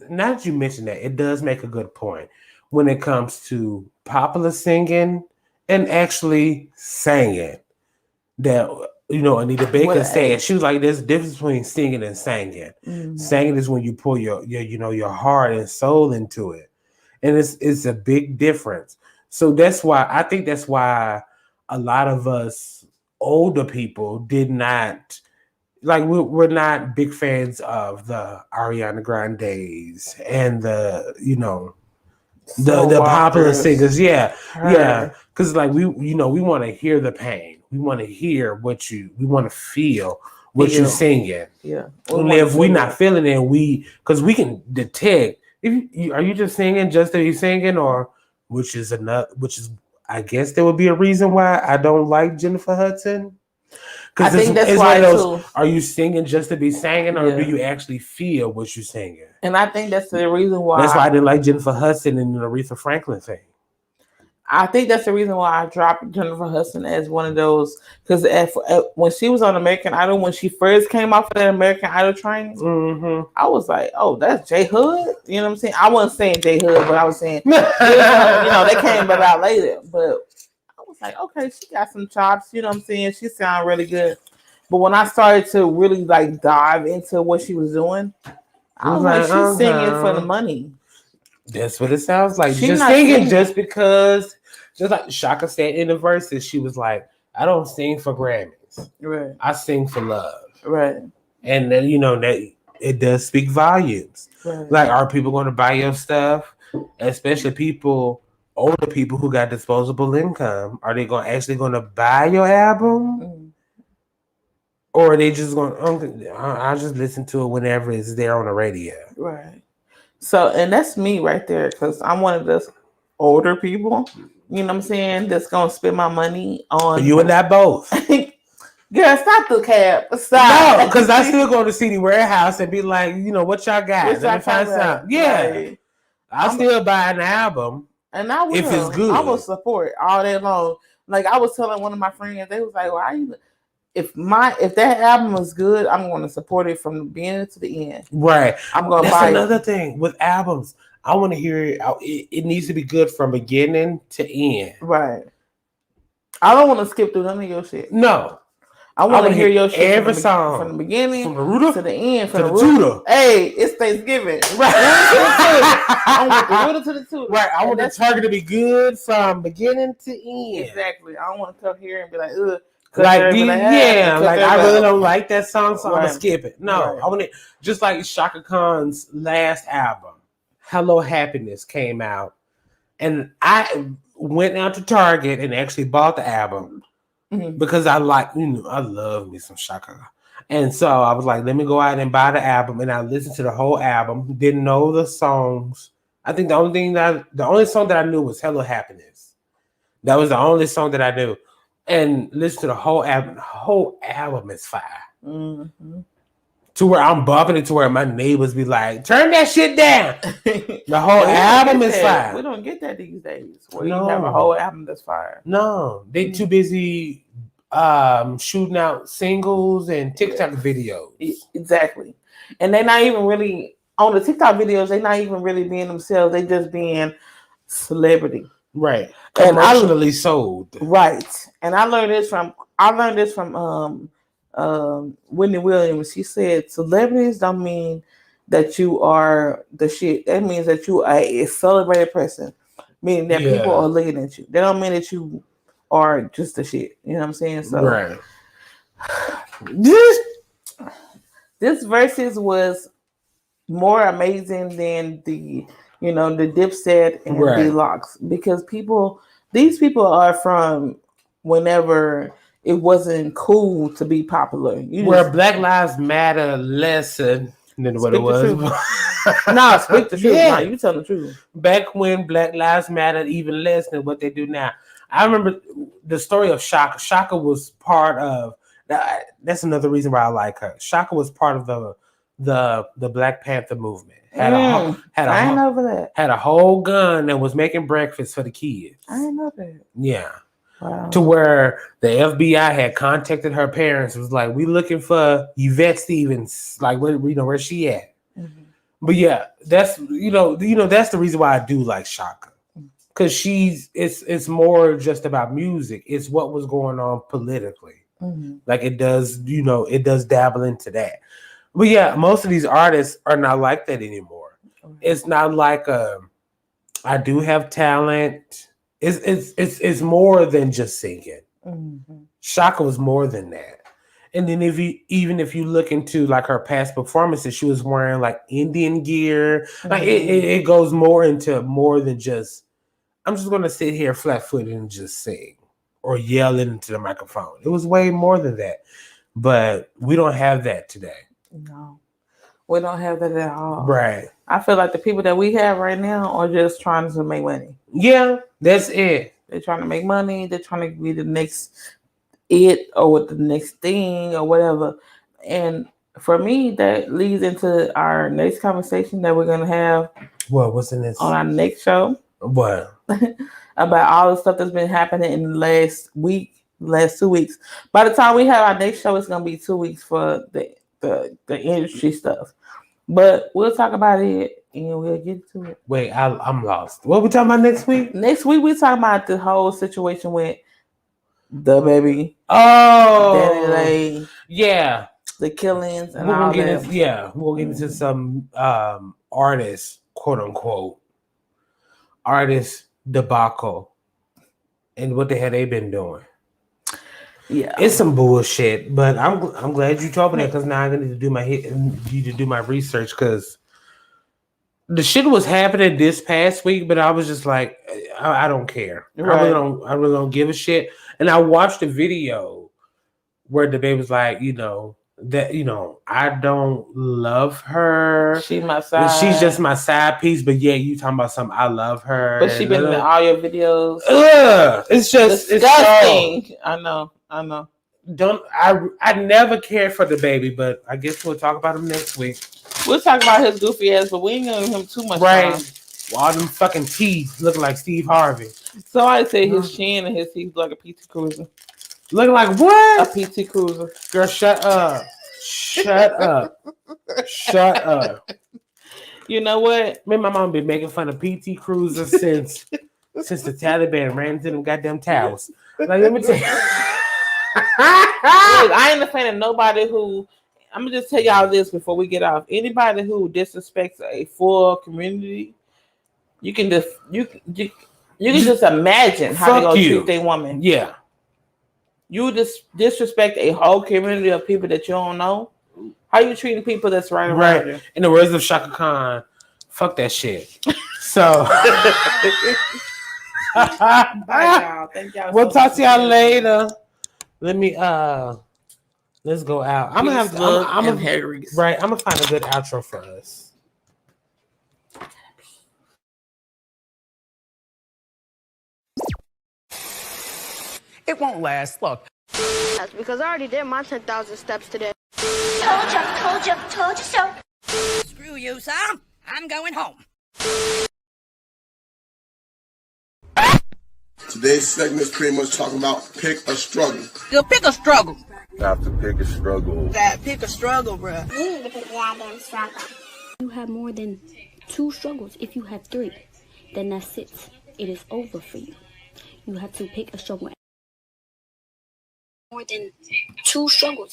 now that you mention that, it does make a good point when it comes to popular singing and actually singing. That, you know, Anita Baker said, she was like, there's a difference between singing and singing. Mm-hmm. Singing is when you pour your heart and soul into it. And it's a big difference. So I think that's why a lot of us older people did not, like, we're not big fans of the Ariana Grandes and the, you know, the popular singers. Yeah. Yeah. Because like we want to hear the pain. We want to hear we want to feel what you're singing. Yeah. And if we're not feeling it, because we can detect, are you just singing just to be singing, or which is I guess there would be a reason why I don't like Jennifer Hudson. I think that's why too. Are you singing just to be singing, or do you actually feel what you're singing? And I think that's the reason why. That's why I didn't like Jennifer Hudson and the Aretha Franklin thing. I think that's the reason why I dropped Jennifer Hudson as one of those, because when she was on American Idol, when she first came off of that American Idol training, I was like, oh, that's J Hood. You know what I'm saying? I wasn't saying J Hood, but I was saying, you know, they came about later. But I was like, okay, she got some chops. You know what I'm saying? She sounded really good. But when I started to really like dive into what she was doing, I was like, she's singing for the money. That's what it sounds like. She's just singing just because, just like Shaka said in the verses, she was like, I don't sing for Grammys. Right. I sing for love. Right. And then, you know, that it does speak volumes. Right. Like, are people going to buy your stuff? Especially older people who got disposable income. Are they actually going to buy your album? Mm. Or are they just going, I'll just listen to it whenever it's there on the radio. Right. So, and that's me right there, because I'm one of those older people, you know what I'm saying, that's going to spend my money on. You and I both. Girl, stop the cap. Stop. No, because I still go to CD Warehouse and be like, you know, what y'all got? Let me find something. Yeah. Right. I still buy an album. And I will. If it's good. I will support all day long. Like, I was telling one of my friends, they was like, why you... If that album is good, I'm going to support it from the beginning to the end. Right. I'm going to buy it. That's another thing with albums. I want to hear it. It needs to be good from beginning to end. Right. I don't want to skip through none of your shit. No. I want to hear your shit every song from the beginning from the rooter to the end, to the tutor. Hey, it's Thanksgiving. Right. I want the rooter to the tutor. Right. I want the turkey to be good from beginning to end. Exactly. I don't want to come here and be like, ugh. Like I really don't like that song, so I'm gonna skip it. No, I want it just like Shaka Khan's last album, Hello Happiness, came out, and I went out to Target and actually bought the album because I love me some Shaka Khan. And so I was like, let me go out and buy the album, and I listened to the whole album. Didn't know the songs. I think the only song that I knew was Hello Happiness. That was the only song that I knew. And listen to the whole album. The whole album is fire. Mm-hmm. To where I'm bumping it to where my neighbors be like, turn that shit down. The whole album is fire. We don't get that these days. Where you have a whole album that's fire. No. They too busy shooting out singles and TikTok videos. Exactly. And they're not even really on the TikTok videos, they're not even really being themselves. They just being celebrity. Right. Commercially sold. Right. And I learned this from Whitney Williams. She said celebrities don't mean that you are the shit. That means that you are a celebrated person. Meaning that people are looking at you. They don't mean that you are just the shit. You know what I'm saying? So right. This versus was more amazing than the Dipset and the Locks, because these people are from whenever it wasn't cool to be popular. Where Black Lives Matter less than what it was. No, speak the truth. Yeah. No, you tell the truth. Back when Black Lives Matter even less than what they do now. I remember the story of Shaka. Shaka was part of that's another reason why I like her. Shaka was part of the Black Panther movement. Had a whole gun and was making breakfast for the kids. I didn't know that. Yeah. Wow. To where the FBI had contacted her parents. It was like, we looking for Yvette Stevens. Like, where she at? Mm-hmm. But yeah, that's that's the reason why I do like Shaka. Because it's more just about music. It's what was going on politically. Mm-hmm. Like it does dabble into that. But yeah, most of these artists are not like that anymore. Mm-hmm. It's not like I do have talent. It's more than just singing. Mm-hmm. Shaka was more than that. And then if you look into like her past performances, she was wearing like Indian gear. Mm-hmm. Like it goes more into more than just I'm just gonna sit here flat-footed and just sing or yell into the microphone. It was way more than that. But we don't have that today. No, we don't have that at all. Right. I feel like the people that we have right now are just trying to make money. Yeah, that's it. They're trying to make money. They're trying to be the next it or with the next thing or whatever. And for me, that leads into our next conversation that we're gonna have. What? What's in this? On our next show. What? About all the stuff that's been happening in the last 2 weeks. By the time we have our next show, it's gonna be 2 weeks for the industry stuff. But we'll talk about it and we'll get to it. Wait, I'm lost. What are we talking about next week? Next week we're talking about the whole situation with the baby. Oh, Danny, yeah, the killings and all that. We'll get into some artists, quote unquote, artist debacle, and what the hell they been doing. Yeah, it's some bullshit, but I'm glad you told me that because now I need to do my research because the shit was happening this past week, but I was just like, I don't care. Right. I really don't give a shit. And I watched a video where the baby was like, I don't love her. She's my side. She's just my side piece. But yeah, you talking about something. I love her. But she been in all your videos. It's just disgusting. It's I know. I never cared for the baby, but I guess we'll talk about him next week. We'll talk about his goofy ass, but we ain't gonna give him too much time. Well, all them fucking teeth looking like Steve Harvey. So I say his chin and his teeth look like a PT Cruiser. Looking like what? A PT Cruiser. Girl, shut up. Shut up. Shut up. You know what? Me and my mom been making fun of PT Cruiser since the Taliban ran into them goddamn towers. Like, let me tell you. I ain't a fan of nobody who. I'm gonna just tell y'all this before we get off. Anybody who disrespects a full community, you can just you can just imagine how they gonna treat their woman. Yeah. You just disrespect a whole community of people that you don't know. How you treating people that's right around you? In the words of Shaka Khan, fuck that shit. So bye y'all. Thank y'all. We'll talk to y'all later. Let me let's go out. I'm gonna have I'm gonna find a good outro for us. It won't last. Look. That's because I already did my 10,000 steps today. Told you so. Screw you, son. I'm going home. Today's segment is pretty much talking about pick a struggle. You pick a struggle. Got to pick a struggle. Gotta pick a struggle, bruh. You need to pick the goddamn struggle. You have more than 2 struggles. If you have 3, then that's it. It is over for you. You have to pick a struggle. More than 2 struggles.